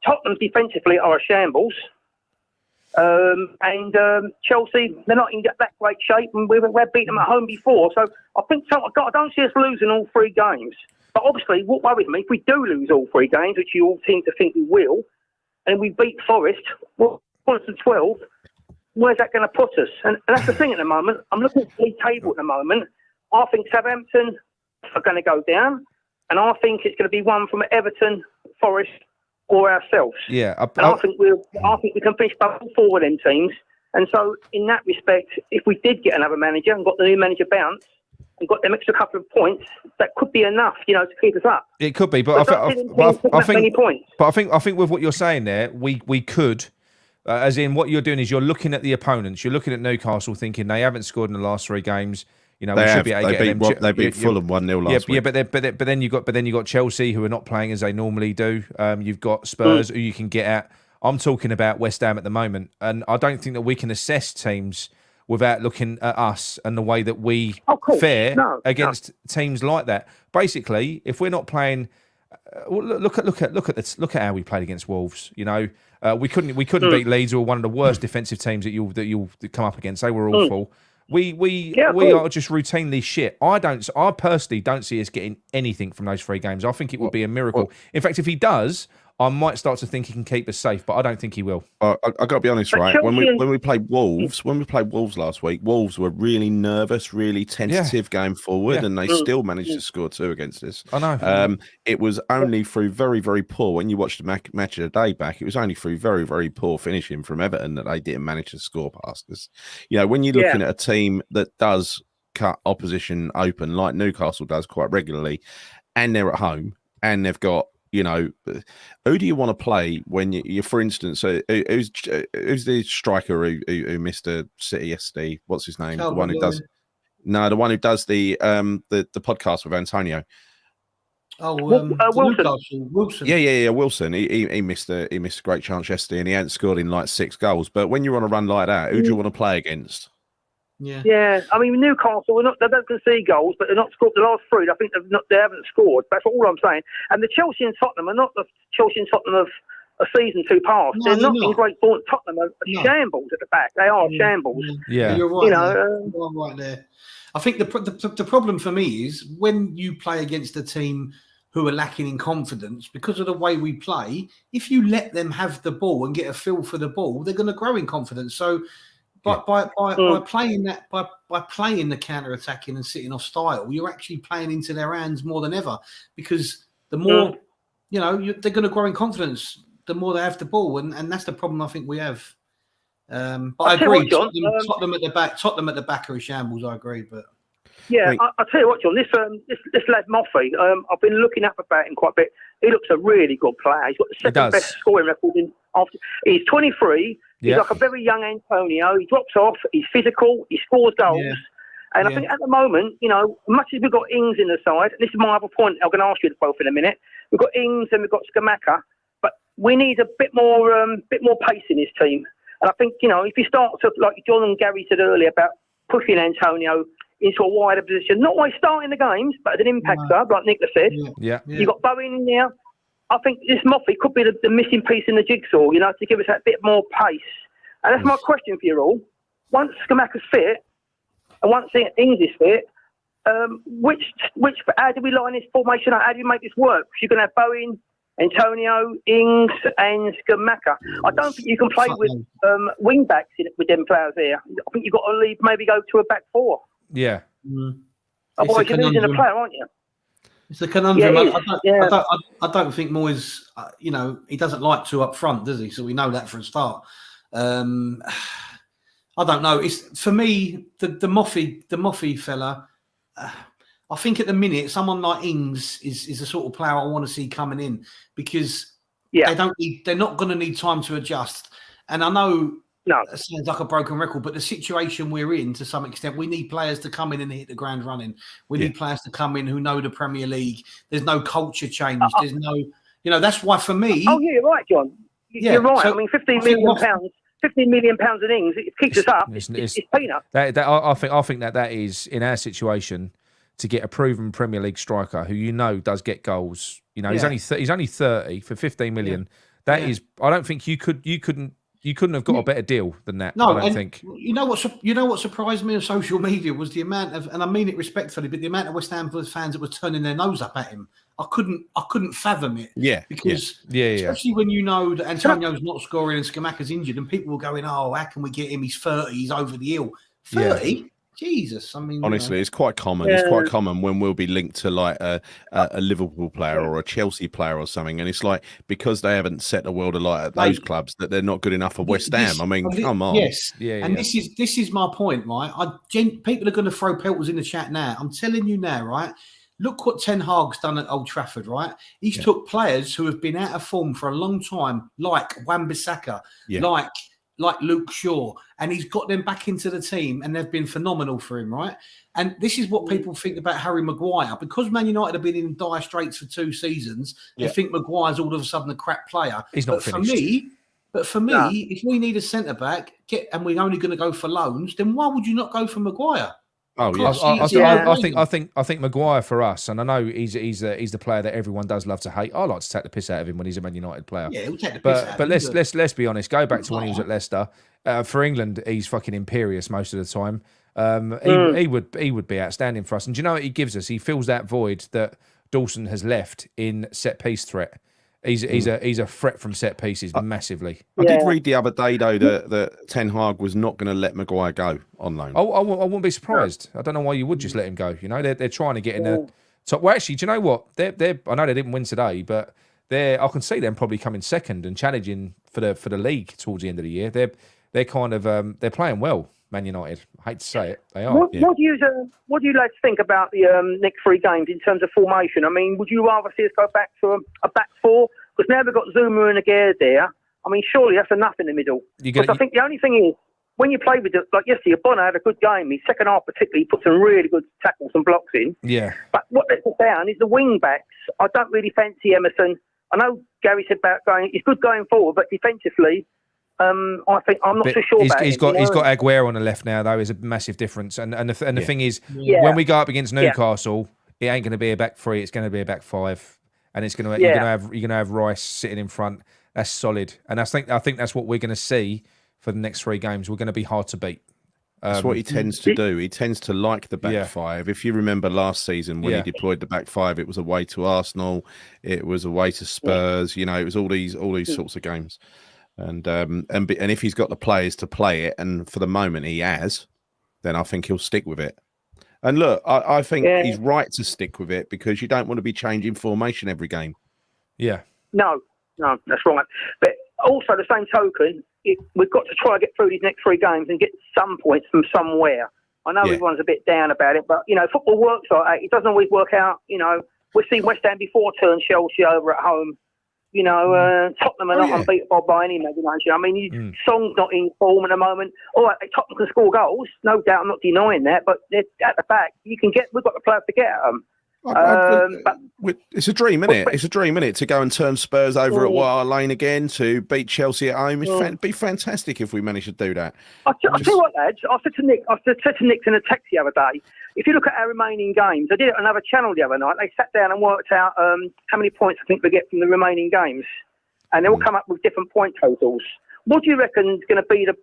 Tottenham defensively are a shambles. And Chelsea, they're not in that great shape, and we've beaten them at home before. So I think I don't see us losing all 3 games. But obviously, what worries me, if we do lose all 3 games, which you all seem to think we will, and we beat Forest, points to 12, where's that going to put us? And that's the thing at the moment. I'm looking at the league table at the moment. I think Southampton are going to go down, and I think it's going to be one from Everton, Forest, or ourselves. Yeah, I think we can finish above all 4 of them teams. And so, in that respect, if we did get another manager and got the new manager bounce and got them extra couple of points, that could be enough, to keep us up. It could be, but I think with what you're saying there, we could. As in, what you're doing is you're looking at the opponents. You're looking at Newcastle, thinking they haven't scored in the last 3 games. We should be able to get them. They beat Fulham 1-0 last week. Yeah, but then you got Chelsea, who are not playing as they normally do. You've got Spurs, who you can get at. I'm talking about West Ham at the moment, and I don't think that we can assess teams without looking at us and the way that we fare against teams like that. Basically, if we're not playing, look at how we played against Wolves. We couldn't beat Leeds, who were one of the worst defensive teams that you'll come up against. They were awful. We are just routinely shit. I personally don't see us getting anything from those 3 games. I think it would be a miracle. In fact, if he does, I might start to think he can keep us safe, but I don't think he will. I got to be honest, But right? Chelsea When we played Wolves, last week, Wolves were really nervous, really tentative going forward, Yeah. and they still managed to score 2 against us. I know. It was only through very, very poor. When you watched the match of the day back, it was only through very, very poor finishing from Everton that they didn't manage to score past us. You know, when you're looking at a team that does cut opposition open like Newcastle does quite regularly, and they're at home, and they've got, you know, who do you want to play when you for instance, who's the striker who missed a City yesterday? What's his name? The one who does the podcast with Antonio. Wilson. Yeah. Wilson. He missed a great chance yesterday, and he hadn't scored in like 6 goals. But when you're on a run like that, who do you want to play against? Yeah. I mean, Newcastle, they don't concede goals, but they're not scored the last 3. I think they haven't scored. That's all I'm saying. And the Chelsea and Tottenham are not the Chelsea and Tottenham of a season 2 past. No, they're not in great form. Tottenham are shambles at the back. They are shambles. Yeah, you're right. You're right there. I think the problem for me is when you play against a team who are lacking in confidence because of the way we play. If you let them have the ball and get a feel for the ball, they're going to grow in confidence. So. But by playing the counter-attacking and sitting off style, you're actually playing into their hands more than ever, because the more they're going to grow in confidence the more they have the ball, and that's the problem I think we have. But I agree. Tottenham at the back are a shambles. I agree, but I'll tell you what, John. This lad Moffey, I've been looking up about him quite a bit. He looks a really good player. He's got the second best scoring record he's 23. He's like a very young Antonio. He drops off. He's physical. He scores goals. Yeah. And I think at the moment, much as we've got Ings in the side, and this is my other point, I'm going to ask you both in a minute. We've got Ings and we've got Scamacca, but we need a bit more pace in this team. And I think, if you start to, like John and Gary said earlier, about pushing Antonio into a wider position, not always starting the games, but as an impactor, like Nicola said. Yeah. You've got Bowen in there. I think this Moffey could be the missing piece in the jigsaw, to give us that bit more pace. And that's my question for you all. Once Scamacca's fit, and once Ings is fit, how do we line this formation up? How do we make this work? Because you're going to have Bowen, Antonio, Ings, and Scamacca. I don't think you can play with wing backs with them players here. I think you've got to maybe go to a back 4. Yeah. Otherwise, you're losing a player, aren't you? It's a conundrum. Yeah, I don't think Moyes, he doesn't like 2 up front, does he? So we know that for a start. I don't know. It's for me the Moffey fella. I think at the minute someone like Ings is the sort of player I want to see coming in, because they're not going to need time to adjust. And I know it sounds like a broken record, but the situation we're in, to some extent, we need players to come in and hit the ground running. We need players to come in who know the Premier League. There's no culture change. There's no, that's why for me. Oh yeah, you're right, John. You're right. So, I mean, £15 million in Ings, it keeps us up. It's peanuts. I think that is, in our situation, to get a proven Premier League striker who does get goals. He's only 30 for 15 million. That is, I don't think you couldn't have got a better deal than that. No, I don't think. You know what surprised me on social media was the amount of, and I mean it respectfully, but the amount of West Ham fans that were turning their nose up at him. I couldn't fathom it. Yeah, because especially when you know that Antonio's not scoring and Scamacca's injured, and people were going, "Oh, how can we get him? He's 30. He's over the hill. 30." Yeah. Jesus, I mean, honestly, it's quite common. It's quite common when we'll be linked to like a Liverpool player or a Chelsea player or something, and it's like because they haven't set the world alight at those clubs that they're not good enough for West Ham. I mean, come on. Yes, this is my point, right? People are going to throw pelters in the chat now. I'm telling you now, right? Look what Ten Hag's done at Old Trafford, right? He's took players who have been out of form for a long time, like Wan-Bissaka, like Luke Shaw, and he's got them back into the team, and they've been phenomenal for him, right? And this is what people think about Harry Maguire. Because Man United have been in dire straits for 2 seasons, they think Maguire's all of a sudden a crap player. He's not finished. For me, if we need a centre-back, and we're only going to go for loans, then why would you not go for Maguire? Oh yeah, I think Maguire for us, and I know he's the player that everyone does love to hate. I like to take the piss out of him when he's a Man United player. Yeah, he'll take the piss out of him. But let's be honest. Go back to when he was at Leicester. For England, he's fucking imperious most of the time. He would be outstanding for us. And do you know what he gives us? He fills that void that Dawson has left in set piece threat. he's a threat from set pieces massively. I did read the other day though that Ten Hag was not going to let Maguire go on loan. I wouldn't be surprised. I don't know why you would just let him go. You know, they're trying to get in the top. Well, actually, do you know what? They're I know they didn't win today, but I can see them probably coming second and challenging for the league towards the end of the year. They're kind of they're playing well. Man United. I hate to say it, they are. What do you lads think about the next 3 games in terms of formation? I mean, would you rather see us go back to a back 4? Because now we've got Zuma and Aguirre there. I mean, surely that's enough in the middle. Because I think the only thing is, when you play with it, like yesterday, Bonner had a good game. His second half particularly, he put some really good tackles and blocks in. Yeah. But what lets us down is the wing backs. I don't really fancy Emerson. I know Gary said about he's good going forward, but defensively, I think I'm not so sure about he's got Aguero on the left now, though, is a massive difference. And the thing is, when we go up against Newcastle, it ain't going to be a back 3, it's going to be a back 5, and it's going to you're going to have Rice sitting in front. That's solid, and I think that's what we're going to see for the next 3 games. We're going to be hard to beat. That's what he tends to do. He tends to like the back 5. If you remember last season when he deployed the back 5, it was away to Arsenal, it was away to Spurs. You know, it was all these sorts of games. And if he's got the players to play it, and for the moment he has, then I think he'll stick with it. And look, I think he's right to stick with it because you don't want to be changing formation every game. Yeah. No, that's right. But also, the same token, we've got to try to get through these next 3 games and get some points from somewhere. I know everyone's a bit down about it, but, you know, football works like that. It doesn't always work out. You know, we've seen West Ham before turn Chelsea over at home. You know, Tottenham are not unbeatable by any imagination. I mean, Song's not in form at the moment. All right, Tottenham can score goals, no doubt. I'm not denying that, but they're at the back. We've got the players to get at them. It's a dream, isn't it? It's a dream, isn't it, to go and turn Spurs over at White Hart Lane again, to beat Chelsea at home. It'd be fantastic if we managed to do that. I'll tell you what, lads. I said to Nick in a text the other day, if you look at our remaining games, I did it on another channel the other night. They sat down and worked out how many points I think we get from the remaining games. And they all come up with different point totals. What do you reckon is going to be the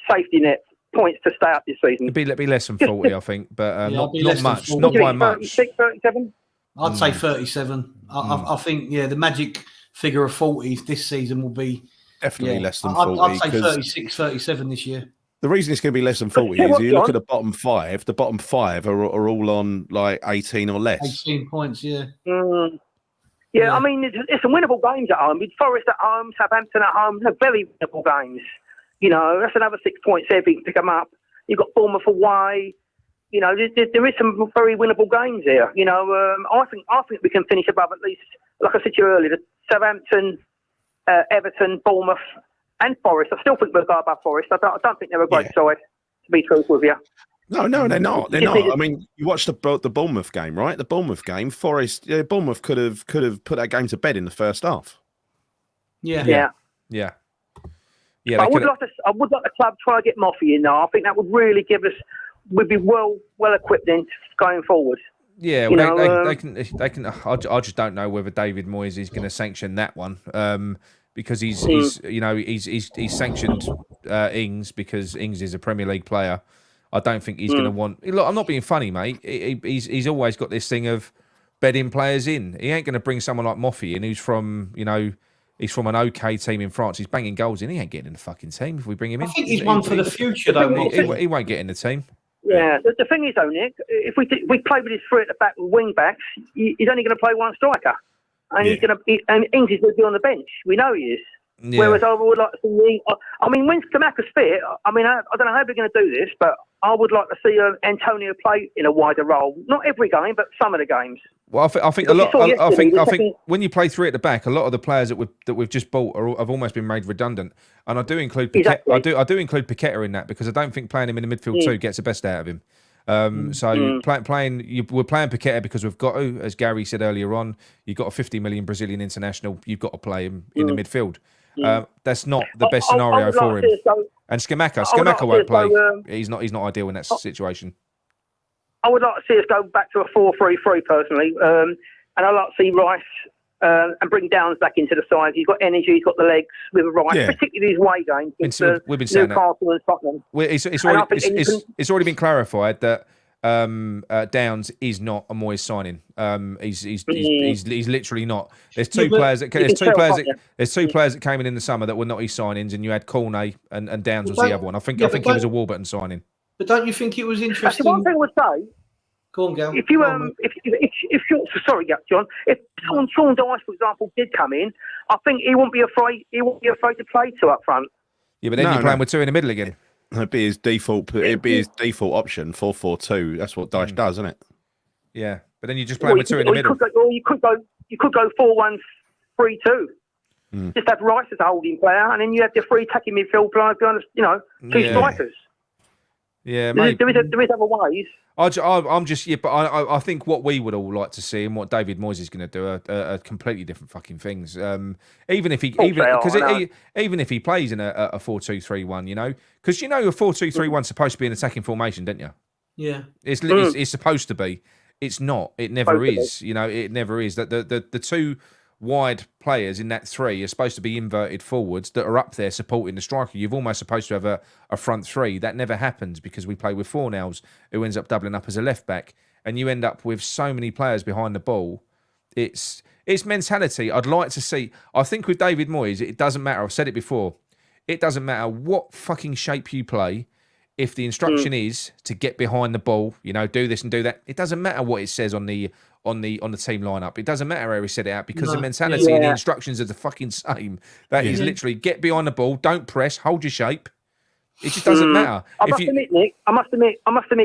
safety net points to stay up this season? It'd be less than 40, I think, but not much. Not by much. 36, 37? I'd say 37. I think, the magic figure of 40 this season will be... Definitely less than 40. I'd say 36, 37 this year. The reason it's going to be less than 40 is you look at the bottom 5. The bottom 5 are all on like 18 or less. 18 points, yeah. I mean, it's some winnable games at home. With Forest at home, Southampton at home, they're very winnable games. You know, that's another 6 points there if you can pick them up. You've got Bournemouth away. You know, there is some very winnable games here. You know, I think we can finish above at least, like I said to you earlier, the Southampton, Everton, Bournemouth, and Forest. I still think we'll go above Forest. I don't think they're a great side, to be truthful with you. No, they're not. They're not. I mean, you watched the Bournemouth game, right? The Bournemouth game, Forest. Bournemouth could have put that game to bed in the first half. Yeah. I would like the club try to get Moffey in there. I think that would really give us. We'd be well equipped then going forward. Yeah, well, they can. I just don't know whether David Moyes is going to sanction that one. Because he's sanctioned Ings because Ings is a Premier League player. I don't think he's going to want. Look, I'm not being funny, mate. He's always got this thing of bedding players in. He ain't going to bring someone like Moffey in, who's from he's from an okay team in France. He's banging goals in. He ain't getting in the fucking team if we bring him in. I think he's one for the future, though. He won't get in the team. Yeah, the thing is, though, Nick, if we play with his 3 at the back with wing backs, he's only going to play one striker. And and Ings is going to be on the bench. We know he is. Yeah. Whereas I would like to see. I mean, when Scamacca's fit, I mean, I don't know how they're going to do this, but I would like to see Antonio play in a wider role. Not every game, but some of the games. Well, I think a lot. I think when you play 3 at the back, a lot of the players that we've just bought have almost been made redundant. And I do include Paqueta. Exactly. I do include Paqueta in that because I don't think playing him in the midfield too gets the best out of him. We're playing Paqueta because we've got to, as Gary said earlier on, you've got a 50 million Brazilian international. You've got to play him in the midfield. That's not the best scenario for him. And Scamacca won't play. He's not ideal in that situation. I would like to see us go back to a 4-3-3 personally, and I'd like to see Rice and bring Downs back into the side. He's got energy, he's got the legs with Rice, particularly his away games. We've been saying Newcastle and Tottenham. It's already been clarified that Downs is not a Moyes signing. He's literally not. There's two Yeah, but players that you there's can two tell, players can't that, you? there's two players that came in the summer that were not his signings, and you had Cornet and Downs was Well, the other one. I think yeah, he but was a Warburton signing. But don't you think it was Actually, interesting? one thing I would say, Go on, Gal. if you Go on, mate. if you're sorry, John, if someone Sean Dyche, for example, did come in, I think he won't be afraid. He won't be afraid to play two up front. Yeah, but then No, you're playing no. with two in the middle again. It'd be his default. It'd be his default option, 4-4-2. That's what Dyche does, isn't it? Yeah, but then you're just playing with two in the middle. You could go 4-1-3-2. Just have Rice as a holding player, and then you have the three attacking midfield players behind, two strikers. Yeah, There maybe. is other ways. I'm just but I think what we would all like to see and what David Moyes is going to do are completely different fucking things. Even if he even if he plays in a 4-2-3-1, because a 4-2-3-1 supposed to be an attacking formation, don't you? Yeah. It's supposed to be. It's not. It never is. It never is. That the two wide players in that three are supposed to be inverted forwards that are up there supporting the striker. You've almost supposed to have a front three. That never happens because we play with Fornells, who ends up doubling up as a left back, and you end up with so many players behind the ball. It's mentality. I'd like to see. I think with David Moyes, it doesn't matter. I've said it before. It doesn't matter what fucking shape you play. If the instruction is to get behind the ball, do this and do that, it doesn't matter what it says on the team lineup. It doesn't matter how he said it out because the mentality and the instructions are the fucking same. That is literally get behind the ball, don't press, hold your shape. It just doesn't matter. I must admit, Nick. I must admit.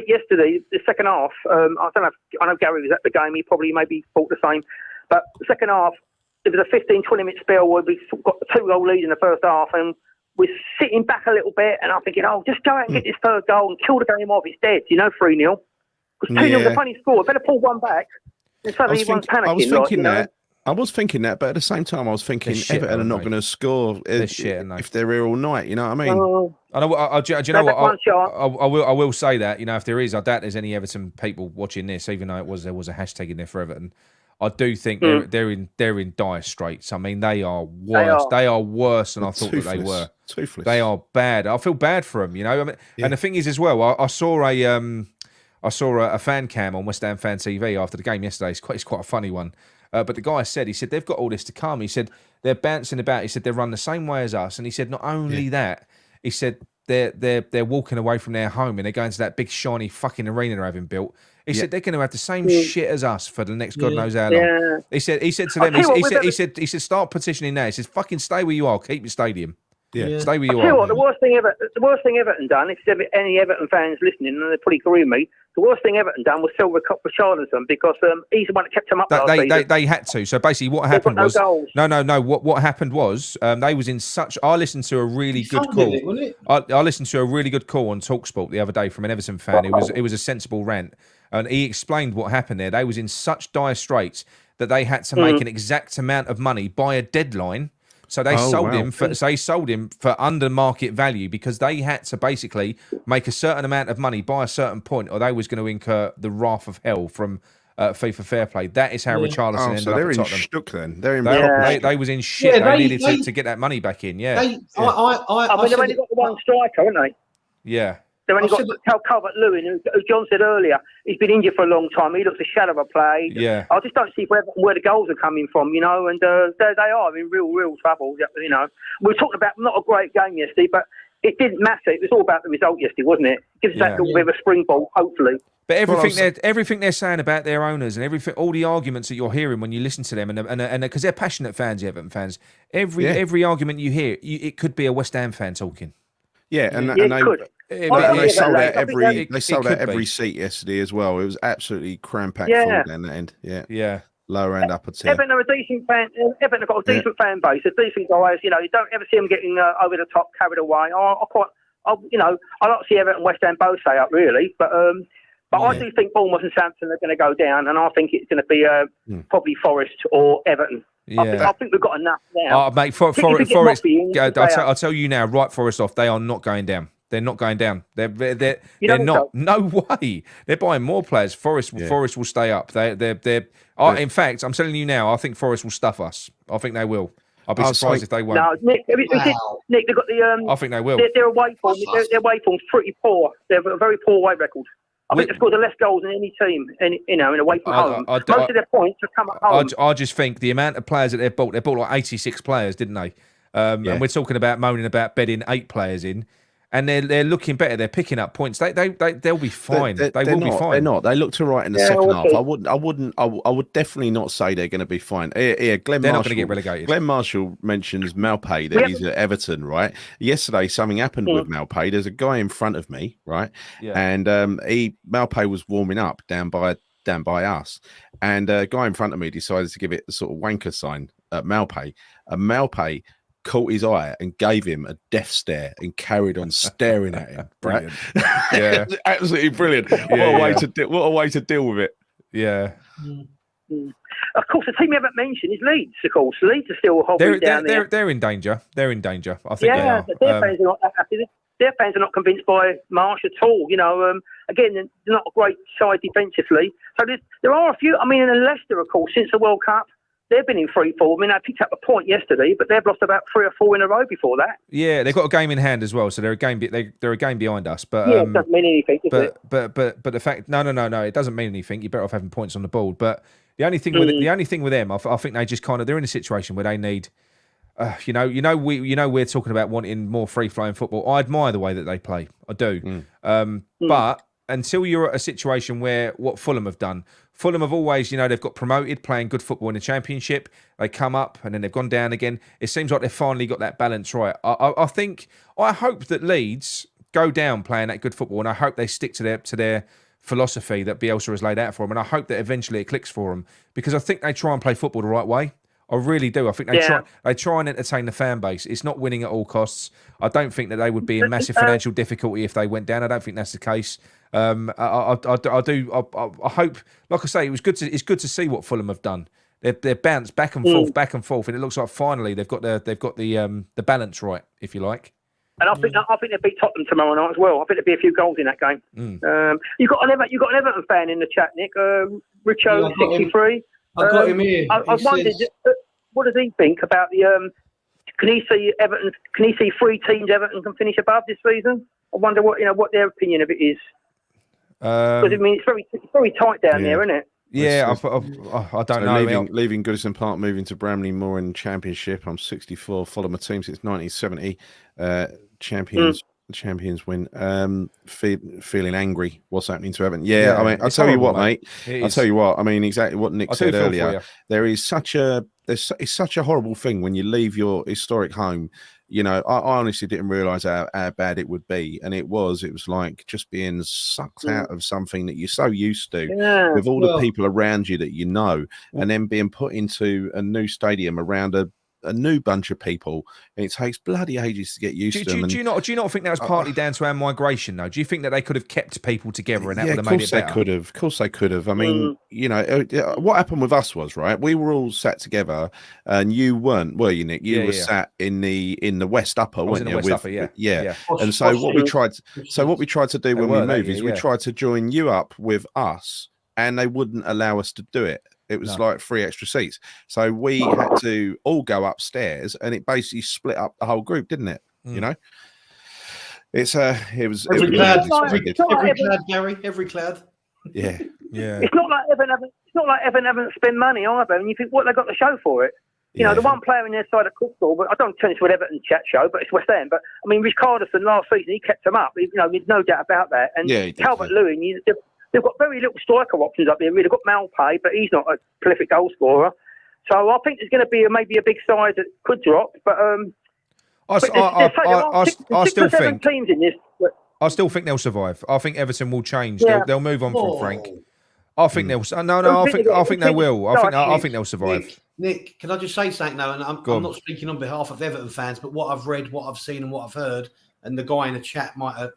Yesterday, the second half. I don't know. I know Gary was at the game. He probably maybe thought the same. But the second half, it was a 15-20 minute spell where we got the 2-goal lead in the first half, and we're sitting back a little bit, and I'm thinking, just go out and get this third goal and kill the game off. It's dead, 3-0. Because 2-0 is a funny score. Better pull one back. And suddenly everyone's panicking. I was thinking that, but at the same time, I was thinking Everton are not going to score if they're here all night. You know what I mean? Do you know what? I will say that. If there is, I doubt there's any Everton people watching this, even though there was a hashtag in there for Everton. I do think they're in dire straits. I mean, they are worse. They are worse than I thought that they were. Toothless. They are bad. I feel bad for them. And the thing is, as well, I saw a fan cam on West Ham Fan TV after the game yesterday. It's quite a funny one. But the guy said they've got all this to come. He said they're bouncing about. He said they run the same way as us. And he said not only that, he said they're walking away from their home and they're going to that big shiny fucking arena they're having built. He said they're going to have the same shit as us for the next God knows how long. Yeah. He said to them, he said start petitioning now. He says fucking stay where you are, keep your stadium. Yeah. Stay where you are. What, the worst thing Everton done, if there's any Everton fans listening, and they probably agree with me, the worst thing Everton done was sell Richarlison because he's the one that kept him up. They had to. So basically, what happened was no. What happened was they was in such. I listened to a really good call. I listened to a really good call on TalkSport the other day from an Everton fan. It was a sensible rant, and he explained what happened there. They was in such dire straits that they had to make an exact amount of money by a deadline. So they sold him for under market value because they had to basically make a certain amount of money by a certain point, or they was going to incur the wrath of hell from FIFA Fair Play. That is how Richarlison ended up at Tottenham. They're in shook then. They're in they was in shit. Yeah, they needed to get that money back in. Yeah. They've only got the one striker, haven't they? Yeah. They've only got Calvert-Lewin, who John said earlier, he's been injured for a long time. He looks a shadow of a play. Yeah. I just don't see where the goals are coming from, and they are in real trouble. We were talking about not a great game yesterday, but it didn't matter. It was all about the result yesterday, wasn't it? It gives us that little bit of a springboard, hopefully. But everything they're saying about their owners and everything, all the arguments that you're hearing when you listen to them, and because they're passionate fans, the Everton fans, every argument you hear, it could be a West Ham fan talking. Yeah, and they sold out every seat yesterday as well. It was absolutely cram-packed full down that end. Yeah. Lower end, upper tier. Everton are a decent fan. Everton have got a decent fan base. A decent guys. You don't ever see them getting over the top, carried away. I like to see Everton and West Ham both stay up, really. But I do think Bournemouth and Southampton are going to go down, and I think it's going to be probably Forest or Everton. Yeah. I think we've got enough now. Mate, Forest. I'll tell you now, right Forest off. They are not going down. They're not going down. They're not. So? No way. They're buying more players. Forest will stay up. In fact, I'm telling you now, I think Forest will stuff us. I think they will. I'll be surprised if they won't. No, Nick, they've got the. I think they will. Their away form. Their away form's pretty poor. They have a very poor away record. I think they've scored less goals than any team, in away from home. Most of their points have come at home. I just think the amount of players that they bought like 86 players, didn't they? And we're talking about moaning about bedding 8 players in, and they're looking better. They're picking up points. They'll be fine. They will be fine. They're not. They looked all right in the second half. I would definitely not say they're going to be fine. Here, They're not going to get relegated. Glenn Marshall mentions Malpay that he's at Everton, right? Yesterday, something happened with Malpay. There's a guy in front of me, right? Yeah. And Malpay was warming up down by us, and a guy in front of me decided to give it the sort of wanker sign at Malpay. And Malpay caught his eye and gave him a death stare and carried on staring at him. Brilliant. Right? Yeah, absolutely brilliant. What a way to deal with it. Yeah. Of course, the team we haven't mentioned is Leeds. Of course, Leeds are still hovering down there. They're in danger. They're in danger. I think they are. Their fans are not that happy. Their fans are not convinced by Marsh at all. Again, they're not a great side defensively. So there are a few. I mean, in Leicester, of course, since the World Cup, they've been in free fall. I mean, they picked up a point yesterday, but they've lost about 3 or 4 in a row before that. Yeah, they've got a game in hand as well, so they're a game behind us. But it doesn't mean anything, does it? But the fact, no, it doesn't mean anything. You're better off having points on the board. But the only thing with them, I think they just they're in a situation where they need. We're talking about wanting more free flowing football. I admire the way that they play. I do. But until you're at a situation where what Fulham have done. Fulham have always, they've got promoted, playing good football in the Championship. They come up and then they've gone down again. It seems like they've finally got that balance right. I hope that Leeds go down playing that good football, and I hope they stick to their philosophy that Bielsa has laid out for them. And I hope that eventually it clicks for them, because I think they try and play football the right way. I really do. I think they try and entertain the fan base. It's not winning at all costs. I don't think that they would be in massive financial difficulty if they went down. I don't think that's the case. I hope, like I say, it's good to see what Fulham have done. They're bounced back and forth, and it looks like finally they've got the balance right, if you like. And I think they'll beat Tottenham tomorrow night as well. I think there'll be a few goals in that game. You've got an Everton fan in the chat, Nick. Richo 63. I've got him here. I wondered, what does he think about the? Can he see Everton? Can he see 3 teams Everton can finish above this season? I wonder what their opinion of it is. Because it's very tight down there, isn't it? Yeah, I don't know. Leaving Goodison Park, moving to Bramley Moor in Championship. I'm 64. Followed my team since 1970. Champions win. Feeling angry. What's happening to Everton? Yeah, I mean, I'll tell you what, mate. I'll tell you what. I mean, exactly what Nick said earlier. It's such a horrible thing when you leave your historic home. I honestly didn't realise how bad it would be, and it was like just being sucked out of something that you're so used to, with all the people around you that and then being put into a new stadium around a new bunch of people, and it takes bloody ages to get used to them. Do you not think that was partly down to our migration, though? Do you think that they could have kept people together and that would have made it better? Of course they could have. I mean, what happened with us was, right, we were all sat together, and you weren't, were you, Nick? You were sat in the West Upper, weren't you? Yeah. And so what we tried to do when we moved is we tried to join you up with us, and they wouldn't allow us to do it. It was like 3 extra seats. So we had to all go upstairs, and it basically split up the whole group, didn't it? It was every cloud, Gary, every cloud. Yeah. It's not like Everton haven't spent money either, and you think what they got to show for it. The one player in their side of Cookville, but I don't turn into an Everton chat show, but it's West End. But I mean, Richarlison last season, he kept them up. There's no doubt about that. And Calvert-Lewin, they've got very little striker options up there. They've got Malpay, but he's not a prolific goal scorer. So I think there's going to be maybe a big side that could drop. But I still think teams in this. I still think they'll survive. I think Everton will change. They'll move on from Frank. I think they'll. I think they will. I think they'll survive. Nick, can I just say something now? And I'm not speaking on behalf of Everton fans, but what I've read, what I've seen, and what I've heard, and the guy in the chat might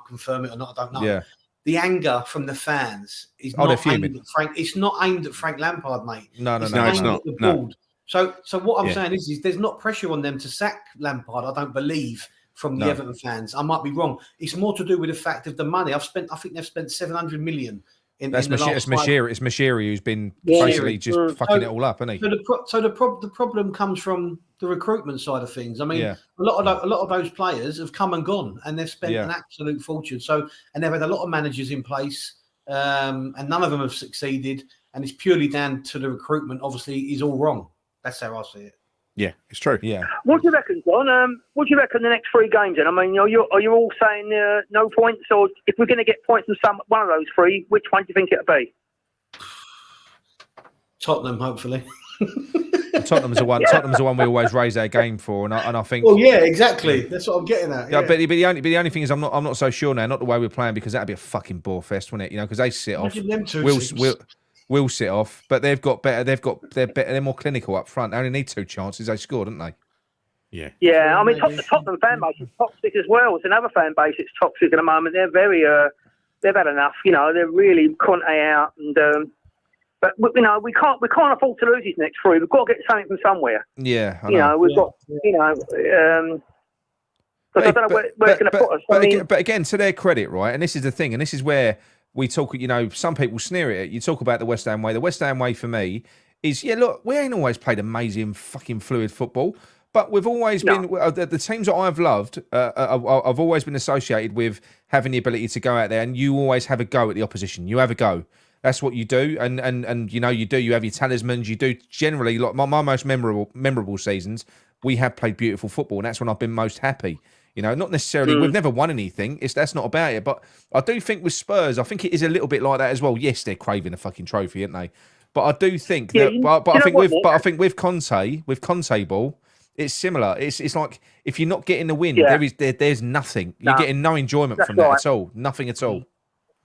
confirm it or not. I don't know. Yeah. The anger from the fans is not aimed at Frank. It's not aimed at Frank Lampard, mate. No, it's not. So what I'm saying is there's not pressure on them to sack Lampard. I don't believe from the Everton fans. I might be wrong. It's more to do with the fact of the money I think they've spent 700 million. It's Mashiri who's been basically just fucking it all up, isn't he? So the problem comes from the recruitment side of things. I mean, a lot of those players have come and gone, and they've spent an absolute fortune. So, and they've had a lot of managers in place and none of them have succeeded. And it's purely down to the recruitment. Obviously, is all wrong. That's how I see it. Yeah, it's true. Yeah. What do you reckon, John? What do you reckon the next 3 games then? I mean, are you all saying no points, or if we're going to get points from one of those 3, which one do you think it'll be? Tottenham, hopefully. Tottenham's the one. Tottenham's the one we always raise our game for, and I think. Well, yeah, exactly. That's what I'm getting at. Yeah, but the only thing is, I'm not so sure now. Not the way we're playing, because that'd be a fucking bore fest, wouldn't it? You know, because they sit off. Imagine them two We'll sit off, but they've got better. They're better. They're more clinical up front. They only need 2 chances. They scored, don't they? Yeah. Yeah, I mean, the Tottenham fan base is toxic as well. It's another fan base that's toxic at the moment. They're very, they've had enough. You know, they're really Conte out, and but you know, we can't afford to lose these next 3. We've got to get something from somewhere. Yeah, I know. You know, we've got, you know. But I don't know where it's going to put us. But again, to their credit, right? And this is the thing, and this is where we talk. You know, some people sneer at it. You talk about the West Ham way. The West Ham way for me is, yeah, look, we ain't always played amazing, fucking fluid football, but we've always been the teams that I've loved. I've always been associated with having the ability to go out there, and you always have a go at the opposition. You have a go. That's what you do, and you know you do. You have your talismans. You do generally. Like my most memorable seasons, we have played beautiful football, and that's when I've been most happy. You know, not necessarily. We've never won anything. That's not about it. But I do think with Spurs, I think it is a little bit like that as well. Yes, they're craving a fucking trophy, aren't they? But I do think that. I think with Conte ball, it's similar. It's like if you're not getting the win, there's nothing. You're getting no enjoyment from that at all. Nothing at all.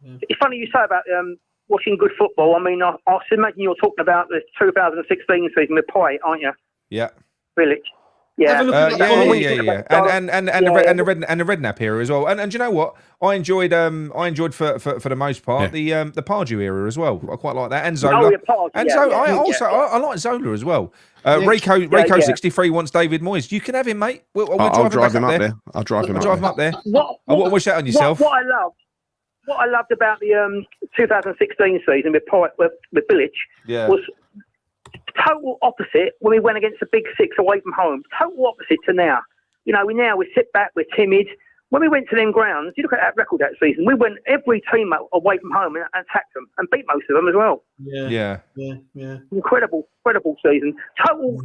It's funny you say about watching good football. I mean, I imagine you're talking about the 2016 season with Poyet, aren't you? Yeah. Village. Yeah. And the Redknapp era as well. And do you know what? I enjoyed for the most part the Pardew era as well. I quite like that. And Zola. I like Zola as well. Rico 63 wants David Moyes. You can have him, mate. I'll drive him up there. I'll drive him up there. Wish that on yourself. What I loved about the 2016 season with Village was total opposite when we went against the big 6 away from home. Total opposite to now. You know, we sit back, we're timid. When we went to them grounds, you look at that record that season, we went every team away from home and attacked them and beat most of them as well. Yeah. Incredible season. Total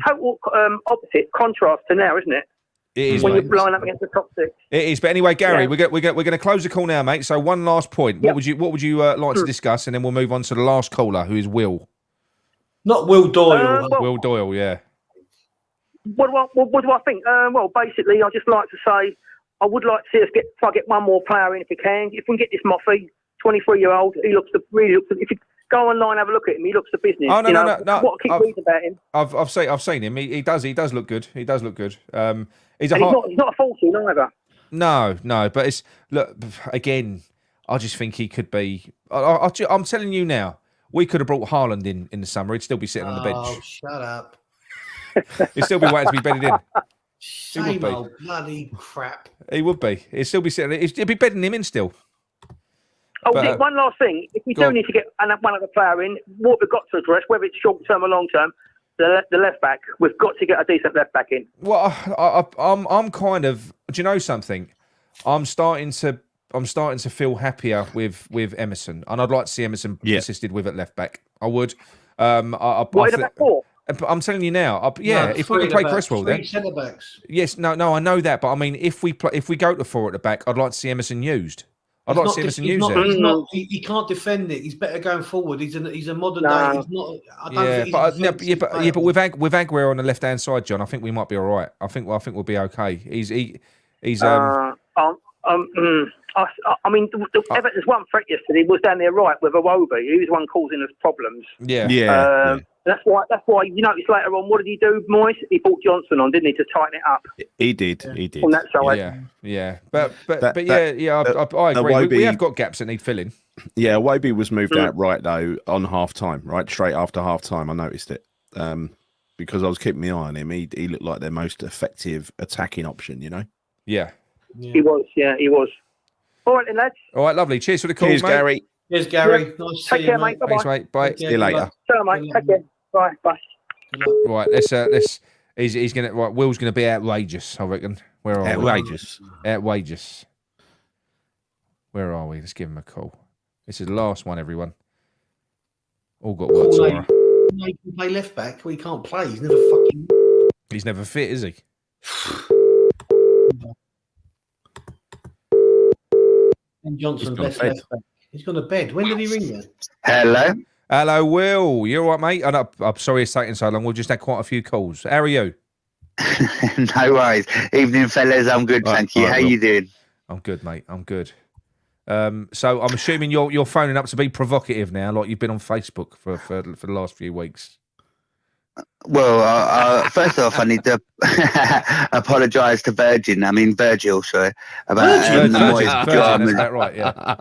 opposite contrast to now, isn't it? It is when you're blowing up against the top 6. It is. But anyway, Gary, we're going to close the call now, mate. So one last point. What would you like to discuss, and then we'll move on to the last caller, who is Will. Not Will Doyle. Will Doyle, yeah. What do I think? Well, basically, I'd just like to say I would like to see us try to get one more player in if we can. If we can get this Moffey, 23-year-old, he really looks. If you go online, have a look at him. He looks the business. Oh no. What I keep reading about him. I've seen him. He does look good. He does look good. He's not a 14 either. No. But it's look again. I just think he could be. I'm telling you now. We could have brought Haaland in the summer. He'd still be sitting on the bench. Oh, shut up. He'd still be waiting to be bedded in. Same old bloody crap. He would be. He'd still be sitting. He'd be bedding him in still. Oh, Nick, one last thing. If we do need to get one other player in, what we've got to address, whether it's short term or long term, the left back. We've got to get a decent left back in. Well, I'm kind of. Do you know something? I'm starting to feel happier with Emerson, and I'd like to see Emerson assisted with at left back. I would. What in the back four? I'm telling you now. If we can play Cresswell, then centre backs. Yes, no, I know that, but I mean, if we go to 4 at the back, I'd like to see Emerson used. I'd like to see Emerson use it. He can't defend it. He's better going forward. He's a modern day. He's not. But with Aguero on the left hand side, John, I think we might be all right. I think we'll be okay. He's I mean, Everton's one threat yesterday was down there right with Iwobi. He was one causing us problems. Yeah. That's why you notice later on, what did he do, Moyes? He brought Johnson on, didn't he, to tighten it up? He did. On that side. Yeah. But I agree. Iwobi, we have got gaps that need filling. Yeah, Iwobi was moved out right though on half time, right straight after half time. I noticed it because I was keeping my eye on him. He looked like their most effective attacking option. You know. Yeah. He was. Yeah, he was. All right, then, lads. All right, lovely. Cheers for the call, Cheers, mate. Gary. Cheers, Gary. Yeah. Nice to Take see care, you, mate. Bye-bye. Thanks, mate. Bye. See you later. So, mate. Take care. Bye. Right. Let's. He's gonna. Right. Will's gonna be outrageous. I reckon. Where are we? Outrageous. Outrageous. Where are we? Let's give him a call. This is the last one, everyone. All got work Cornet. tomorrow. He can play left back. We can't play. He's never fucking. He's never fit, is he? Ben Johnson, He's gone best to bed. left back. He's gone to bed. When did he ring you? Hello. Hello, Will. You all right, mate? I'm sorry it's taking so long. We've just had quite a few calls. How are you? No worries. Evening, fellas. I'm good, Right, thank you. right, How Will. you doing? I'm good, mate. I'm good. So I'm assuming you're phoning up to be provocative now, like you've been on Facebook for the last few weeks. Well, first off, I need to apologise to Virgil, sorry, about Virgin, the Virgin, Moyes that's dramas. that right? Yeah.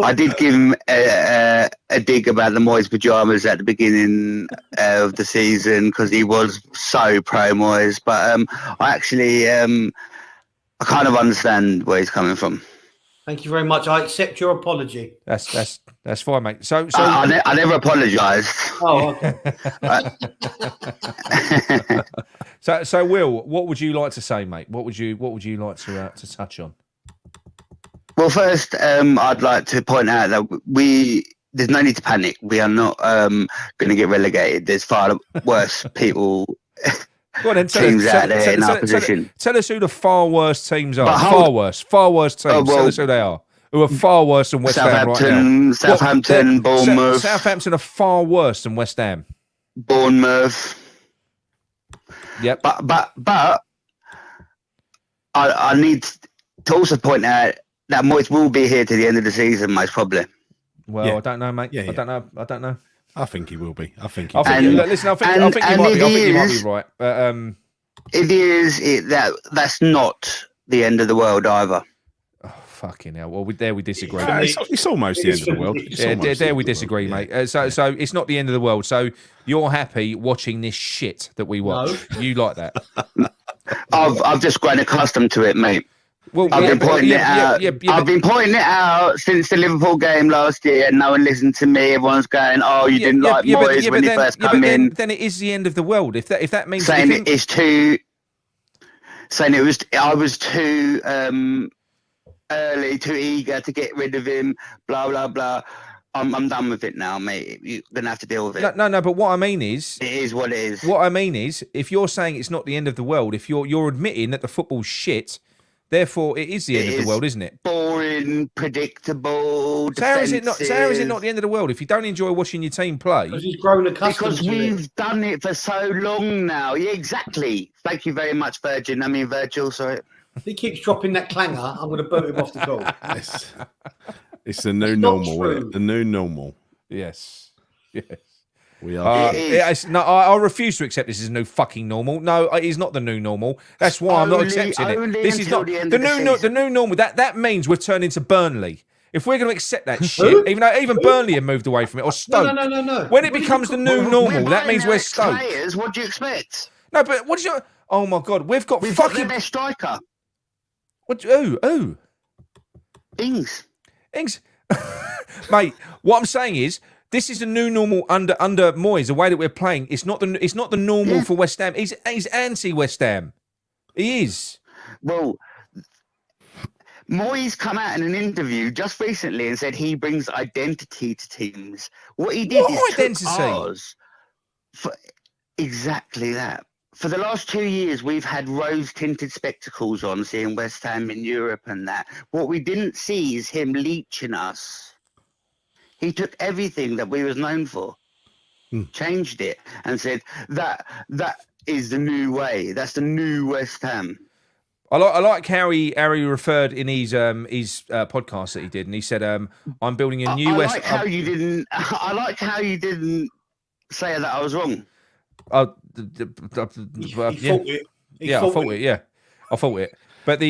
I did give him a dig about the Moyes pajamas at the beginning of the season because he was so pro Moyes, but I actually I kind of understand where he's coming from. Thank you very much. I accept your apology. That's fine, mate. So I never apologised. Oh, okay. so Will, what would you like to say, mate? What would you like to touch on? Well, first, I'd like to point out that there's no need to panic. We are not going to get relegated. There's far worse people, Go on, then, teams out there in our position. Tell us who the far worst teams are. But Far worse teams. Oh, well, tell us who they are. Who are far worse than West Ham right now. Southampton, Bournemouth. Southampton are far worse than West Ham. Bournemouth. Yep. But I need to also point out that Moyes will be here to the end of the season, most probably. Well, Yeah. I don't know, mate. Yeah, I don't know. I think he will be. I think I think you might be right. But that's not the end of the world either. oh, fucking hell. Well, we disagree. it's almost the end of the world. It's Yeah, almost the there end we of the disagree, world, mate. So it's not the end of the world. So you're happy watching this shit that we watch. You like that? I've just grown accustomed to it, mate. Well, I've been pointing it out. Yeah, I've been pointing it out since the Liverpool game last year, and no one listened to me. Everyone's going, "Oh, you didn't like Moyes when he first come in." Then it is the end of the world. If that means Saying it is too. Saying I was too early, too eager to get rid of him. Blah blah blah. I'm done with it now, mate. You're gonna have to deal with it. No. But what I mean is, it is what it is. What I mean is, if you're saying it's not the end of the world, if you're admitting that the football's shit. Therefore, it is the end of the world, isn't it? Boring, predictable. So how is it not the end of the world if you don't enjoy watching your team play? Because he's grown accustomed because we've done it for so long now. Yeah, exactly. Thank you very much, Virgil. Sorry. If he keeps dropping that clanger, I'm going to boot him off the call. It's the new It's not normal. true. Isn't it? The new normal. Yes. We are. I refuse to accept this is a new fucking normal. No, it is not the new normal. That's why I'm not accepting it. This is not the new normal. That means we've turned into Burnley. If we're going to accept that shit, even Burnley have moved away from it, or Stoke. No. When it becomes the new normal, that means we're Stoke. Players, what do you expect? No, but what do you? Oh my God, we've got got their best striker. What? Who? Ings, mate. What I'm saying is. This is the new normal under Moyes. The way that we're playing, it's not the normal for West Ham. He's anti West Ham. He is. Well, Moyes come out in an interview just recently and said he brings identity to teams. What he did is identity? took ours for exactly that. For the last 2 years, we've had rose-tinted spectacles on, seeing West Ham in Europe and that. What we didn't see is him leeching us. He took everything that we was known for, changed it, and said that is the new way. That's the new West Ham. I like how he referred in his podcast that he did, and he said, "I'm building a new West." I like how you didn't say that I was wrong. I thought it. But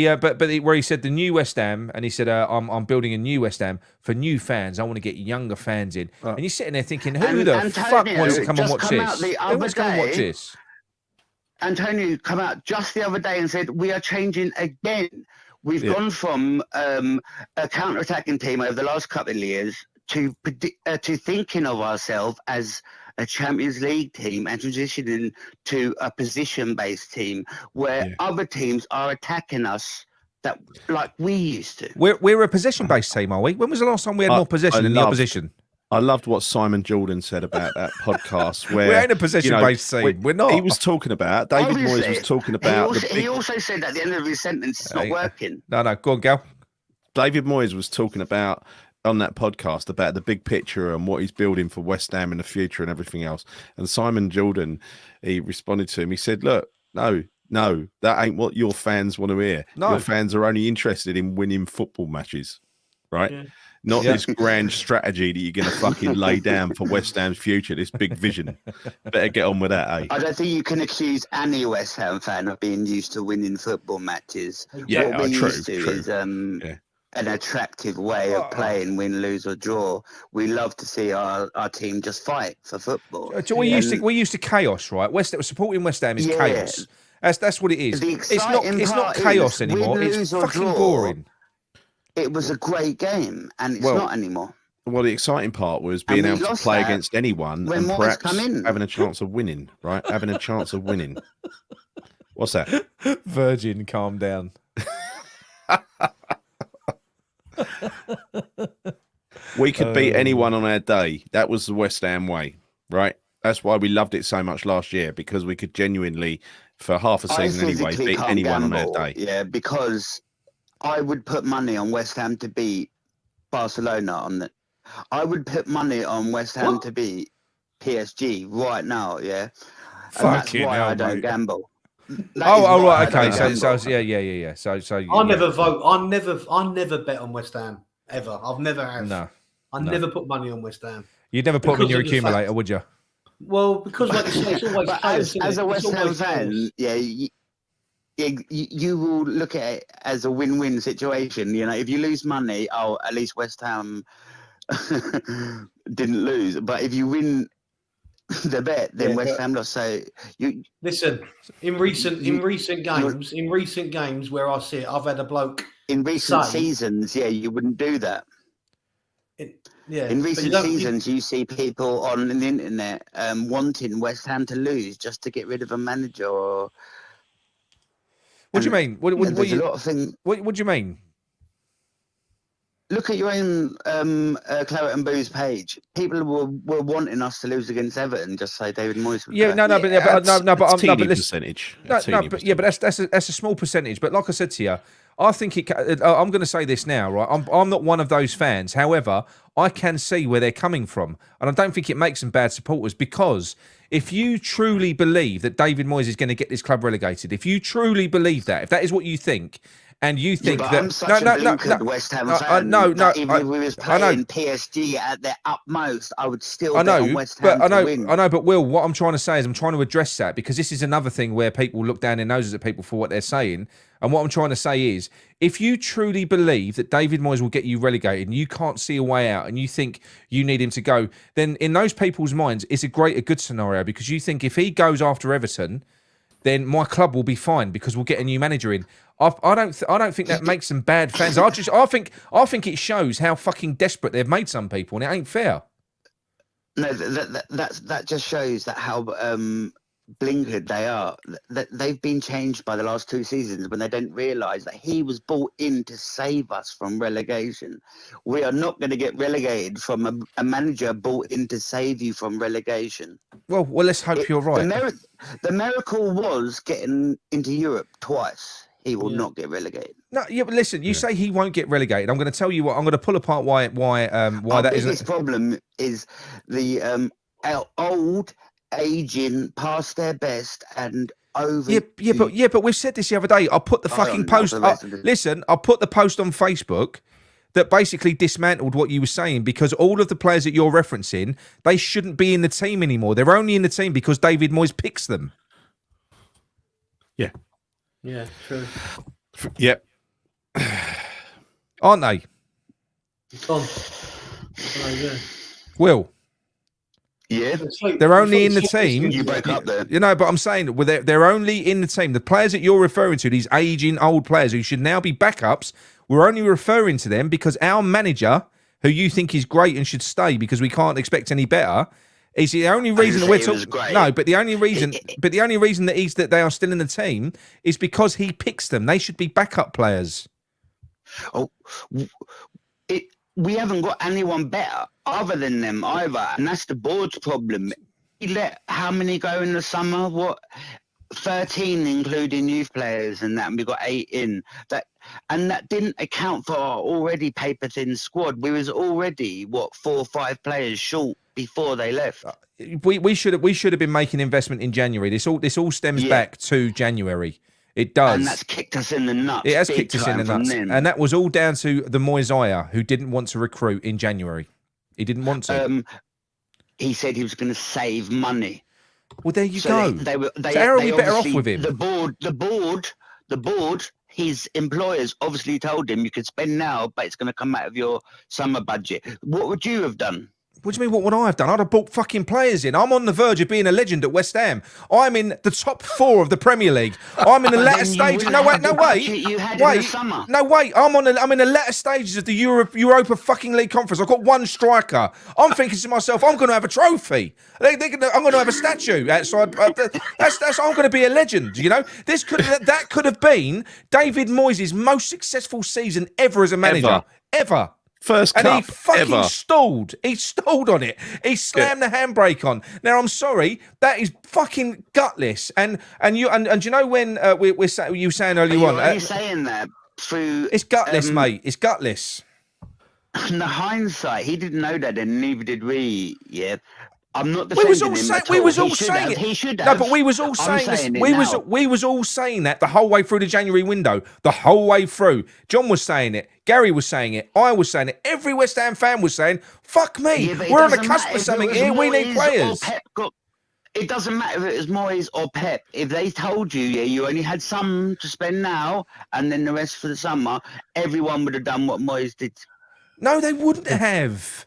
where he said the new West Ham, and he said, "I'm building a new West Ham for new fans. I want to get younger fans in." And you're sitting there thinking, "Who the fuck wants to come and watch this? Who wants to come and watch this?" Antonio come out just the other day and said, "We are changing again. We've gone from a counter-attacking team over the last couple of years to thinking of ourselves as a Champions League team and transitioning to a position-based team where other teams are attacking us that like we used to. We're a possession-based team, are we? When was the last time we had more possession than the opposition? I loved what Simon Jordan said about that podcast. Where We ain't a possession-based team. We're not. He was talking about David Moyes was talking about. He also said at the end of his sentence, it's not working. No, go on, Gal. David Moyes was talking about on that podcast about the big picture and what he's building for West Ham in the future and everything else. And Simon Jordan, he responded to him. He said, "Look, no, that ain't what your fans want to hear. No. Your fans are only interested in winning football matches, right? Yeah. Not this grand strategy that you're going to fucking lay down for West Ham's future, this big vision. Better get on with that, eh?" I don't think you can accuse any West Ham fan of being used to winning football matches. Yeah, what we're true, used to true. is an attractive way of playing, win, lose, or draw. We love to see our team just fight for football. We used to chaos, right? Supporting West Ham is chaos. That's what it is. It's not chaos anymore. It's fucking boring. It was a great game, and it's not anymore. Well, the exciting part was being able to play against anyone and perhaps having a chance of winning, right? Having a chance of winning. What's that? Virgin, calm down. We could beat anyone on our day. That was the West Ham way, right? That's why we loved it so much last year, because we could genuinely, for half a season anyway, beat anyone on our day. Yeah, because I would put money on West Ham to beat Barcelona I would put money on West Ham to beat PSG right now. Yeah, and that's why I don't gamble. Right, okay. So yeah. So I never vote. I never bet on West Ham ever. I've never have. No, I never put money on West Ham. You'd never put them in your accumulator, would you? Well, because like you say, it's always as a West Ham fan, you will look at it as a win-win situation. You know, if you lose money, at least West Ham didn't lose. But if you win the bet, then West Ham lost. So you listen. In recent games where I see it, I've had a bloke in recent seasons. Yeah, you wouldn't do that. In recent seasons, you see people on the internet wanting West Ham to lose just to get rid of a manager. What do you mean? What do you mean? Look at your own Claret and Booze page. People were wanting us to lose against Everton. Just say David Moyes. But percentage. But that's a small percentage. But like I said to you, I think I'm going to say this now, right? I'm not one of those fans. However, I can see where they're coming from, and I don't think it makes them bad supporters, because if you truly believe that David Moyes is going to get this club relegated, if you truly believe that, if that is what you think, and you think that I'm such a West Ham fan. Even if we was playing PSG at their utmost, I would still bet on West Ham to win. I know, but Will, what I'm trying to say is I'm trying to address that, because this is another thing where people look down their noses at people for what they're saying. And what I'm trying to say is, if you truly believe that David Moyes will get you relegated and you can't see a way out and you think you need him to go, then in those people's minds, it's a good scenario, because you think if he goes after Everton, then my club will be fine because we'll get a new manager in. I don't think that makes them bad fans. I think it shows how fucking desperate they've made some people, and it ain't fair. No, that just shows that how blinkered they are. That they've been changed by the last 2 seasons when they didn't realise that he was brought in to save us from relegation. We are not going to get relegated from a manager brought in to save you from relegation. Well, let's hope you're right. The miracle was getting into Europe twice. He will not get relegated. No, but listen, you say he won't get relegated. I'm going to tell you what. I'm going to pull apart why that isn't. His problem is the old, aging, past their best, and over. But we've said this the other day. I put the fucking post. I put the post on Facebook that basically dismantled what you were saying, because all of the players that you're referencing, they shouldn't be in the team anymore. They're only in the team because David Moyes picks them. Yeah. Yeah, true. Yep. Aren't they? Will. Yeah. They're only in the team. You broke up there. You know, but I'm saying they're only in the team. The players that you're referring to, these aging old players who should now be backups, we're only referring to them because our manager, who you think is great and should stay because we can't expect any better, is the only reason that we're talking. No, but the only reason that they are still in the team is because he picks them. They should be backup players. Oh, we haven't got anyone better other than them either, and that's the board's problem. We let how many go in the summer? What? 13 including youth players and that, and we got 8 in that, and that didn't account for our already paper thin squad. We was already 4 or 5 players short before they left. We should have been making investment in January. This all stems back to January. It does, and that's kicked us in the nuts. It has kicked us in the nuts, and that was all down to the Moyes, who didn't want to recruit in January. He didn't want to. He said he was going to save money. Well, there you go. So how are we better off with him? The board, his employers obviously told him you could spend now, but it's going to come out of your summer budget. What would you have done? What do you mean, what would I have done? I'd have brought fucking players in. I'm on the verge of being a legend at West Ham. I'm in the top 4 of the Premier League. I'm in the latter stages. No, wait. I'm in the latter stages of the Europa fucking League conference. I've got 1 striker. I'm thinking to myself, I'm going to have a trophy. I'm going to have a statue outside. That's I'm going to be a legend. You know, that could have been David Moyes' most successful season ever as a manager. Ever. First cup and he fucking ever. stalled. He stalled on it. He slammed the handbrake on. Now I'm sorry, that is fucking gutless. And you know when you were saying earlier on, you're saying that through it's gutless, mate. It's gutless. In the hindsight, he didn't know that, and neither did we. Yeah. I'm not We was defending all him at we all. was all He should saying have. it. He should No, have. but we was all I'm saying this. saying it We was all saying that the whole way through the January window, the whole way through. John was saying it. Gary was saying it. I was saying it. Every West Ham fan was saying, "Fuck me, Yeah, we're on the doesn't cusp matter of if something it was here. We need Moyes players." or Pep it doesn't matter if it was Moyes or Pep. If they told you, you only had some to spend now, and then the rest for the summer, everyone would have done what Moyes did. No, they wouldn't have.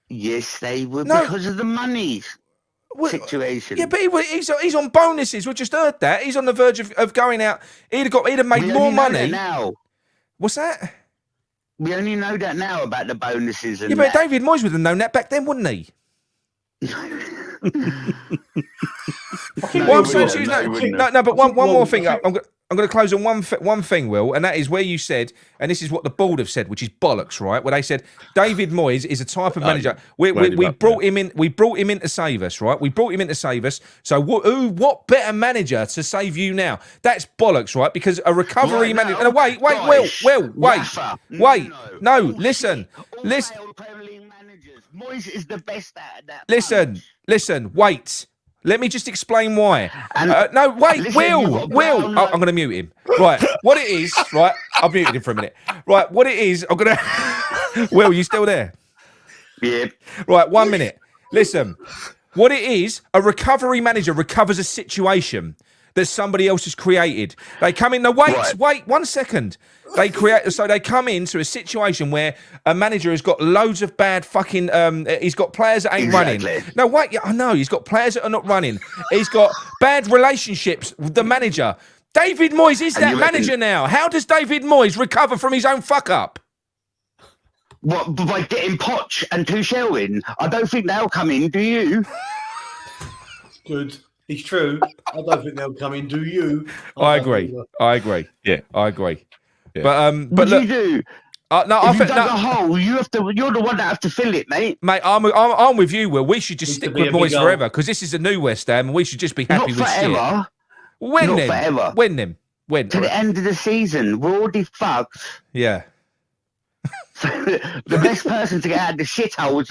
Yes, they would, No. because of the money situation. Yeah, but he's on bonuses. We just heard that. He's on the verge of going out. He'd have made We more only know money. that now. What's that? We only know that now about the bonuses and Yeah, but that. David Moyes would have known that back then, wouldn't he? What I'm saying to you is no, but one more thing. I'm going to close on one thing, Will, and that is where you said, and this is what the board have said, which is bollocks, right? Where they said David Moyes is a type of manager. We brought him in. We brought him in to save us, right? We brought him in to save us. So what better manager to save you now? That's bollocks, right? Because a recovery manager. No, wait, no, listen. Moyes is the best at that. Listen, wait. Let me just explain why. No, wait, listen, Will. I'm going to mute him. Right, what it is, right, I've muted him for a minute. Right, what it is, I'm going to... Will, you still there? Yeah. Right, 1 minute. Listen, what it is, a recovery manager recovers a situation that somebody else has created. They come in, wait 1 second. They come into a situation where a manager has got loads of bad fucking. He's got players that ain't running. No, wait. Yeah, I know. He's got players that are not running. He's got bad relationships with the manager. David Moyes is that manager now. How does David Moyes recover from his own fuck up? What, by getting Poch and Tuchel in? I don't think they'll come in. Do you? Good. It's true. I don't think they'll come in. Do you? I agree. Yeah, I agree. Yeah. But What look, do you do? no, I If you think dug a hole, you have to. You're the one that have to fill it, mate. Mate, I'm with you, Will. We should just stick be with a big Moyes goal. forever because this is a new West Ham, and we should just be happy Not with shit. forever. When Not then? forever. When? To the end of the season, we're already fucked. Yeah. So the best person to get out of the shithole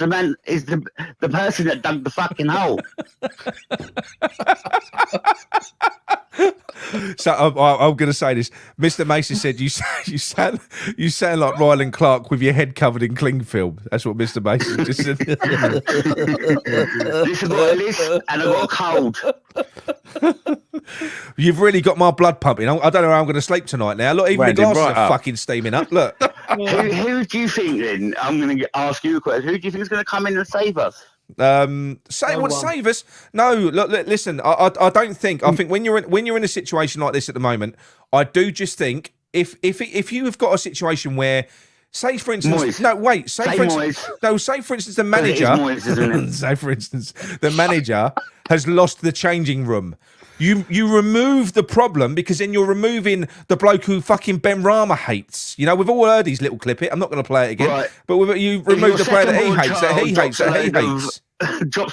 is the person that dug the fucking hole. So I'm going to say this. Mr. Mason said you sound like Ryland Clark with your head covered in cling film. That's what Mr. Mason just said. Listen, got a list and I got a cold. You've really got my blood pumping. I don't know how I'm going to sleep tonight now. Look, even the glasses are fucking steaming up. Look. Who do you think then? I'm going to ask you a question. Who do you think is going to come in and save us? Save us? No, look, listen. I don't think. I think when you're in a situation like this at the moment, I do just think if you have got a situation where Say for instance, Moyes. no, wait. Say Say for instance, Moyes. no. Say for instance, the But it is manager. Moyes, isn't it? Say for instance, the manager has lost the changing room. You remove the problem because then you're removing the bloke who fucking Ben Rama hates. You know, we've all heard his little clip. I'm not going to play it again. Right. But you remove the player that he hates.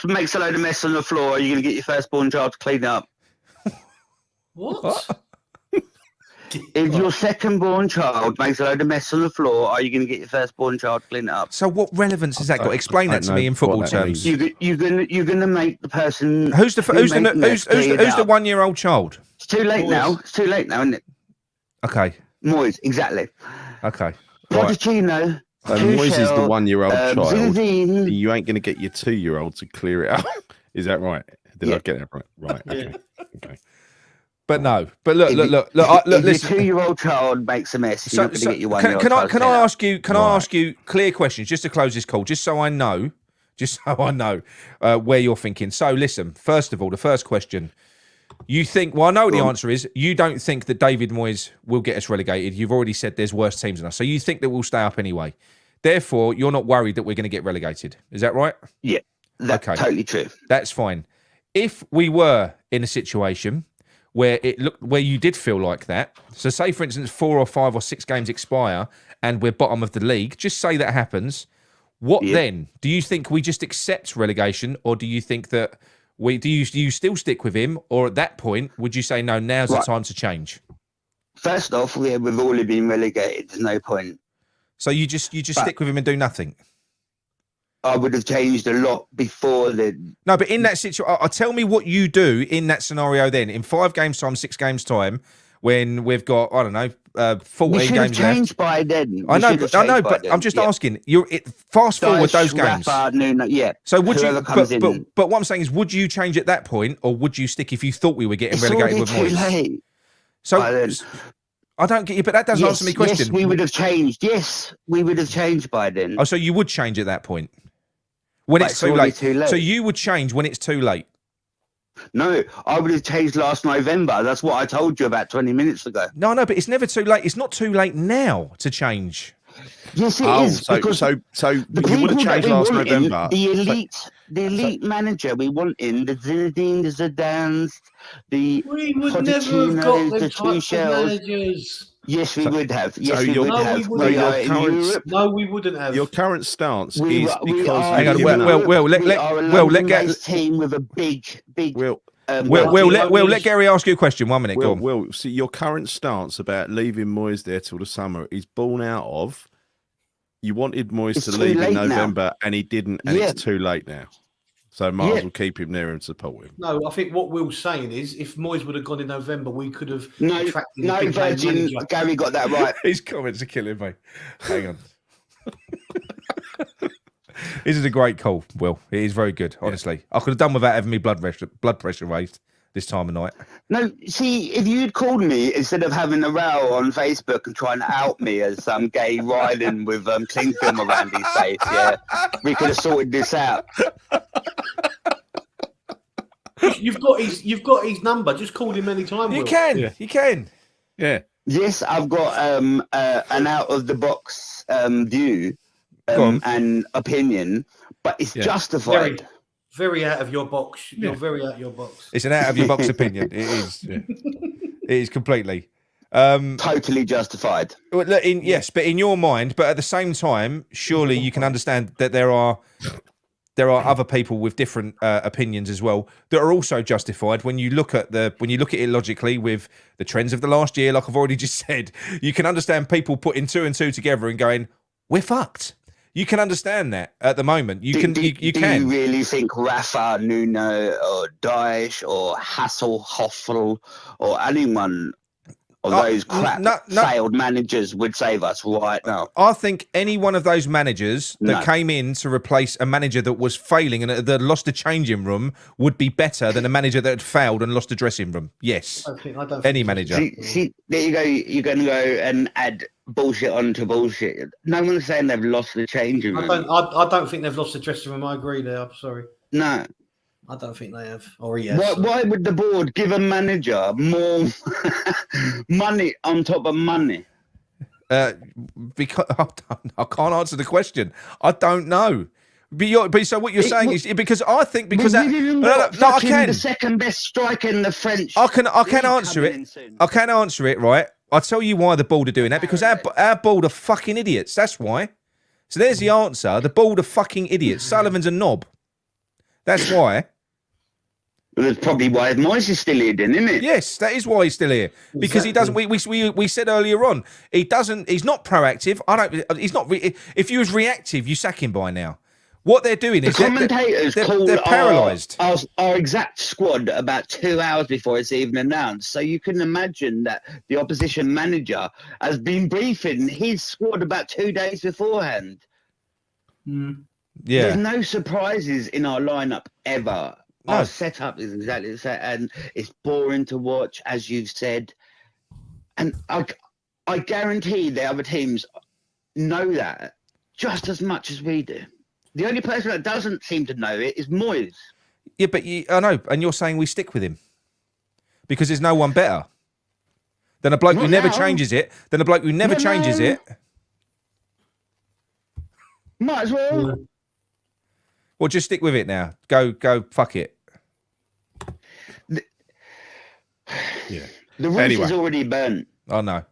Makes a load of mess on the floor. Are you going to get your firstborn child to clean it up? What? If your second-born child makes a load of mess on the floor, are you going to get your first-born child to clean it up? So what relevance has that got? Explain that to me in football terms. You're gonna make the person Who's the 1-year-old child? It's too late now. It's too late now, isn't it? Okay. Moyes, exactly. Okay. Right. Pochettino. So Moyes is the 1-year-old child. Zinedine. You ain't going to get your 2-year-old to clear it up. Is that right? Did I get that right? Right. Okay. Okay. But no. But look. If Listen. your 2-year-old child makes a mess, you're not going to get your 1-year-old child. Can I ask you? Can I ask you clear questions just to close this call, just so I know where you're thinking. So listen. First of all, the first question. You think? Well, I know what the answer is. You don't think that David Moyes will get us relegated. You've already said there's worse teams than us, so you think that we'll stay up anyway. Therefore, you're not worried that we're going to get relegated. Is that right? Yeah, that's totally true. That's fine. If we were in a situation where you did feel like that, so say for instance 4 or 5 or 6 games expire and we're bottom of the league, just say that happens. What then? Do you think we just accept relegation, or do you think that do you still stick with him, or at that point would you say no? Now's the time to change. First off, we've already been relegated. There's no point. So you just stick with him and do nothing. I would have changed a lot before then. No, but in that situation, tell me what you do in that scenario then. In 5 games time, 6 games time, when we've got, I don't know, 14 games left. Changed by then. I know, but I'm just asking. Fast forward those games. So would you? But what I'm saying is, would you change at that point, or would you stick if you thought we were getting relegated with Moyes? Late. So I don't get you, but that doesn't answer my question. Yes, we would have changed. Yes, we would have changed by then. Oh, so you would change at that point when it's too late. So you would change when it's too late. No, I would have changed last November. That's what I told you about 20 minutes ago. No, but it's never too late. It's not too late now to change. Yes, it is. So the you would have changed last November. The elite manager we want in, the Zinedine, the Zidanes, the we would never have got the Tuchel managers. Yes, we would have. Yes, we would have. No, we wouldn't have. Your current stance is because hang on. Let team with a big. Let Gary ask you a question. 1 minute. Go on. Will, see, your current stance about leaving Moyes there till the summer is born out of you wanted Moyes to leave in November and he didn't, and it's too late now. So might as well keep him there and support him. No, I think what Will's saying is if Moyes would have gone in November, we could have attracted no, Virgin. Gary got that right. His comments are killing me. Hang on. This is a great call, Will. It is very good, honestly. I could have done without having me blood pressure raised this time of night. No, see, if you'd called me instead of having a row on Facebook and trying to out me as some gay riding with cling film around his face, we could have sorted this out. You've got his number. Just call him anytime. You can. You can. Yeah. Yes, I've got an out of the box view and opinion, but it's justified. Very out of your box. You're very out of your box. It's an out of your box opinion. It is. Yeah. It is completely. Totally justified. Yes, but in your mind, but at the same time, surely you can understand that there are other people with different opinions as well that are also justified. When you look at it logically with the trends of the last year, like I've already just said, you can understand people putting 2 and 2 together and going, "We're fucked." You can understand that at the moment. You can. Do you really think Rafa, Nuno, or Daesh, or Hasselhoff, or anyone of those failed managers would save us right now? I think any one of those managers that came in to replace a manager that was failing and that lost a changing room would be better than a manager that had failed and lost a dressing room. Yes. I don't any manager. See, there you go. You're going to go and add bullshit onto bullshit. No one's saying they've lost the changing room. I don't think they've lost the dressing room. I agree there. I'm sorry. No. I don't think they have. Or yes. Why would the board give a manager more money on top of money? Because I can't answer the question. I don't know. But so what you're saying is because I think because Well, we've even got I fucking can the second best striker in the French. I can league answer coming in it. soon. I can answer it, right? I'll tell you why the Bald are doing that because our Bald are fucking idiots. That's why. So there's the answer. The Bald are fucking idiots. Sullivan's a knob. That's why. Well, that's probably why Moyes is still here, then, isn't it? Yes, that is why he's still here because he doesn't. We said earlier on he doesn't. He's not proactive. He's not. If he was reactive, you sack him by now. What they're doing is The commentators called they're paralysed. our exact squad about 2 hours before it's even announced. So you can imagine that the opposition manager has been briefing his squad about 2 days beforehand. Yeah, There's no surprises in our lineup ever. No. Our setup is exactly the same, and it's boring to watch, as you've said. And I guarantee the other teams know that just as much as we do. The only person that doesn't seem to know it is Moyes. Yeah, but I know, and you're saying we stick with him because there's no one better than a bloke who Not never now. changes it. Than a bloke who never Not changes now. it. Might as well. Well, just stick with it now. Go, fuck it. Yeah. The roof Anyway. is already burnt. I know.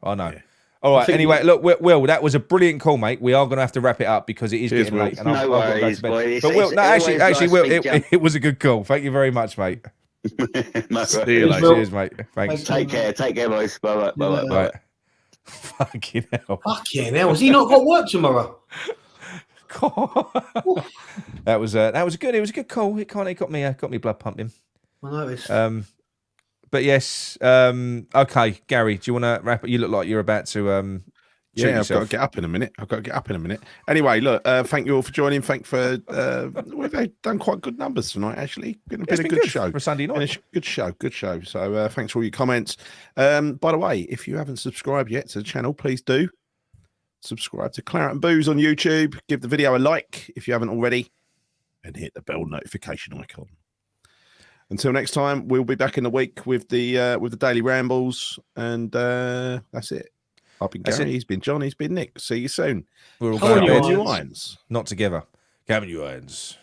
All right. Anyway, look, Will, that was a brilliant call, mate. We are going to have to wrap it up because it is Cheers, getting Will. late. And No I've got to go worries, to bed. boy. But Will, It's no, actually, always Will, nice to it was a good call. Thank you very much, mate. No See worries. you later. Cheers, mate. Thanks. Thank Take care, boys. Bye. Right. Fucking hell. Fucking hell, has he not got work tomorrow? That was good. It was a good call. It kind of got me blood pumping. I noticed. But yes. Okay, Gary, do you want to wrap it? You look like you're about to shoot Yeah, I've got yourself. to get up in a minute. Anyway, look, thank you all for joining. Thank for we've done quite good numbers tonight. Actually, been a good show for a Sunday night. Been a good show. So thanks for all your comments. By the way, if you haven't subscribed yet to the channel, please do subscribe to Claret and Booze on YouTube. Give the video a like if you haven't already, and hit the bell notification icon. Until next time, we'll be back in the week with the daily rambles, and that's it. I've been Gary, he's been John, he's been Nick. See you soon. We're all Come on, going to you bed. Irons. Irons. Not together. Come on, you irons.